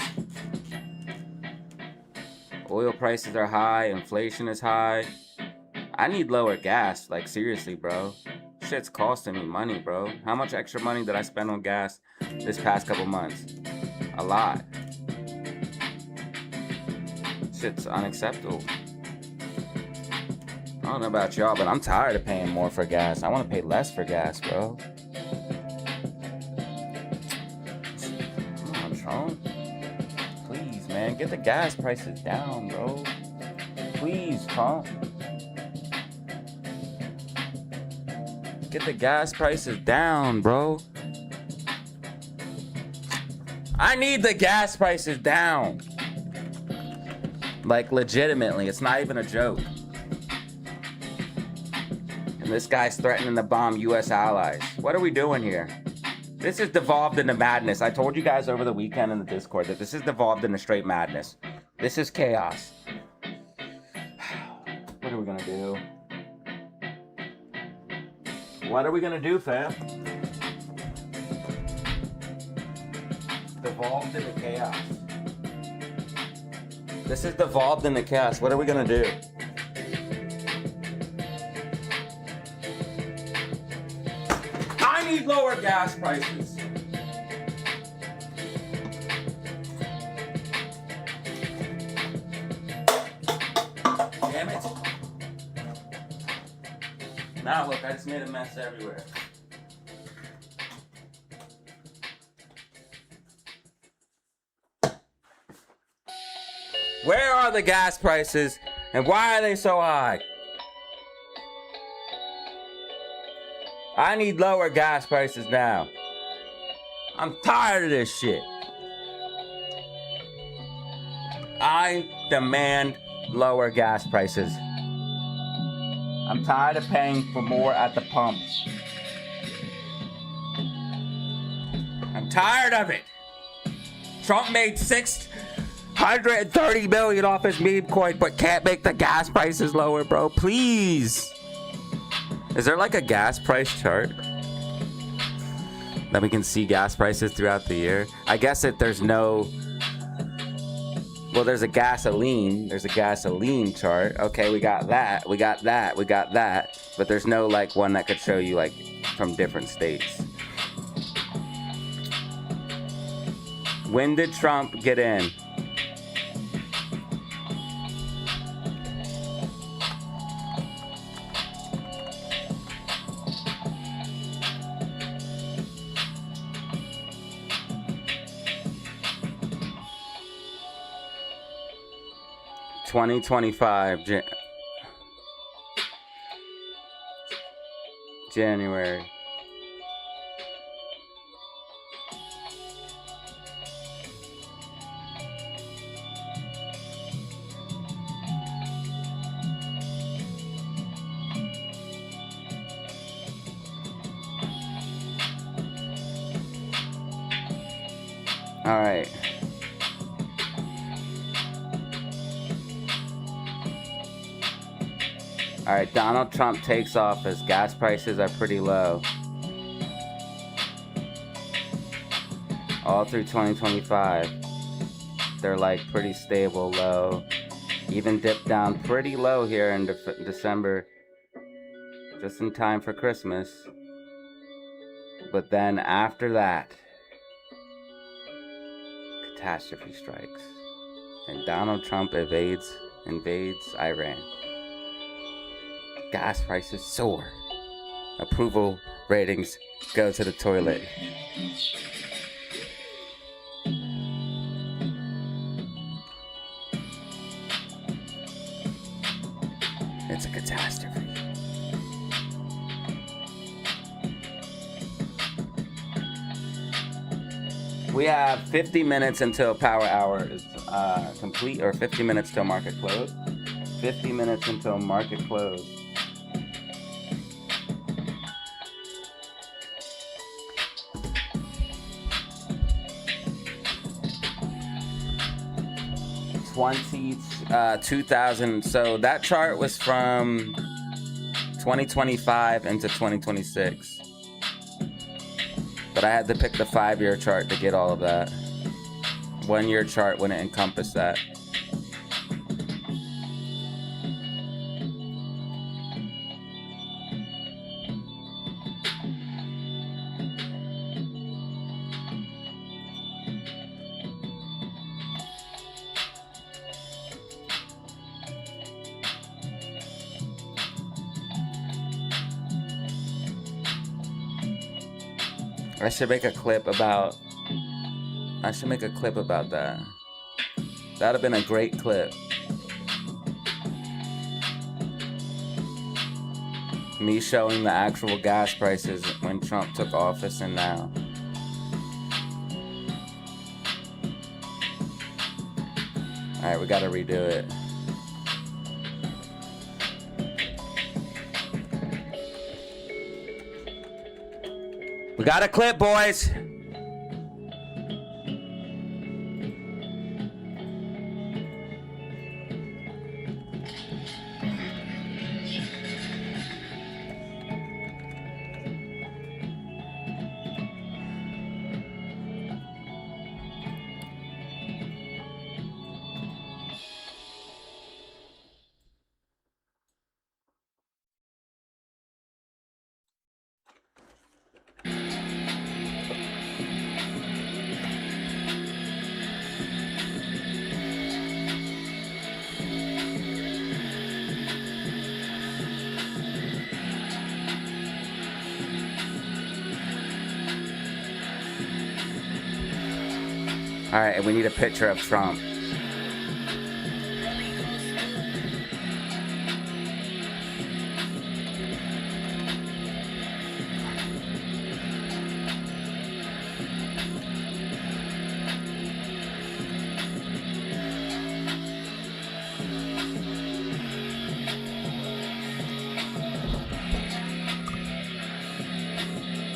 Oil prices are high, inflation is high. I need lower gas, like seriously, bro. Shit's costing me money, bro. How much extra money did I spend on gas this past couple months? A lot. Shit's unacceptable. I don't know about y'all, but I'm tired of paying more for gas. I want to pay less for gas, bro. Come on, Trump. Please, man, get the gas prices down, bro. Please, Trump. Get the gas prices down, bro. I need the gas prices down. Like, legitimately, it's not even a joke. And this guy's threatening to bomb U.S. allies. What are we doing here? This is devolved into madness. I told you guys over the weekend in the Discord that this is devolved into straight madness. This is chaos. What are we gonna do? What are we gonna do, fam? Devolved into chaos. This is devolved into chaos. What are we gonna do? I need lower gas prices. Damn it. Now look, I just made a mess everywhere. Where are the gas prices and why are they so high? I need lower gas prices now. I'm tired of this shit. I demand lower gas prices. I'm tired of paying for more at the pump. I'm tired of it. Trump made $630 million off his meme coin, but can't make the gas prices lower, bro. Please. Is there like a gas price chart that we can see gas prices throughout the year? I guess if there's no... Well, there's a gasoline chart. Okay, we got that. We got that. We got that. But there's no like one that could show you like from different states. When did Trump get in? $2025 January. All right. All right, Donald Trump takes off as gas prices are pretty low. All through 2025, they're like pretty stable, low. Even dipped down pretty low here in December, just in time for Christmas. But then after that, catastrophe strikes, and Donald Trump invades Iran. Gas prices soar. Approval ratings go to the toilet. It's a catastrophe. We have 50 minutes until power hour is complete, or 50 minutes till market close. 50 minutes until market close. $20,000. So that chart was from 2025 into 2026. But I had to pick the 5-year chart to get all of that. 1-year chart wouldn't encompass that. I should make a clip about that. That'd have been a great clip. Me showing the actual gas prices when Trump took office and now. Alright, we gotta redo it. We got a clip, boys! All right, and we need a picture of Trump.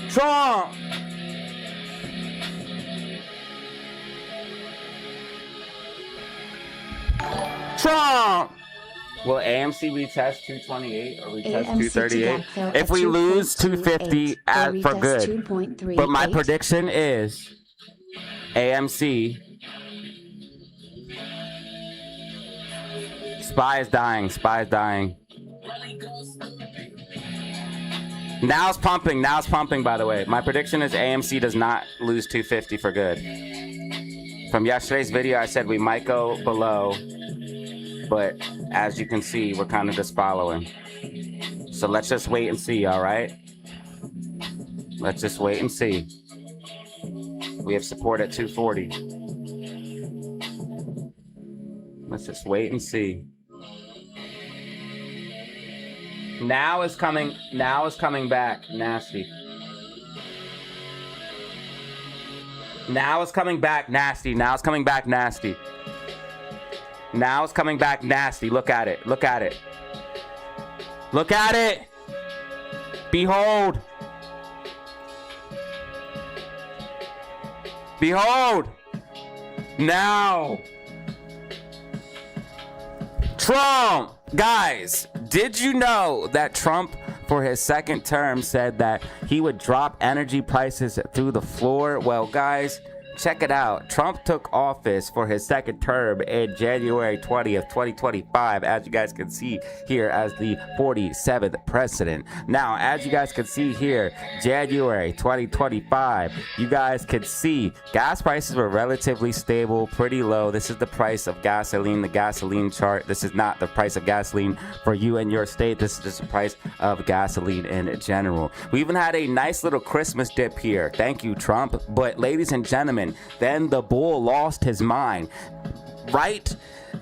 Trump! Trump! Will AMC retest 228 or retest 238? If we lose 250 for good. But my prediction is AMC. Spy is dying. Spy is dying. Now it's pumping. Now it's pumping, by the way. My prediction is AMC does not lose 250 for good. From yesterday's video, I said we might go below. But as you can see, we're kind of just following. So let's just wait and see, all right? Let's just wait and see. We have support at 240. Let's just wait and see. Now is coming back nasty. Now it's coming back nasty. Now it's coming back nasty. Now it's coming back nasty. Look at it. Look at it. Look at it. Behold. Behold. Now. Trump. Guys, did you know that Trump, for his second term, said that he would drop energy prices through the floor? Well, guys, check it out. Trump took office for his second term in January 20th, 2025, as you guys can see here, as the 47th president. Now, as you guys can see here, January 2025, you guys can see gas prices were relatively stable, pretty low. This is the price of gasoline, the gasoline chart. This is not the price of gasoline for you and your state. This is just the price of gasoline in general. We even had a nice little Christmas dip here. Thank you, Trump. But ladies and gentlemen, then the bull lost his mind. Right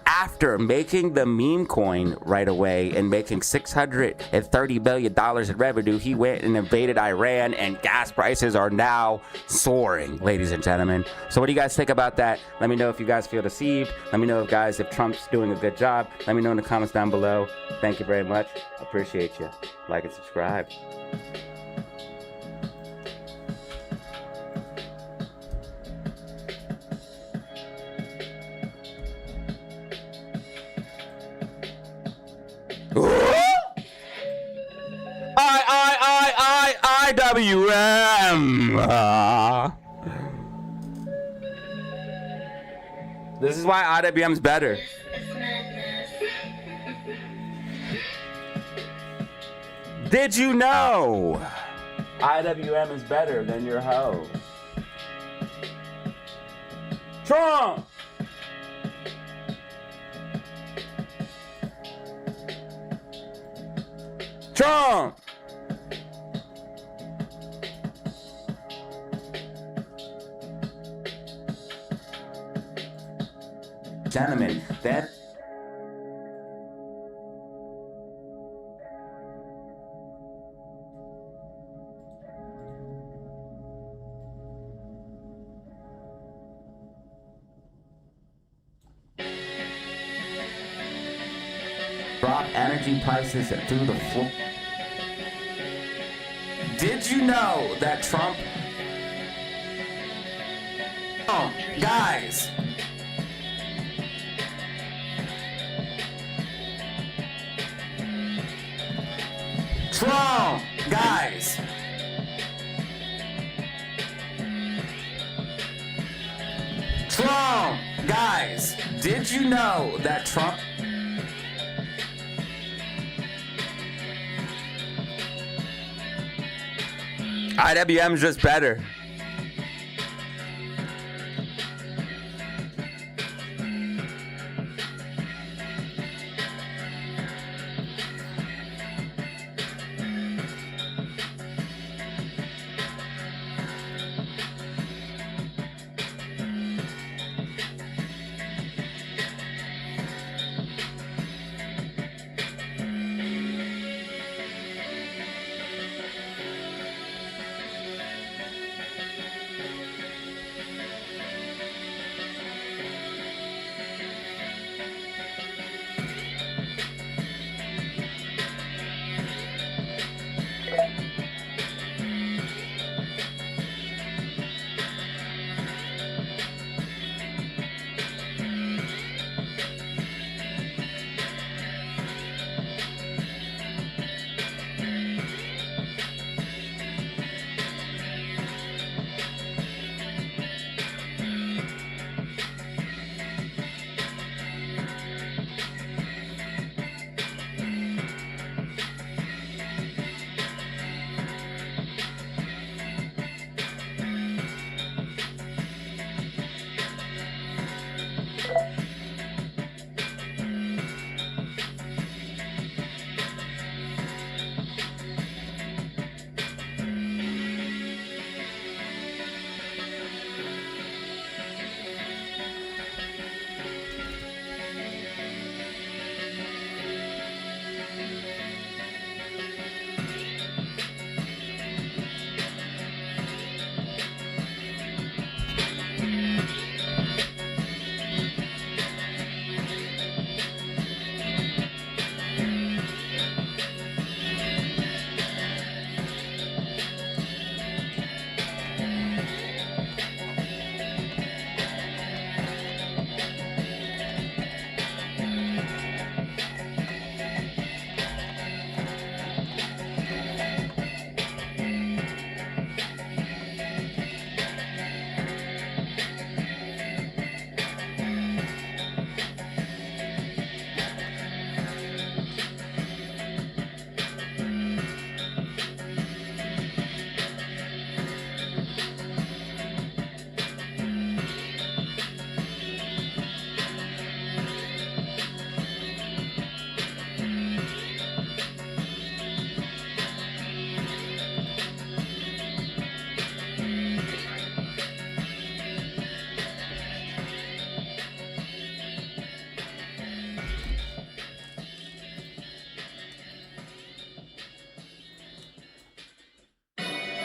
after making the meme coin right away and making $630 billion in revenue, he went and invaded Iran, and gas prices are now soaring, ladies and gentlemen. So what do you guys think about that? Let me know if you guys feel deceived. Let me know if Trump's doing a good job. Let me know in the comments down below. Thank you very much. Appreciate you. Like and subscribe. IWM. This is why IWM's better. Did you know IWM is better than your hoe? Trump. Trump. gentlemen, that drop energy prices through the floor. Did you know that Trump... Oh, guys. Trump, guys. Trump, guys. Did you know that Trump... IWM's just better.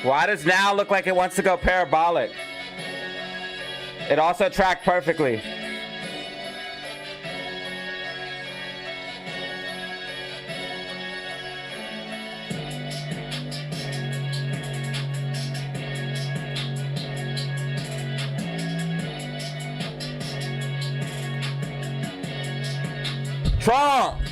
Why does now look like it wants to go parabolic? It also tracked perfectly. Trump!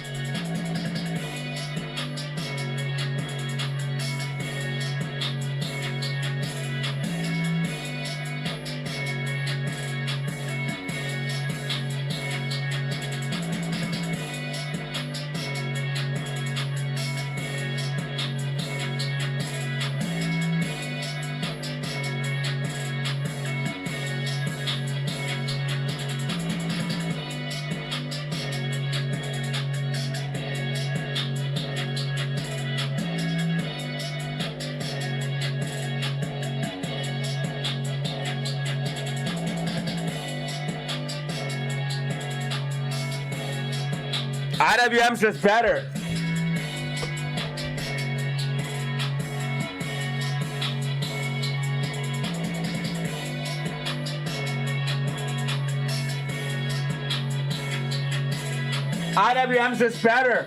IWM's just better. IWM's just better.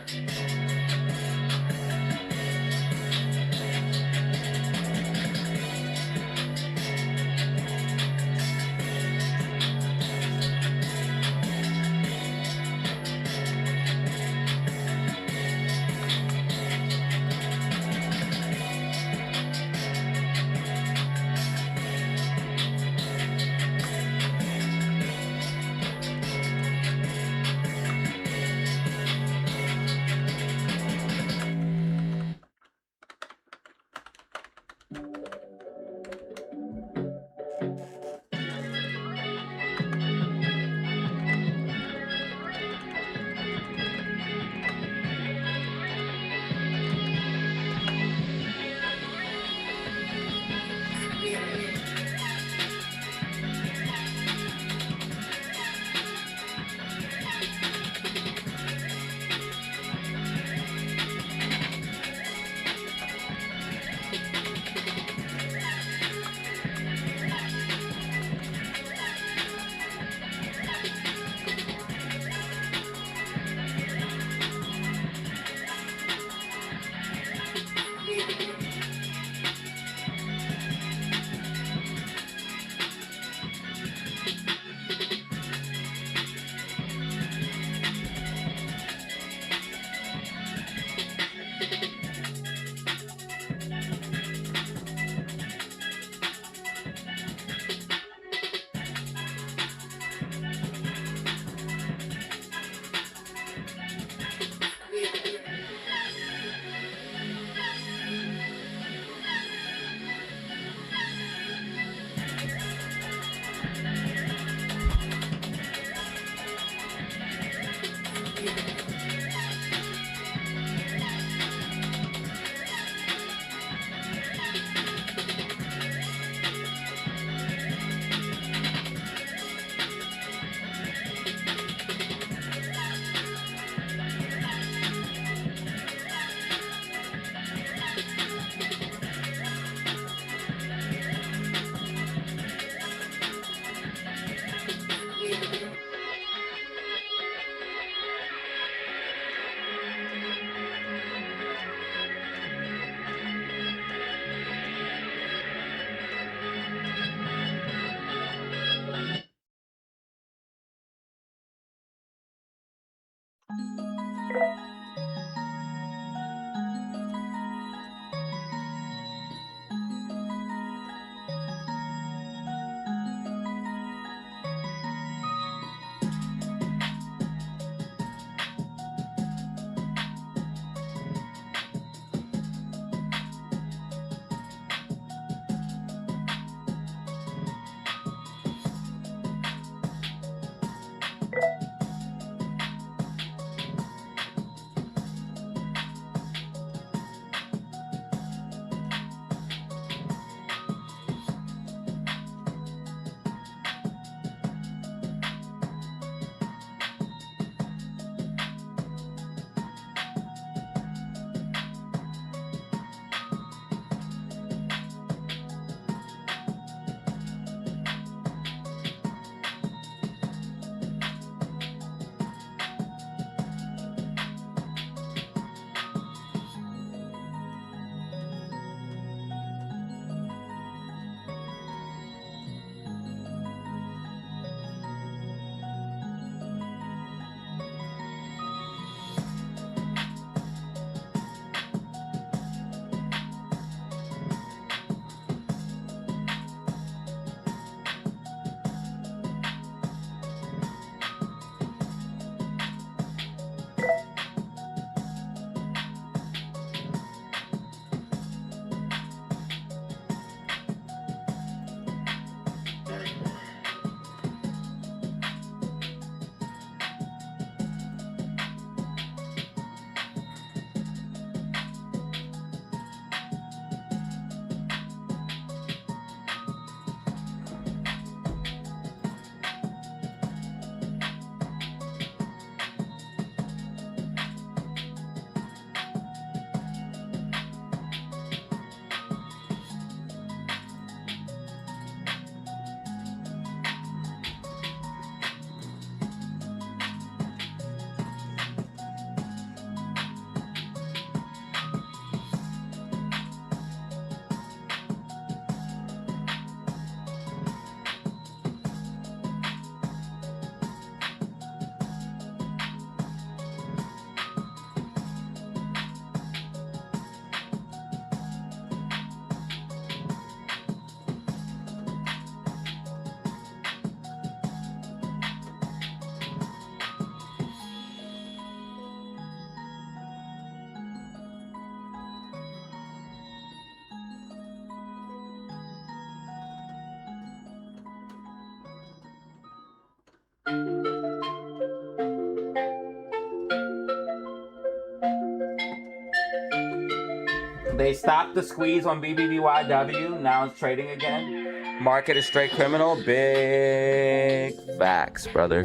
They stopped the squeeze on BBBYW. Now it's trading again. Market is straight criminal. Big facts, brother.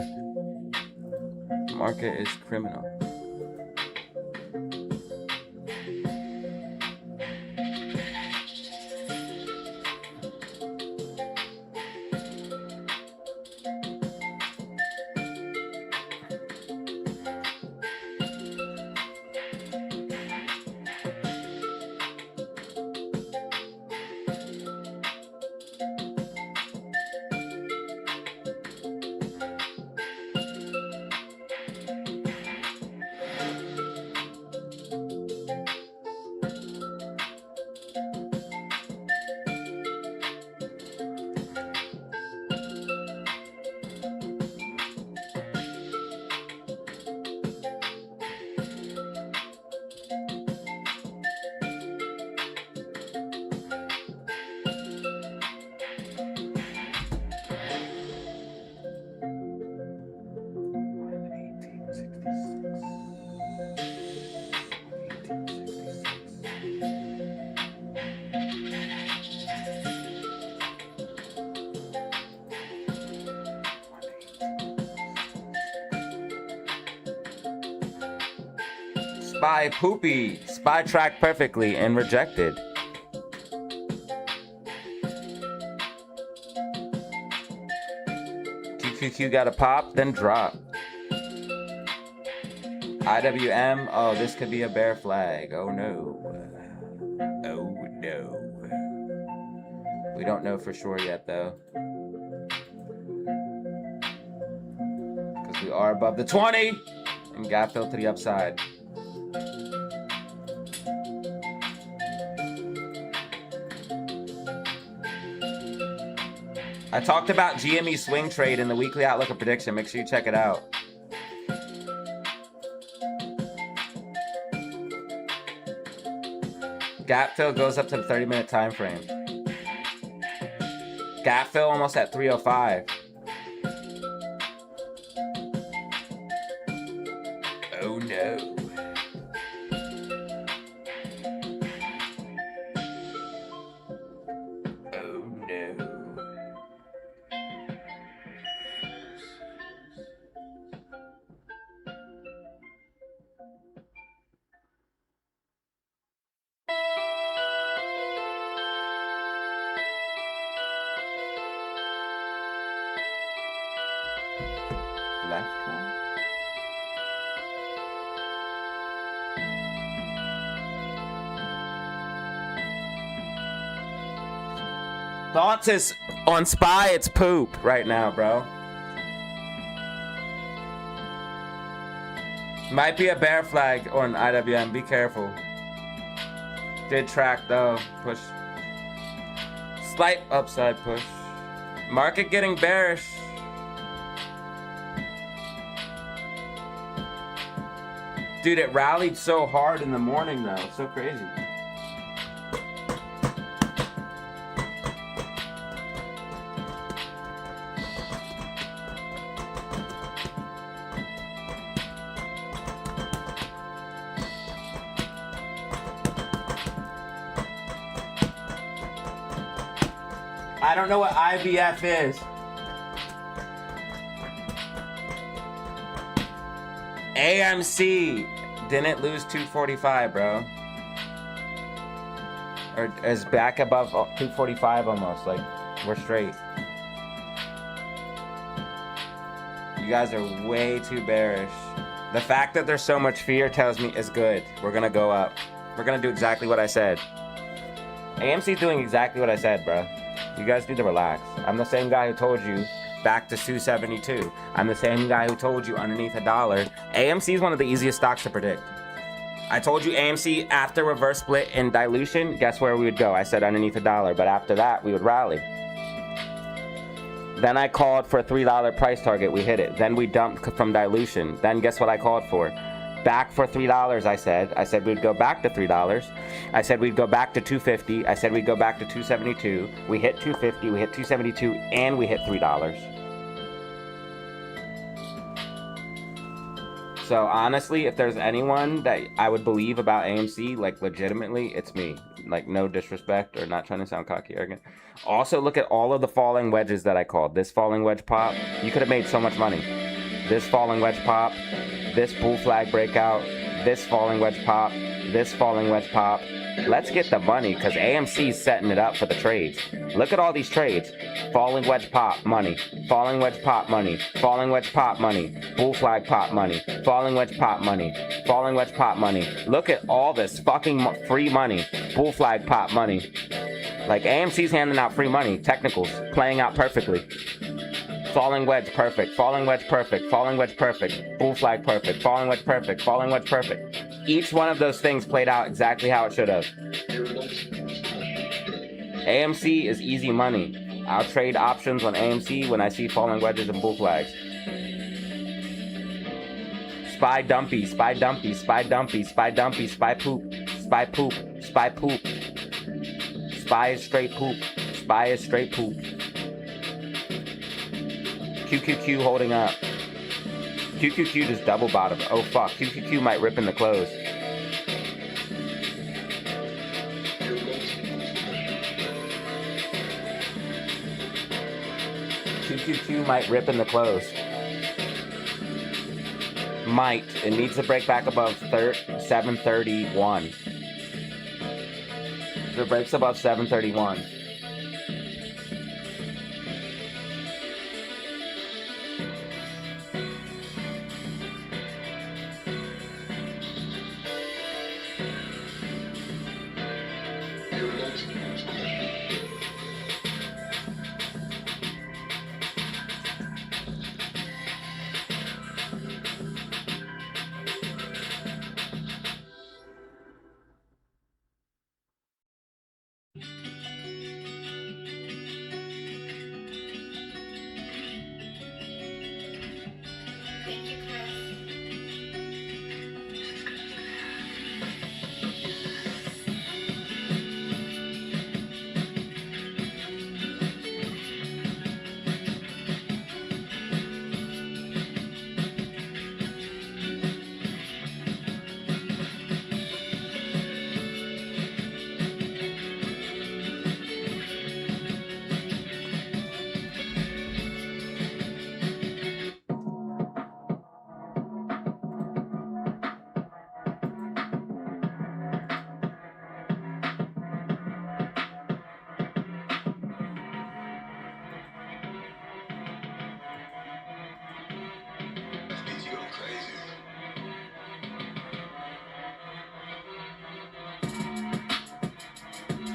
Market is criminal. Spy poopy. Spy tracked perfectly and rejected. QQQ got a pop, then drop. IWM. Oh, this could be a bear flag. Oh no. Oh no. We don't know for sure yet though. Because we are above the 20. And gap fill to the upside. I talked about GME swing trade in the weekly outlook and prediction. Make sure you check it out. Gap fill goes up to the 30-minute time frame. Gap fill almost at 305. Oh no. Oh no. Left one. Thoughts is on SPY, it's poop right now, bro. Might be a bear flag on IWM, be careful. Did track though, push. Slight upside push. Market getting bearish. Dude, it rallied so hard in the morning though, so crazy. I don't know what IVF is. AMC didn't lose 245, bro. Or is back above 245 almost. Like, we're straight. You guys are way too bearish. The fact that there's so much fear tells me it's good. We're gonna go up. We're gonna do exactly what I said. AMC's doing exactly what I said, bro. You guys need to relax. I'm the same guy who told you back to 272. I'm the same guy who told you underneath $1. AMC is one of the easiest stocks to predict. I told you AMC after reverse split and dilution, guess where we would go? I said underneath $1, but after that, we would rally. Then I called for a $3 price target, we hit it. Then we dumped from dilution. Then guess what I called for? Back for $3, I said. I said we'd go back to $3. I said we'd go back to 250. I said we'd go back to 272. We hit 250, we hit 272, and we hit $3. So honestly, if there's anyone that I would believe about AMC, like legitimately, it's me. Like no disrespect or not trying to sound cocky or arrogant. Also, look at all of the falling wedges that I called. This falling wedge pop, you could have made so much money. This falling wedge pop, this bull flag breakout, this falling wedge pop, this falling wedge pop. Let's get the money because AMC's setting it up for the trades. Look at all these trades. Falling wedge pop, money. Falling wedge pop, money. Falling wedge pop, money. Bull flag pop, money. Falling wedge pop, money. Falling wedge pop, money. Look at all this fucking free money. Bull flag pop, money. Like AMC's handing out free money. Technicals. Playing out perfectly. Falling wedge perfect. Falling wedge perfect. Falling wedge perfect. Bull flag perfect. Falling wedge perfect. Falling wedge perfect. Each one of those things played out exactly how it should have. AMC is easy money. I'll trade options on AMC when I see falling wedges and bull flags. Spy dumpy, spy dumpy, spy dumpy, spy dumpy, spy poop, spy poop, spy poop. Spy is straight poop. Spy is straight poop. QQQ holding up. QQQ just double bottom. Oh fuck, QQQ might rip in the close. QQQ might rip in the close. Might. It needs to break back above 731. If it breaks above 731.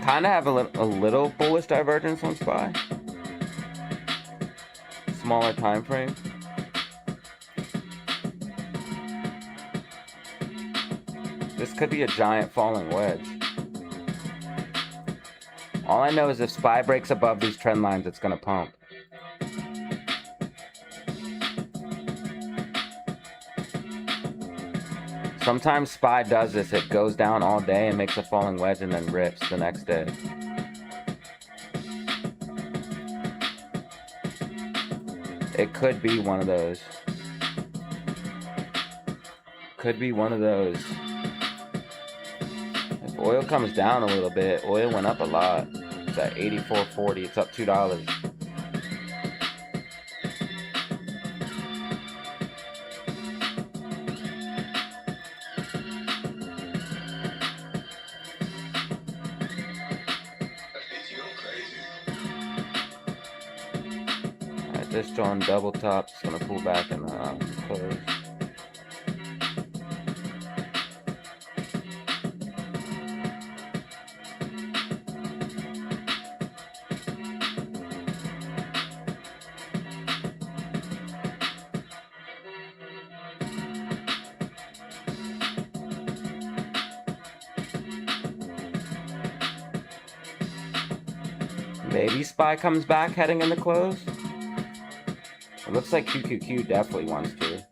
Kind of have a little bullish divergence on SPY. Smaller time frame. This could be a giant falling wedge. All I know is if SPY breaks above these trend lines, it's going to pump. Sometimes SPY does this. It goes down all day and makes a falling wedge and then rips the next day. It could be one of those. Could be one of those. If oil comes down a little bit, oil went up a lot. It's at 84.40. It's up $2. This John double top is gonna pull back and close. Maybe SPY comes back heading in the close. It looks like QQQ definitely wants to.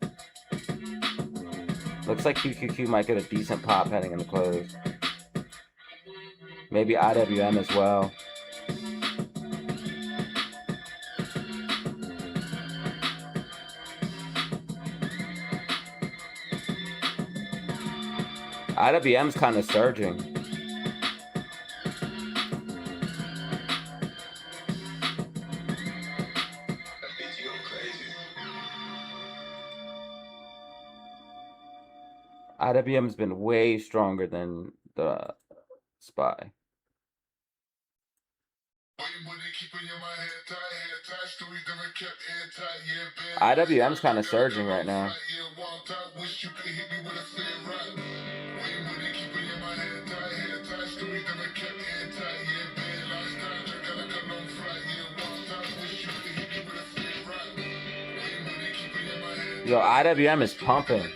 Looks like QQQ might get a decent pop heading in the close. Maybe IWM as well. IWM's kind of surging. IWM's been way stronger than the SPY. IWM's kind of surging right now. Yo, IWM is pumping.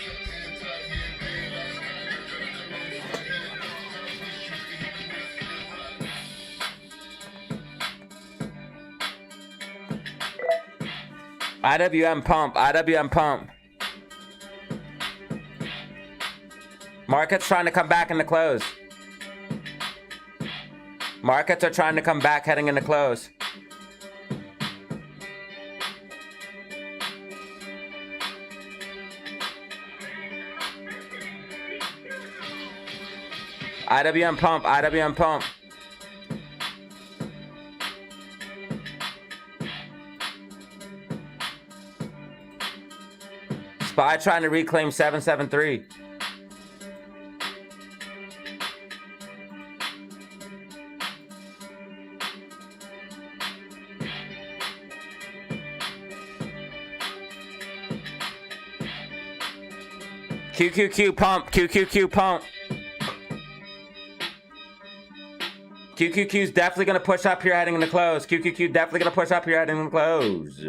IWM pump, IWM pump. Markets trying to come back in the close. Markets are trying to come back heading into close. IWM pump, IWM pump. SPY trying to reclaim 773. QQQ pump, QQQ pump. QQQ's definitely going to push up here heading into close. QQQ definitely going to push up here heading into close.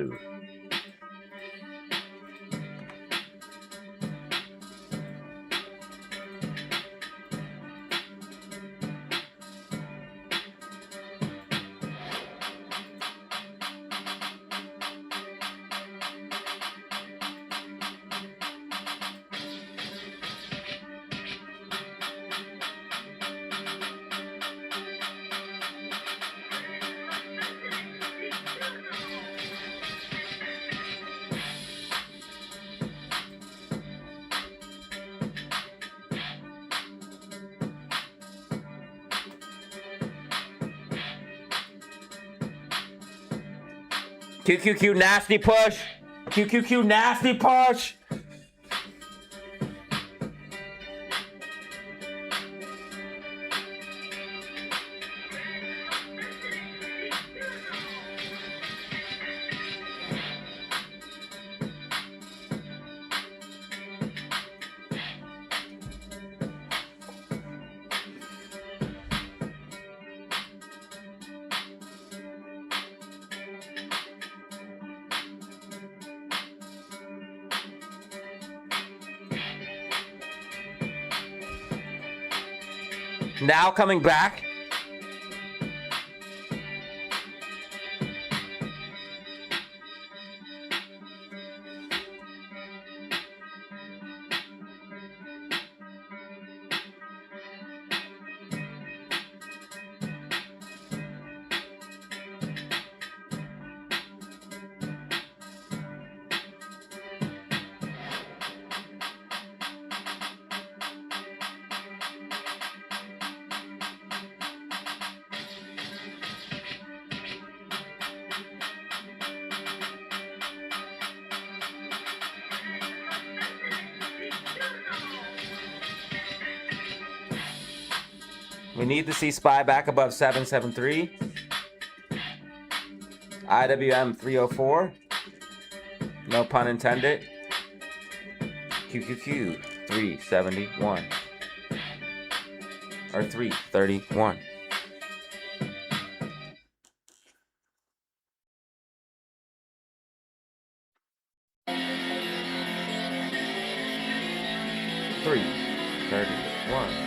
QQQ nasty push. QQQ nasty push. Now coming back. We need to see SPY back above 773. IWM 304. No pun intended. QQQ 371. Or 331. $3.31.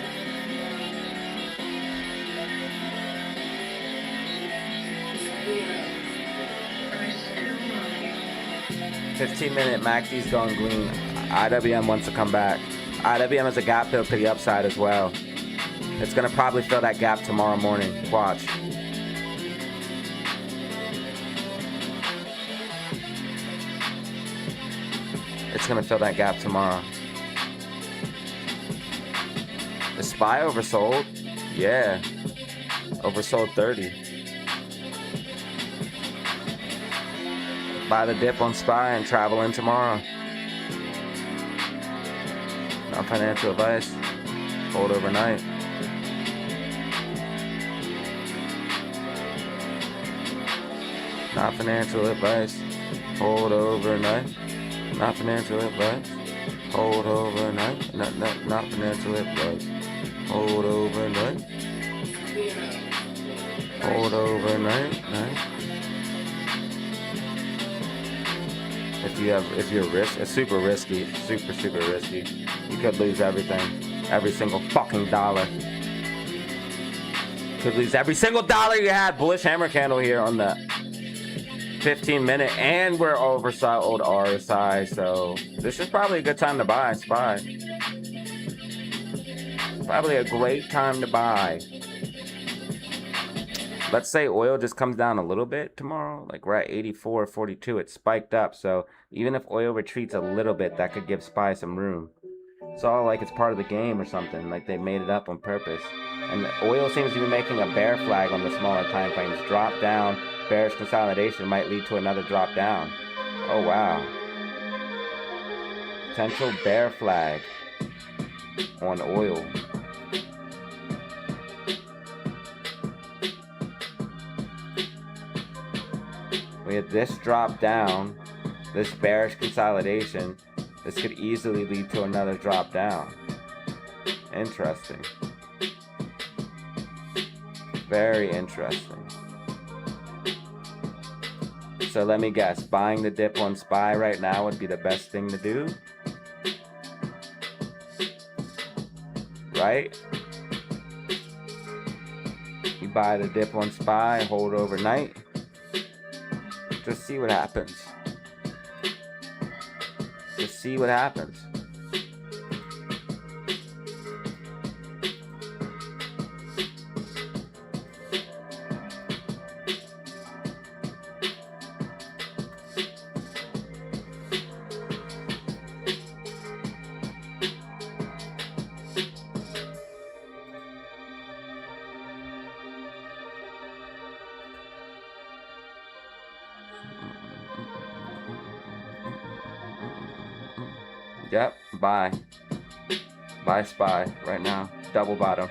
15-minute Maxi's going green. IWM wants to come back. IWM has a gap fill to the upside as well. It's going to probably fill that gap tomorrow morning. Watch. It's going to fill that gap tomorrow. SPY oversold. Yeah. Oversold 30. Buy the dip on SPY and travel in tomorrow. Not financial advice. Hold overnight. Not financial advice. Hold overnight. Not financial advice. Hold overnight. Not financial advice. Hold overnight. Hold overnight. If you're it's super risky. Super risky. You could lose everything. Every single fucking dollar. Could lose every single dollar you had. Bullish hammer candle here on the 15-minute, and we're oversold RSI, so this is probably a good time to buy SPY. Probably a great time to buy. Let's say oil just comes down a little bit tomorrow, like we're at 84.42. It spiked up, so even if oil retreats a little bit, that could give SPY some room. It's all like it's part of the game or something, like they made it up on purpose. And oil seems to be making a bear flag on the smaller time frames. Drop down, bearish consolidation might lead to another drop down. Oh wow. Potential bear flag on oil. We had this drop down, this bearish consolidation. This could easily lead to another drop down. Interesting. Very interesting. So let me guess, buying the dip on SPY right now would be the best thing to do? Right? You buy the dip on SPY, hold overnight. Just see what happens. Just see what happens. Yep, buy. Buy SPY right now. Double bottom.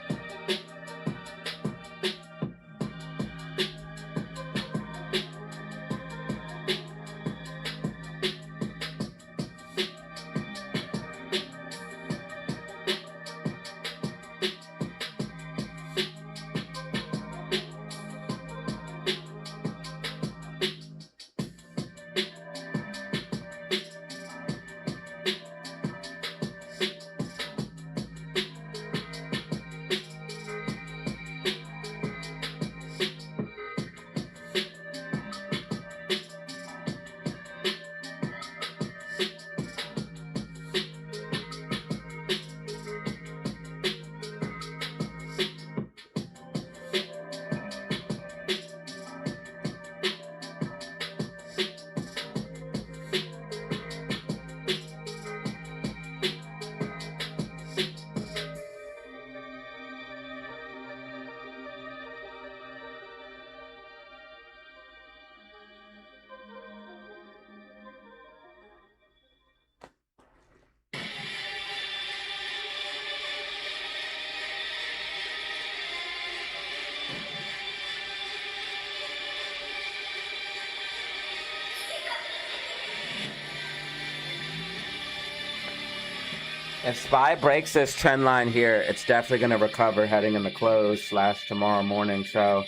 If SPY breaks this trend line here, it's definitely going to recover heading in the close / tomorrow morning. So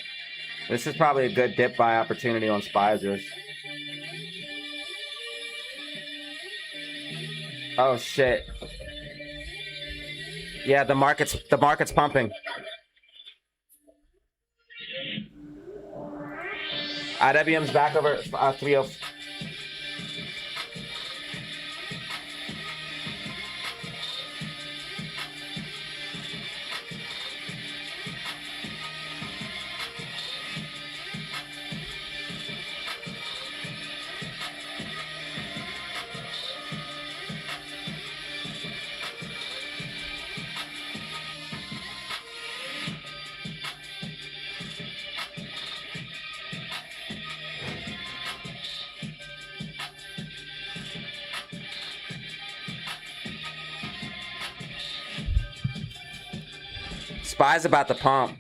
this is probably a good dip buy opportunity on SPYs. Oh shit. Yeah, the market's pumping. IWM's back over 30. Spy's about to pump.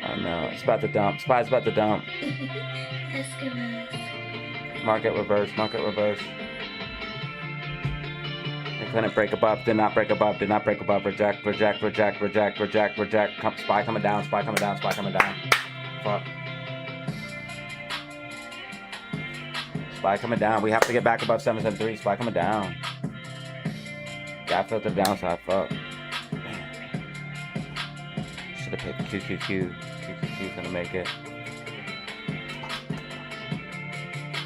Oh no, it's about to dump. Spy's about to dump. Market reverse, market reverse. They couldn't break above, did not break above, did not break above. Reject, reject, reject, reject, reject, reject. Spy coming down, spy coming down, spy coming down. Fuck. Spy coming down. We have to get back above 773. Spy coming down. Gap filter downside. Fuck. Should have picked QQQ. QQQ's gonna make it.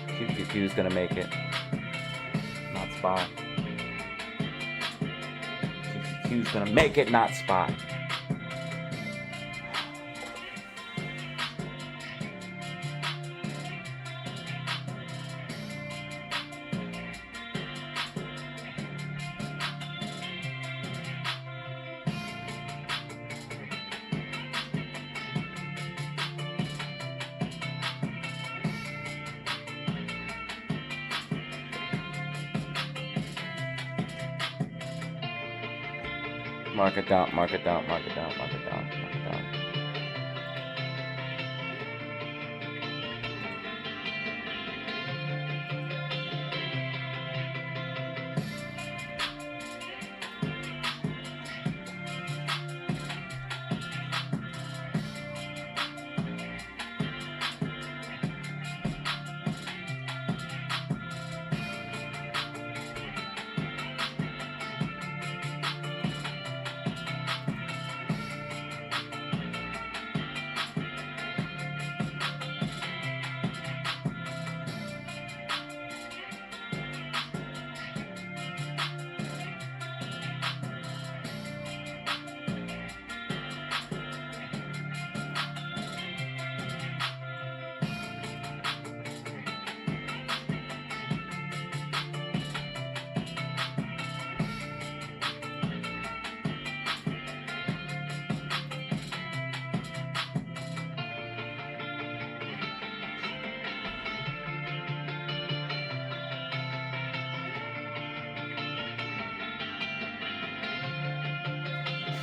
QQQ's gonna make it. Not Spy. QQQ's gonna make it, not Spy. Mark it down, mark it down, mark it down, mark it down, mark it down.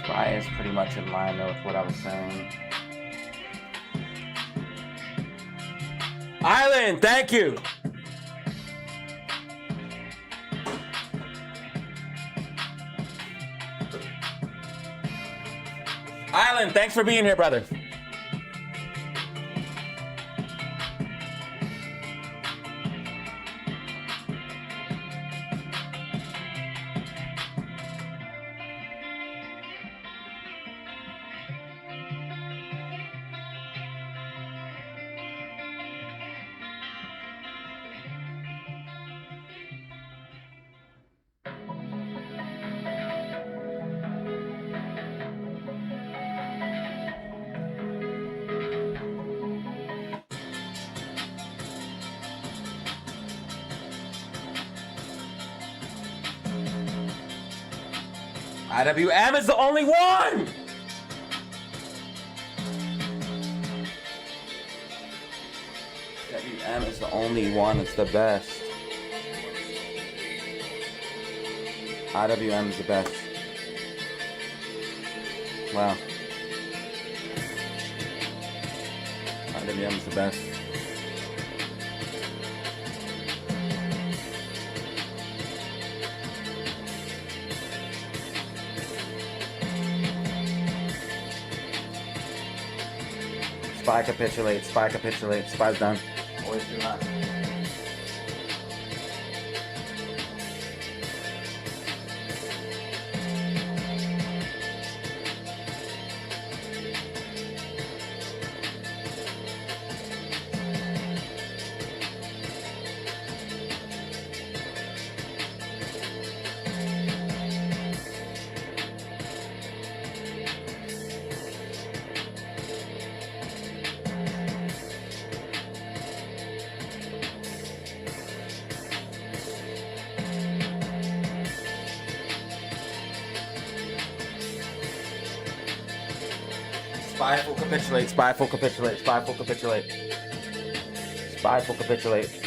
Spy is pretty much in line though with what I was saying. Island, thank you. Island, thanks for being here, brother. IWM is the only one! IWM is the only one, it's the best. IWM is the best. Wow. IWM is the best. Spy capitulate, spy capitulate, spy's done. Always do that. Spy full capitulate, spy full capitulate, spy full capitulate. Spy full capitulate.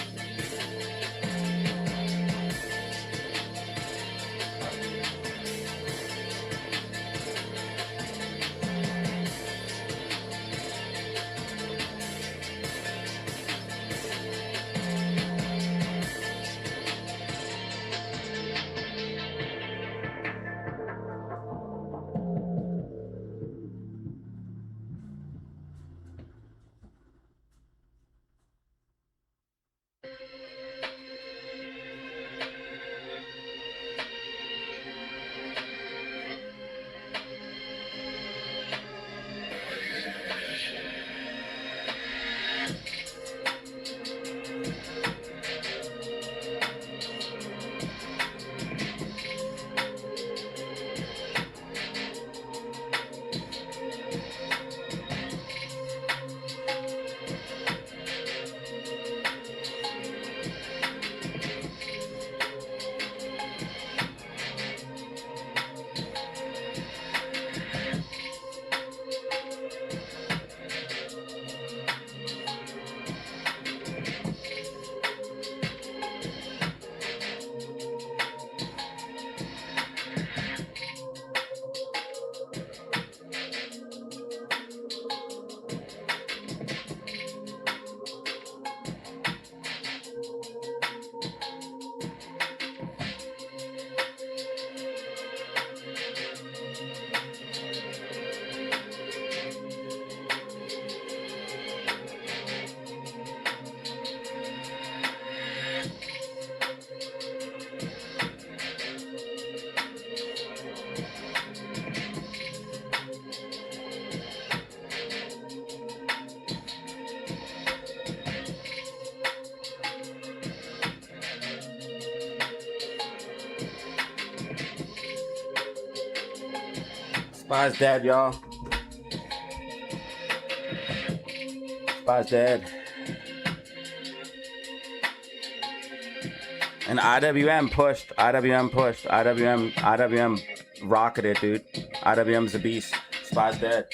Spy's dead, y'all. Spy's dead. And IWM pushed. IWM rocketed, dude. IWM's a beast. Spy's dead.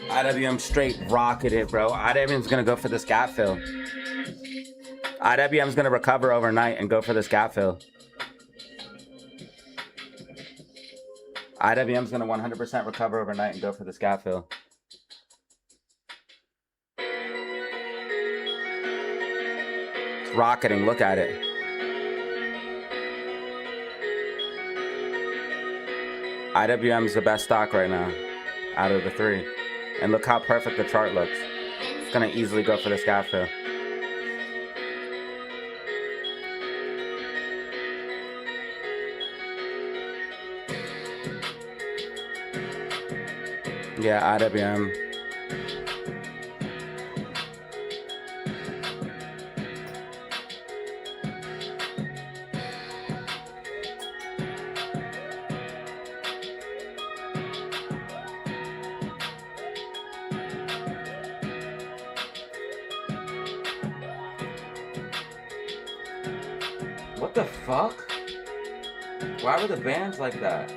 IWM straight rocketed, bro. IWM's gonna go for this gap fill. IWM's going to recover overnight and go for this gap fill. IWM's going to 100% recover overnight and go for this gap fill. It's rocketing. Look at it. IWM's the best stock right now out of the three. And look how perfect the chart looks. It's going to easily go for this gap fill. Yeah, IWM. What the fuck? Why were the bands like that?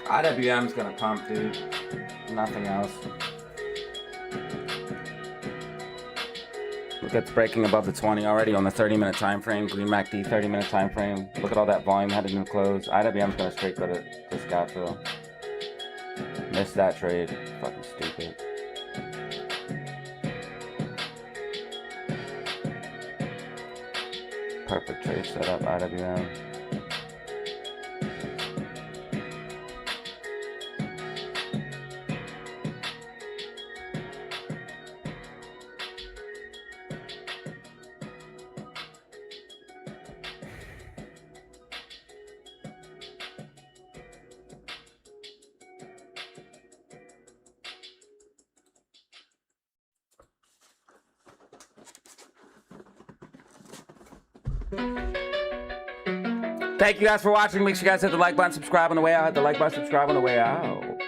IWM's gonna pump, dude. Nothing else. Look, it's breaking above the 20 already on the 30-minute time frame. Green MACD 30-minute time frame. Look at all that volume headed to close. IWM's gonna straight go to this gap fill. Missed that trade. Fucking stupid. Perfect trade setup, IWM. Thank you guys for watching. Make sure you guys hit the like button, subscribe on the way out. Hit the like button, subscribe on the way out.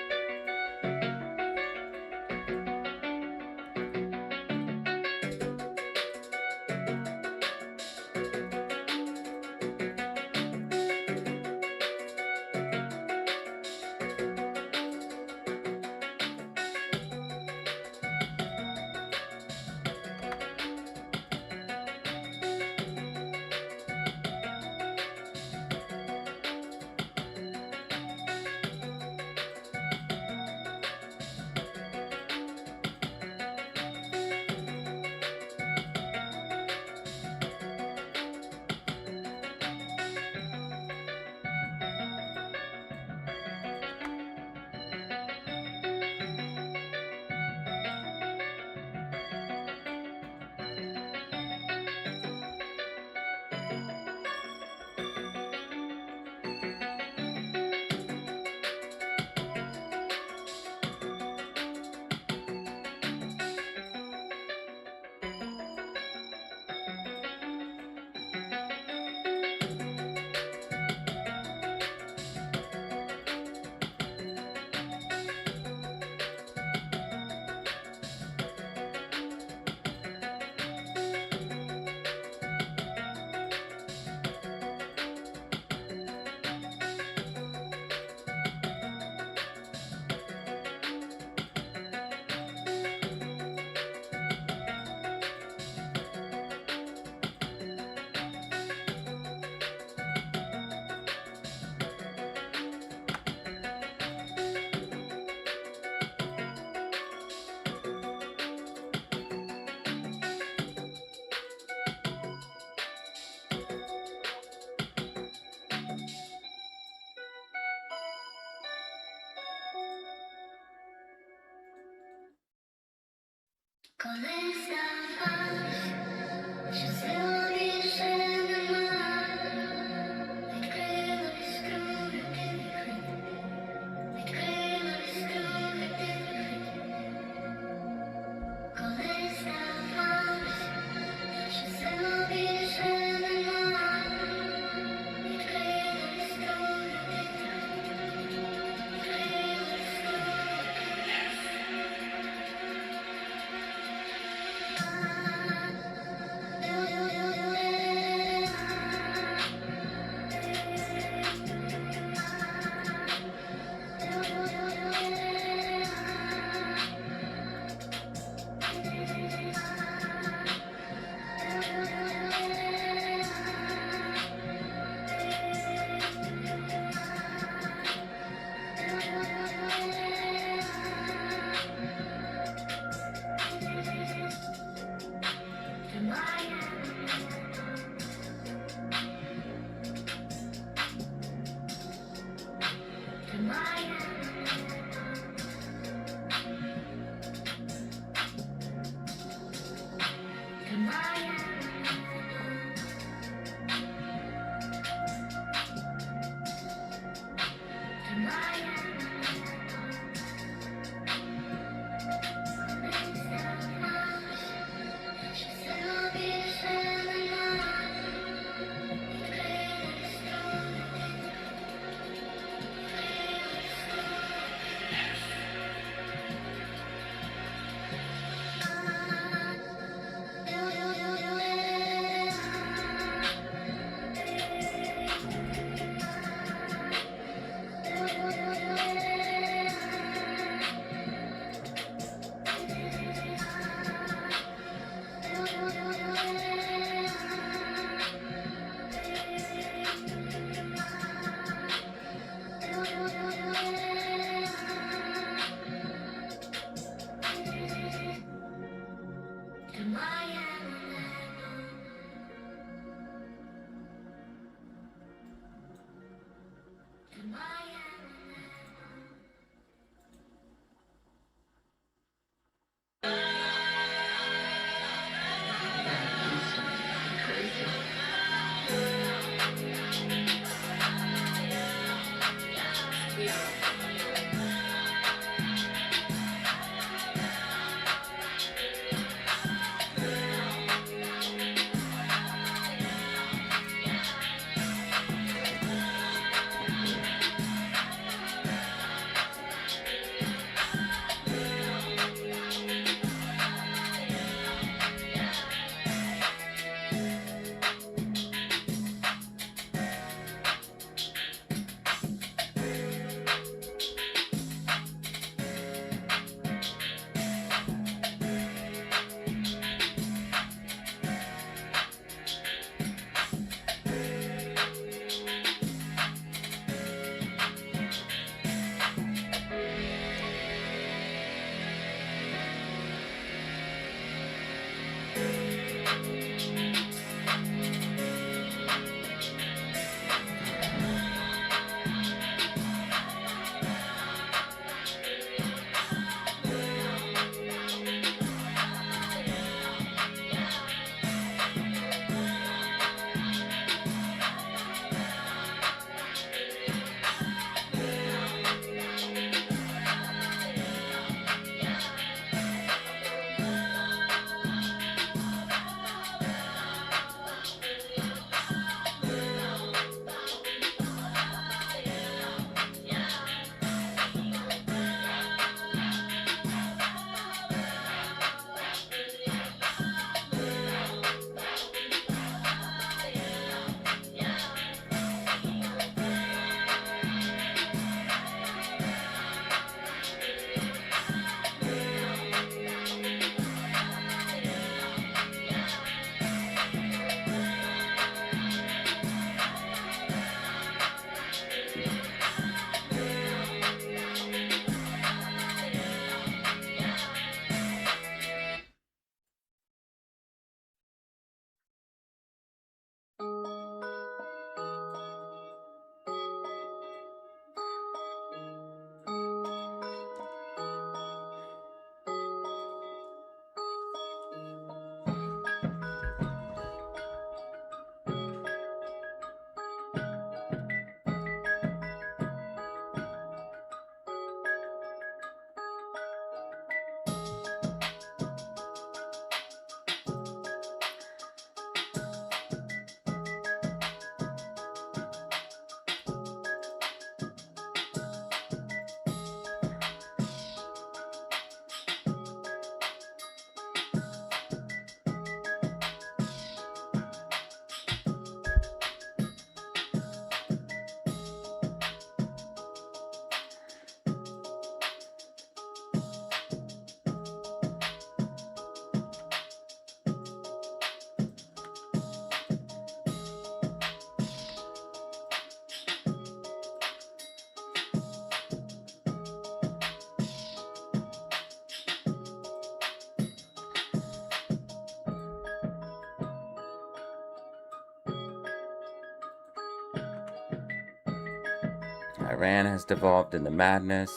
Iran has devolved into madness.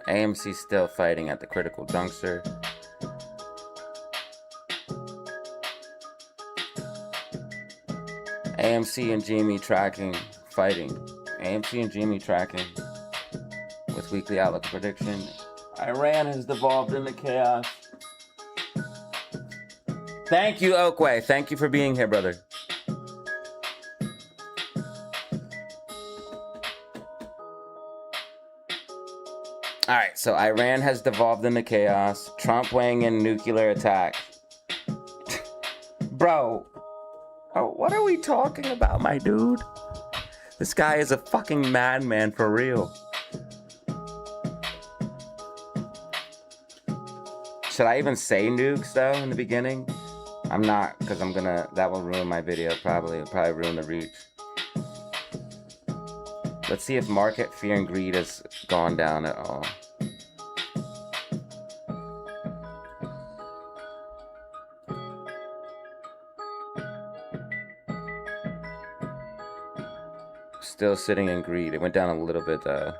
AMC still fighting at the critical juncture. AMC and GME tracking, fighting. AMC and GME tracking with weekly outlook prediction. Iran has devolved into chaos. Thank you, Oakway. Thank you for being here, brother. All right, so Iran has devolved into chaos. Trump weighing in nuclear attack. Bro, what are we talking about, my dude? This guy is a fucking madman for real. Should I even say nukes, though, in the beginning? I'm not, because that will ruin my video, probably. It'll probably ruin the reach. Let's see if market fear and greed has gone down at all. Still sitting in greed. It went down a little bit, though.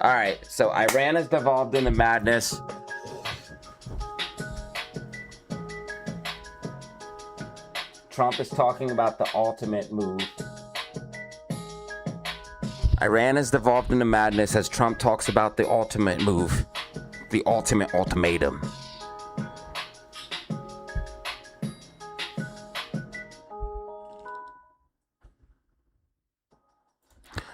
All right, so Iran has devolved into madness. Trump is talking about the ultimate move. Iran has devolved into madness as Trump talks about the ultimate move, the ultimate ultimatum.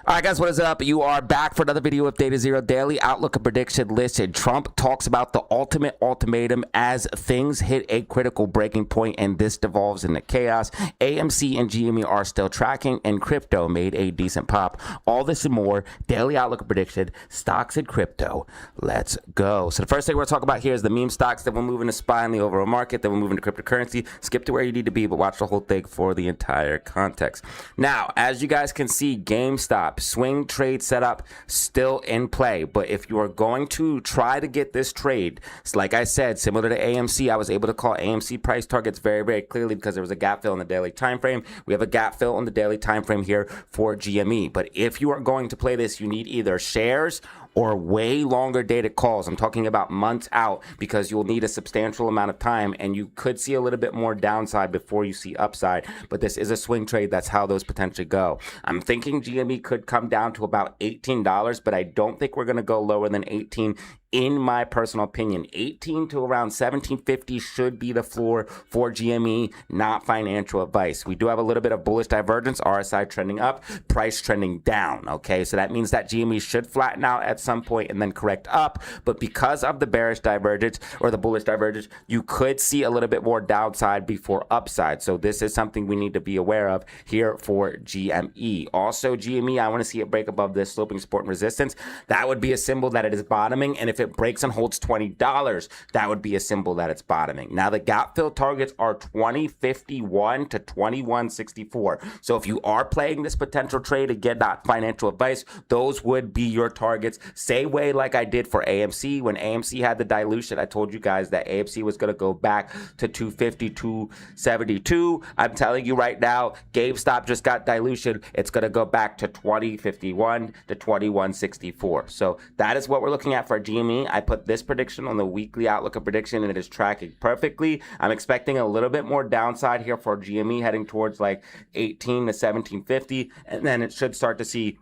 All right, guys, what is up? You are back for another video of Data Zero Daily Outlook and Prediction Listed. Trump talks about the ultimate ultimatum as things hit a critical breaking point, and this devolves into chaos. AMC and GME are still tracking, and crypto made a decent pop. All this and more, Daily Outlook and Prediction, stocks and crypto. Let's go. So the first thing we're going to talk about here is the meme stocks that will move in the SPY in the overall market, then we'll move into cryptocurrency. Skip to where you need to be, but watch the whole thing for the entire context. Now, as you guys can see, GameStop swing trade setup still in play, but if you are going to try to get this trade, it's like I said, similar to AMC, I was able to call AMC price targets very, very clearly because there was a gap fill in the daily time frame. We have a gap fill on the daily time frame here for GME. But if you are going to play this, you need either shares or way longer dated calls. I'm talking about months out, because you'll need a substantial amount of time, and you could see a little bit more downside before you see upside. But this is a swing trade. That's how those potentially go. I'm thinking GME could come down to about $18, but I don't think we're going to go lower than 18. In my personal opinion, 18 to around 1750 should be the floor for GME, not financial advice. We do have a little bit of bullish divergence, RSI trending up, price trending down, okay? So that means that GME should flatten out at some point and then correct up, but because of the bearish divergence or the bullish divergence, you could see a little bit more downside before upside. So this is something we need to be aware of here for GME. Also, GME, I want to see it break above this sloping support and resistance. That would be a symbol that it is bottoming, and if it breaks and holds $20, that would be a symbol that it's bottoming. Now, the gap fill targets are 2051 to 2164. So if you are playing this potential trade, again, not financial advice, those would be your targets. Same way like I did for AMC. When AMC had the dilution, I told you guys that AMC was going to go back to 250, 272. I'm telling you right now, GameStop just got dilution. It's going to go back to 2051 to 2164. So that is what we're looking at for GME. I put this prediction on the weekly outlook of prediction, and it is tracking perfectly. I'm expecting a little bit more downside here for GME, heading towards like 18 to 1750, and then it should start to see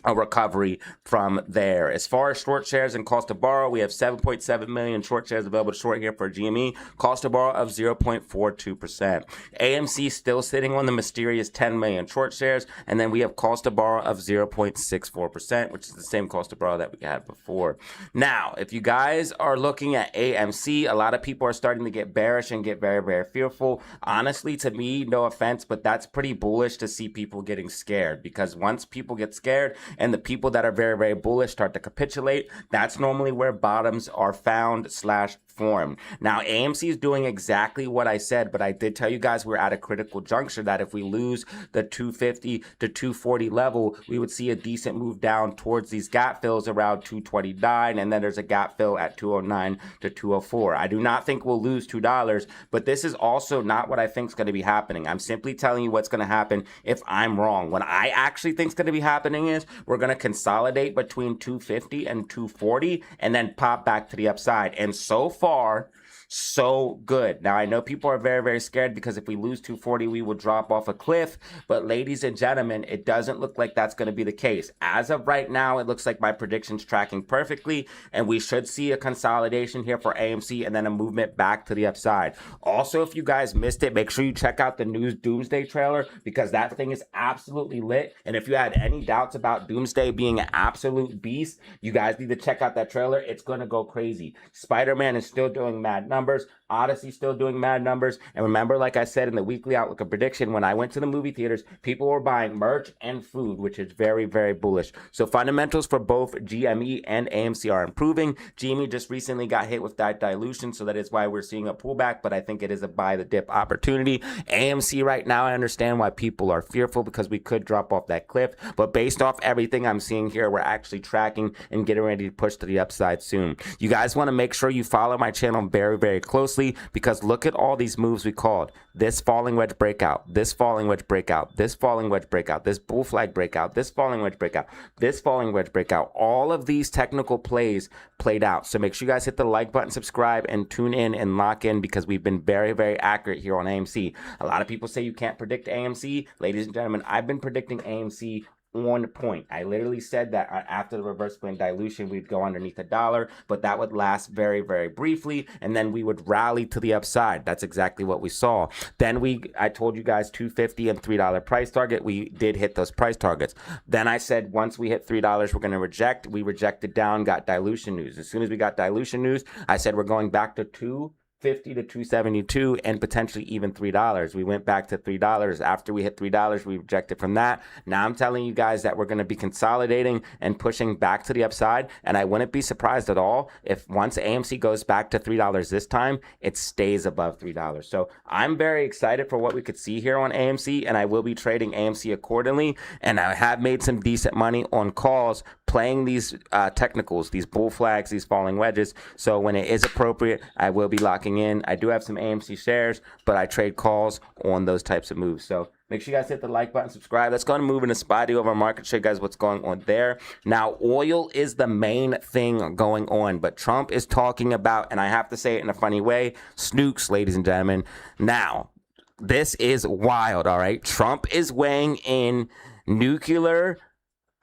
a recovery from there. As far as short shares and cost to borrow, we have 7.7 million short shares available to short here for GME. Cost to borrow of 0.42%. AMC still sitting on the mysterious 10 million short shares, and then we have cost to borrow of 0.64%, which is the same cost to borrow that we had before. Now, if you guys are looking at AMC, a lot of people are starting to get bearish and get very, very fearful. Honestly, to me, no offense, but that's pretty bullish to see people getting scared, because once people get scared, and the people that are very, very bullish start to capitulate, that's normally where bottoms are found / formed. Now, AMC is doing exactly what I said, but I did tell you guys we're at a critical juncture that if we lose the 250 to 240 level, we would see a decent move down towards these gap fills around 229, and then there's a gap fill at 209 to 204. I do not think we'll lose $2, but this is also not what I think is going to be happening. I'm simply telling you what's going to happen if I'm wrong. What I actually think is going to be happening is we're going to consolidate between 250 and 240 and then pop back to the upside. And so far, so good. Now, I know people are very, very scared because if we lose 240, we will drop off a cliff. But ladies and gentlemen, it doesn't look like that's going to be the case. As of right now, it looks like my prediction's tracking perfectly, and we should see a consolidation here for AMC and then a movement back to the upside. Also, if you guys missed it, make sure you check out the news Doomsday trailer because that thing is absolutely lit. And if you had any doubts about Doomsday being an absolute beast, you guys need to check out that trailer. It's going to go crazy. Spider-Man is still doing mad numbers. Odyssey still doing mad numbers. And remember, like I said in the weekly outlook of prediction, when I went to the movie theaters, people were buying merch and food, which is very, very bullish. So fundamentals for both GME and AMC are improving. GME just recently got hit with that dilution, so that is why we're seeing a pullback, but I think it is a buy the dip opportunity. AMC right now, I understand why people are fearful because we could drop off that cliff, but based off everything I'm seeing here, we're actually tracking and getting ready to push to the upside soon. You guys want to make sure you follow my channel very, very closely because look at all these moves we called. This falling wedge breakout, this falling wedge breakout, this falling wedge breakout, this bull flag breakout, this falling wedge breakout, this falling wedge breakout. All of these technical plays played out. So make sure you guys hit the like button, subscribe, and tune in and lock in because we've been very, very accurate here on AMC. A lot of people say you can't predict AMC. Ladies and gentlemen, I've been predicting AMC on point. I literally said that after the reverse split dilution, we'd go underneath $1, but that would last very, very briefly, and then we would rally to the upside. That's exactly what we saw. Then I told you guys $2.50 and $3 price target. We did hit those price targets. Then I said once we hit $3, we're going to reject. We rejected down, got dilution news. As soon as we got dilution news, I said we're going back to $2.50 to $2.72 and potentially even $3. We went back to $3. After we hit $3, we rejected from that. Now I'm telling you guys that we're going to be consolidating and pushing back to the upside, and I wouldn't be surprised at all if once AMC goes back to $3 this time, it stays above $3. So I'm very excited for what we could see here on AMC, and I will be trading AMC accordingly, and I have made some decent money on calls playing these technicals, these bull flags, these falling wedges. So when it is appropriate, I will be locking in. I do have some AMC shares, but I trade calls on those types of moves. So make sure you guys hit the like button, subscribe. Let's go and move into Spotty over market, show you guys what's going on there. Now, oil is the main thing going on, but Trump is talking about, and I have to say it in a funny way, snooks, ladies and gentlemen. Now, this is wild, all right? Trump is weighing in nuclear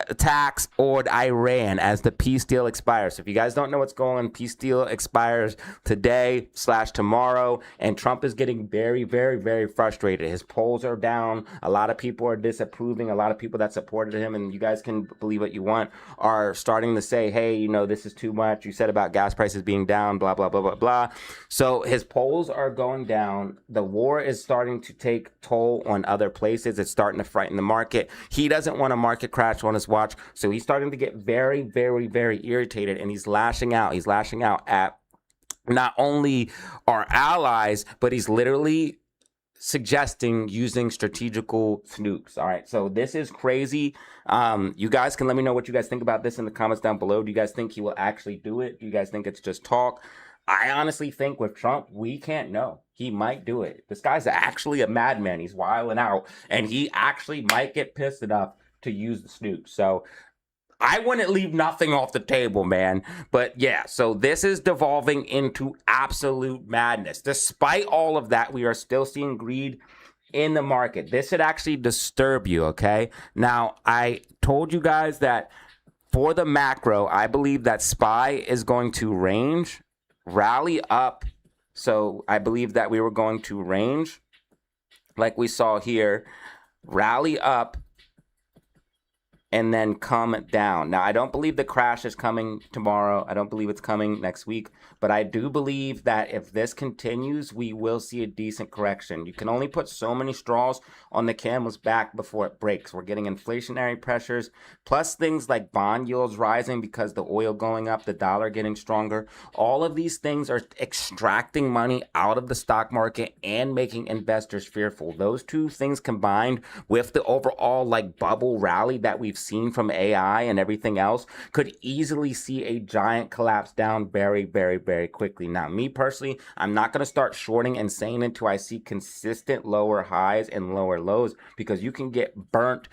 attacks on Iran as the peace deal expires. So if you guys don't know what's going on, peace deal expires today/tomorrow, and Trump is getting very, very, very frustrated. His polls are down. A lot of people are disapproving. A lot of people that supported him, and you guys can believe what you want, are starting to say, hey, you know, this is too much. You said about gas prices being down, blah, blah, blah, blah, blah. So his polls are going down. The war is starting to take toll on other places. It's starting to frighten the market. He doesn't want a market crash on his watch. So he's starting to get very, very, very irritated, and he's lashing out. He's lashing out at not only our allies, but he's literally suggesting using strategical nukes. All right, so this is crazy. You guys can let me know what you guys think about this in the comments down below. Do you guys think he will actually do it? Do you guys think it's just talk? I honestly think with Trump, we can't know. He might do it. This guy's actually a madman. He's wilding out, and he actually might get pissed enough to use the snoop. So I wouldn't leave nothing off the table, man. But yeah, so this is devolving into absolute madness. Despite all of that, we are still seeing greed in the market. This should actually disturb you, okay? Now, I told you guys that for the macro, I believe that SPY is going to rally up. So I believe that we were going to range, like we saw here, rally up and then come down. Now, I don't believe the crash is coming tomorrow. I don't believe it's coming next week, but I do believe that if this continues, we will see a decent correction. You can only put so many straws on the camel's back before it breaks. We're getting inflationary pressures, plus things like bond yields rising because the oil going up, the dollar getting stronger. All of these things are extracting money out of the stock market and making investors fearful. Those two things combined with the overall like bubble rally that we've seen from AI and everything else could easily see a giant collapse down very, very, very quickly. Now, me personally, I'm not going to start shorting and saying until I see consistent lower highs and lower lows, because you can get burnt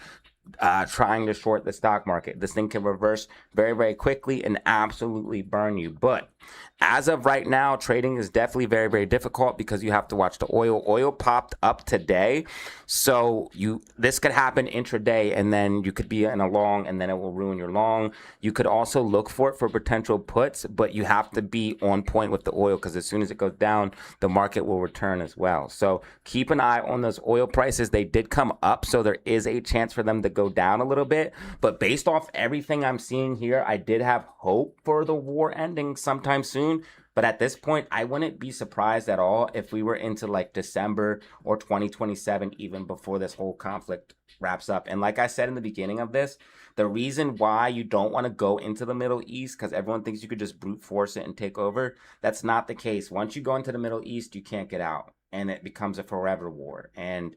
trying to short the stock market. This thing can reverse very, very quickly and absolutely burn you. But as of right now, trading is definitely very, very difficult because you have to watch the oil. Oil popped up today, so this could happen intraday, and then you could be in a long, and then it will ruin your long. You could also look for it for potential puts, but you have to be on point with the oil, because as soon as it goes down, the market will return as well. So keep an eye on those oil prices. They did come up, so there is a chance for them to go down a little bit. But based off everything I'm seeing here, I did have hope for the war ending sometime soon. But at this point, I wouldn't be surprised at all if we were into like December or 2027, even before this whole conflict wraps up. And like I said in the beginning of this, the reason why you don't want to go into the Middle East, because everyone thinks you could just brute force it and take over. That's not the case. Once you go into the Middle East, you can't get out, and it becomes a forever war. And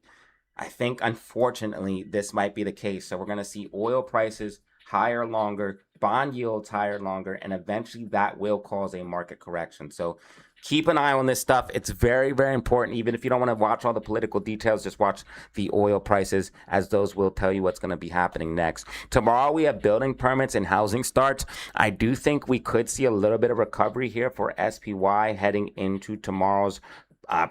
I think, unfortunately, this might be the case. So we're going to see oil prices higher longer, bond yields higher longer, and eventually that will cause a market correction. So keep an eye on this stuff. It's very, very important. Even if you don't want to watch all the political details, just watch the oil prices, as those will tell you what's going to be happening next. Tomorrow we have building permits and housing starts. I do think we could see a little bit of recovery here for SPY heading into tomorrow's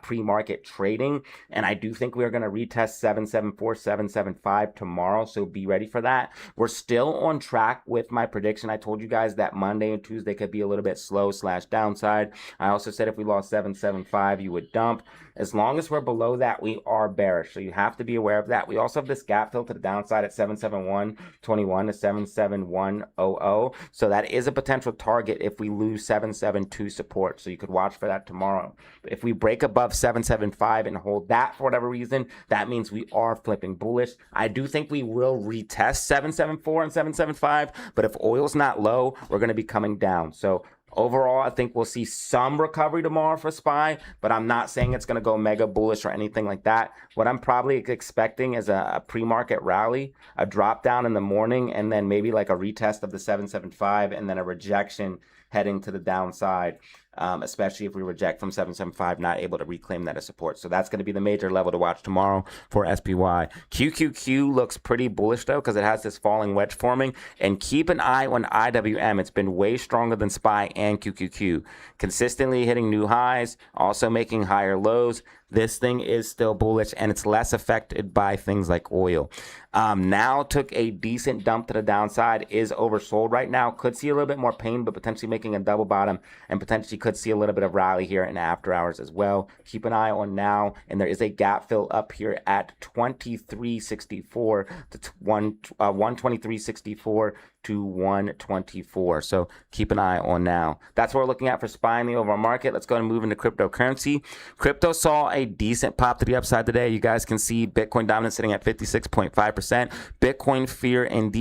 pre-market trading, and I do think we're going to retest 774, 775 tomorrow, so be ready for that. We're still on track with my prediction. I told you guys that Monday and Tuesday could be a little bit slow / downside. I also said if we lost 775, you would dump. As long as we're below that, we are bearish, so you have to be aware of that. We also have this gap fill to the downside at 771.21 to 771.00, so that is a potential target if we lose 772 support, so you could watch for that tomorrow. If we break above 775 and hold that for whatever reason, that means we are flipping bullish. I do think we will retest 774 and 775, but if oil's not low, we're going to be coming down. So overall, I think we'll see some recovery tomorrow for SPY, but I'm not saying it's going to go mega bullish or anything like that. What I'm probably expecting is a pre-market rally, a drop down in the morning, and then maybe like a retest of the 775, and then a rejection heading to the downside, especially if we reject from 775, not able to reclaim that as support. So that's going to be the major level to watch tomorrow for SPY. QQQ looks pretty bullish, though, because it has this falling wedge forming. And keep an eye on IWM. It's been way stronger than SPY and QQQ, consistently hitting new highs, also making higher lows. This thing is still bullish, and it's less affected by things like oil. Now took a decent dump to the downside, is oversold right now. Could see a little bit more pain, but potentially making a double bottom, and potentially could see a little bit of rally here in after hours as well. Keep an eye on now, and there is a gap fill up here at 2364 to 123.64 to 124. So keep an eye on now. That's what we're looking at for SPY in the overall market. Let's go and move into cryptocurrency. Crypto saw a decent pop to the upside today. You guys can see Bitcoin dominance sitting at 56.5%. Bitcoin fear and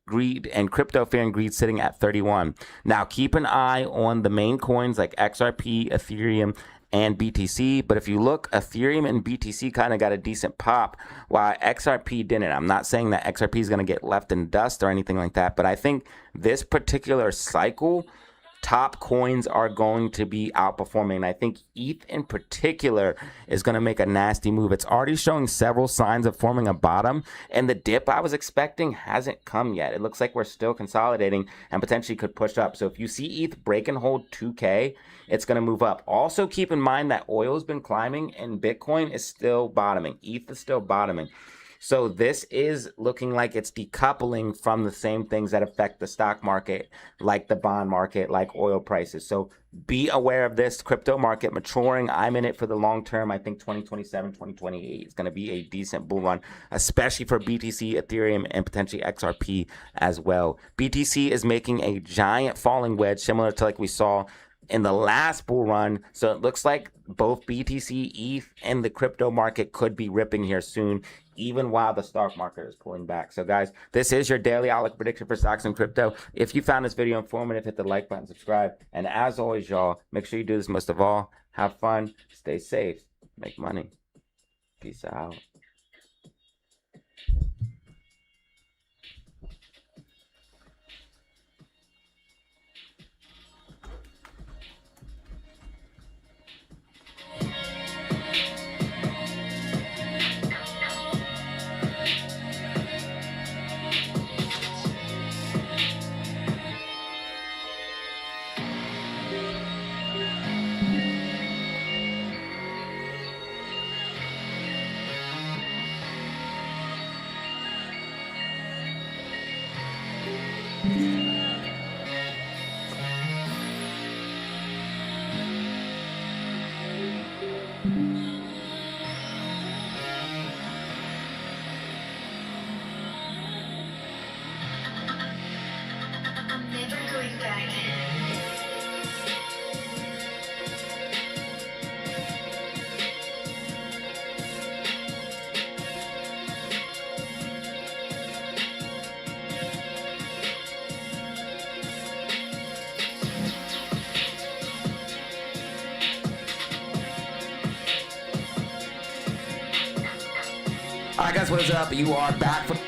greed and crypto fear and greed sitting at 31. Now keep an eye on the main coins like XRP, Ethereum, and BTC. But if you look, Ethereum and BTC kind of got a decent pop while XRP didn't. I'm not saying that XRP is going to get left in dust or anything like that, but I think this particular cycle, top coins are going to be outperforming. And I think ETH in particular is going to make a nasty move. It's already showing several signs of forming a bottom, and the dip I was expecting hasn't come yet. It looks like we're still consolidating and potentially could push up. So if you see ETH break and hold 2K, it's going to move up. Also keep in mind that oil has been climbing and Bitcoin is still bottoming. ETH is still bottoming. So this is looking like it's decoupling from the same things that affect the stock market, like the bond market, like oil prices. So be aware of this crypto market maturing. I'm in it for the long term. I think 2027, 2028 is going to be a decent bull run, especially for BTC, Ethereum, and potentially XRP as well. BTC is making a giant falling wedge, similar to like we saw in the last bull run. So it looks like both BTC, ETH, and the crypto market could be ripping here soon, even while the stock market is pulling back. So guys, this is your daily outlook prediction for stocks and crypto. If you found this video informative, hit the like button, subscribe. And as always, y'all, make sure you do this most of all. Have fun, stay safe, make money. Peace out. Never going back. All right, guys, what is up? You are back from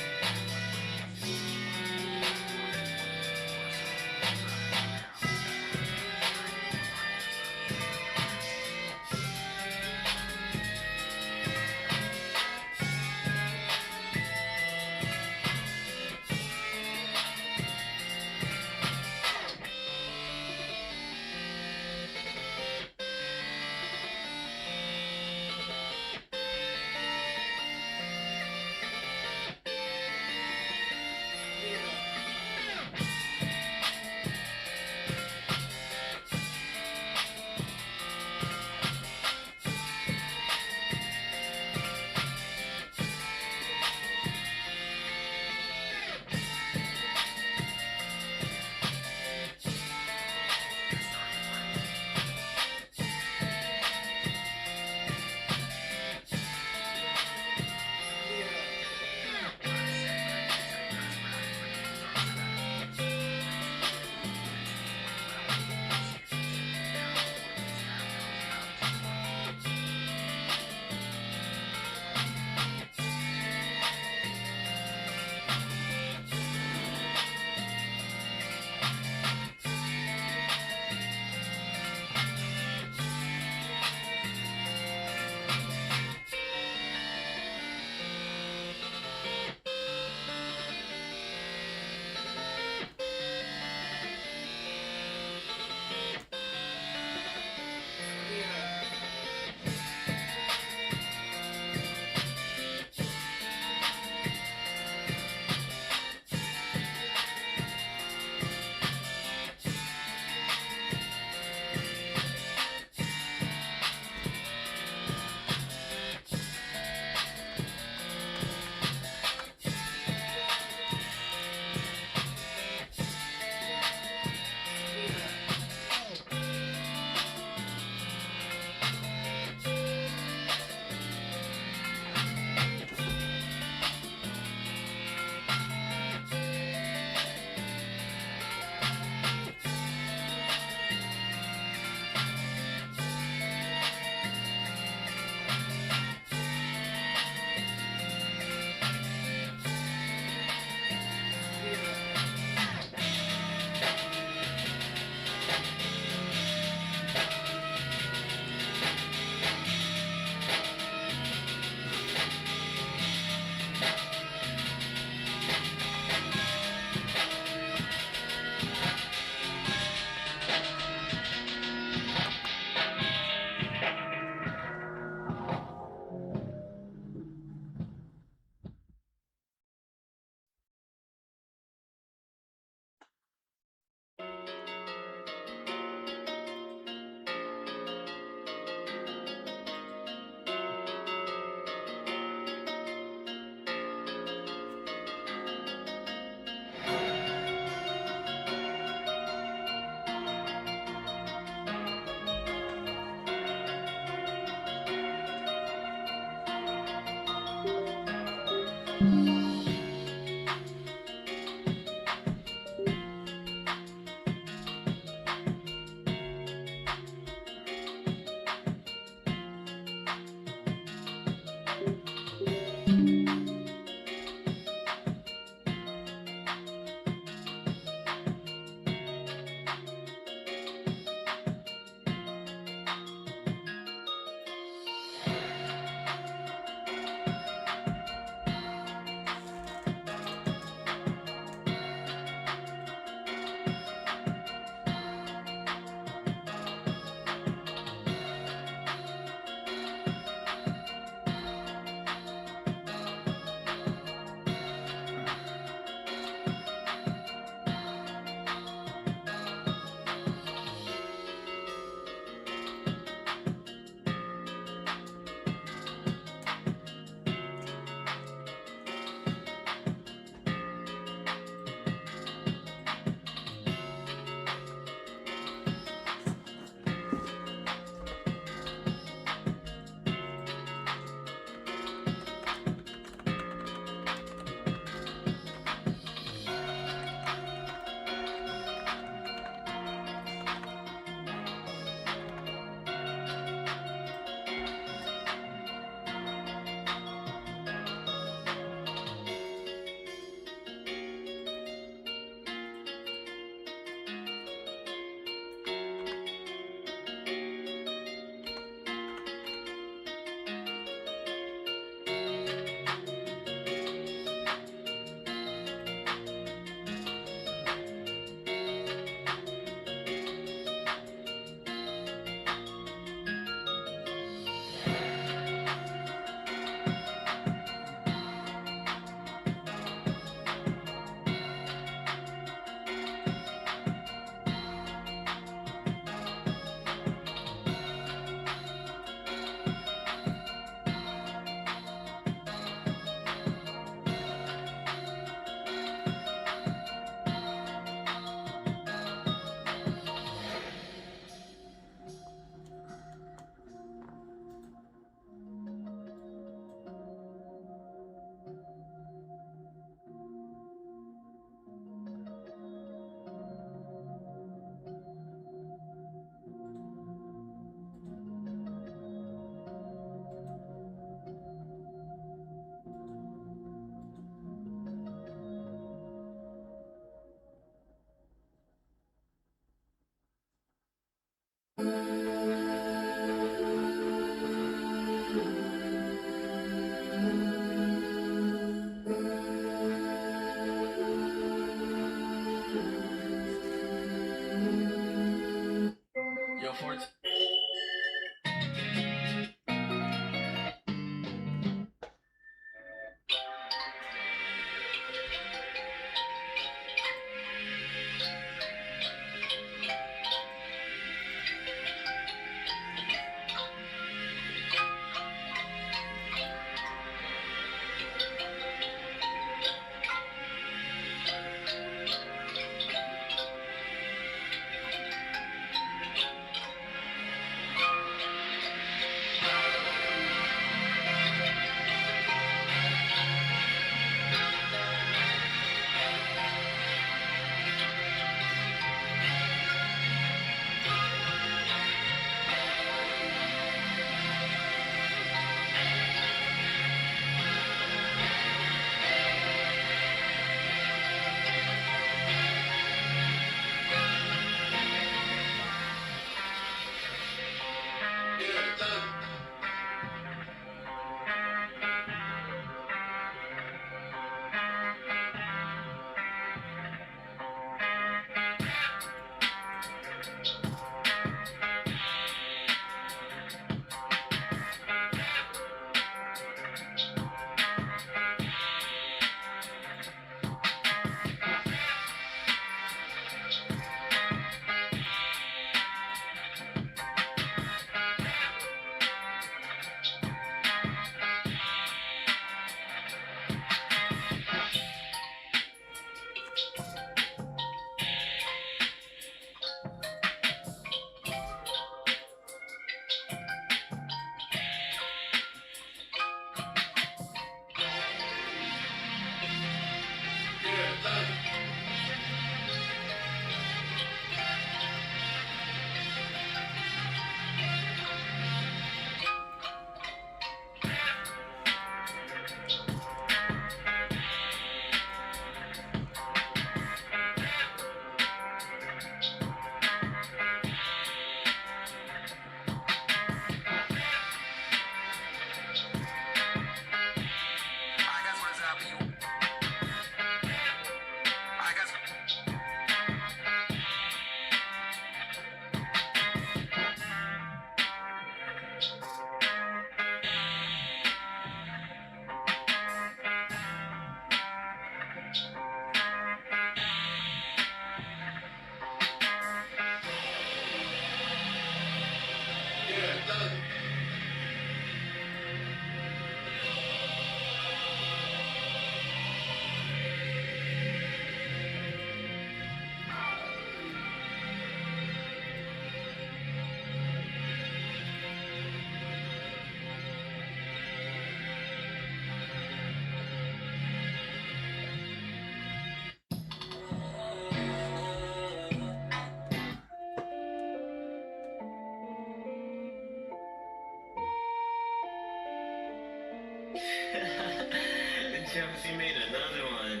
Chelsea made another one.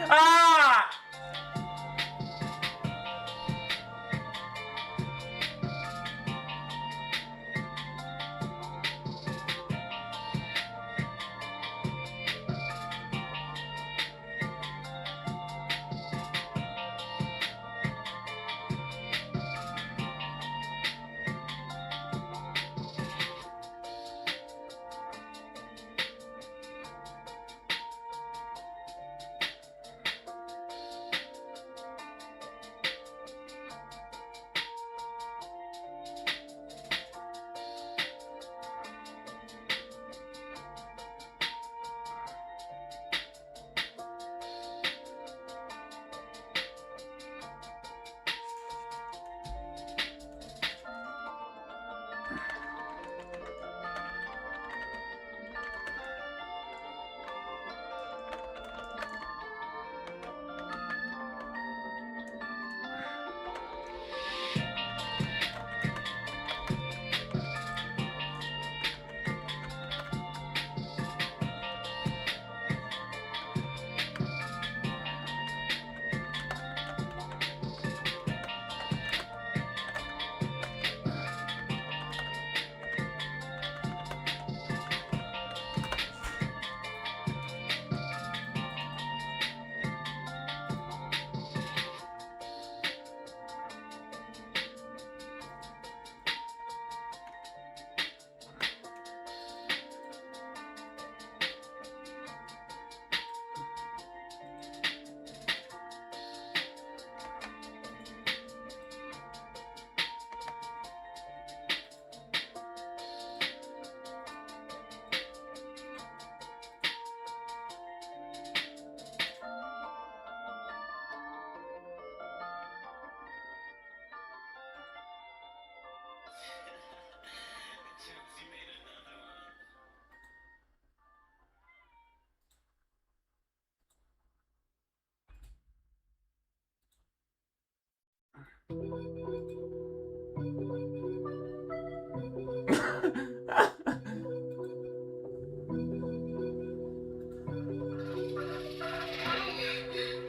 Ah!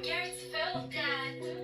Garrett's filled, Dad.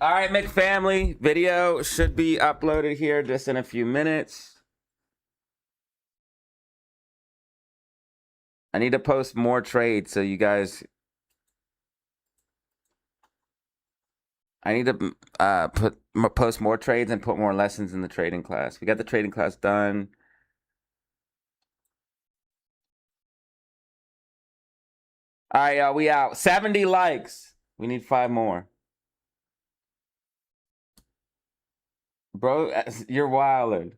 All right, McFamily, video should be uploaded here just in a few minutes. I need to post more trades so you guys. I need to post more trades and put more lessons in the trading class. We got the trading class done. All right, y'all, we out. 70 likes. We need 5 more. Bro, you're wildin'.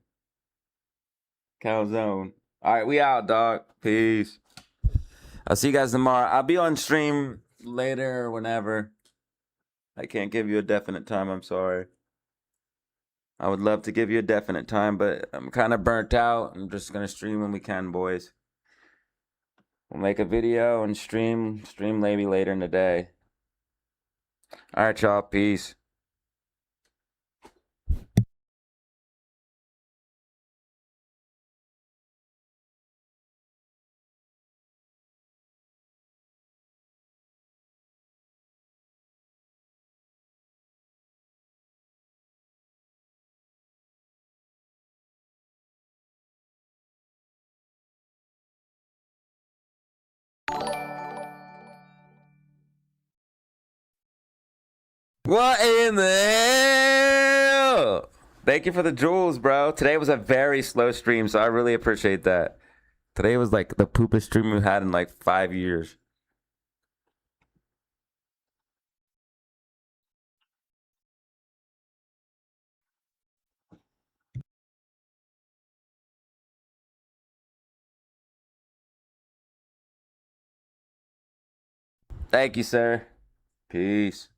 Calzone. All right, we out, dog. Peace. I'll see you guys tomorrow. I'll be on stream later or whenever. I can't give you a definite time. I'm sorry. I would love to give you a definite time, but I'm kind of burnt out. I'm just going to stream when we can, boys. We'll make a video and stream maybe later in the day. All right, y'all. Peace. What in the hell? Thank you for the jewels, bro. Today was a very slow stream, so I really appreciate that. Today was like the poopest stream we've had in like 5 years. Thank you, sir. Peace.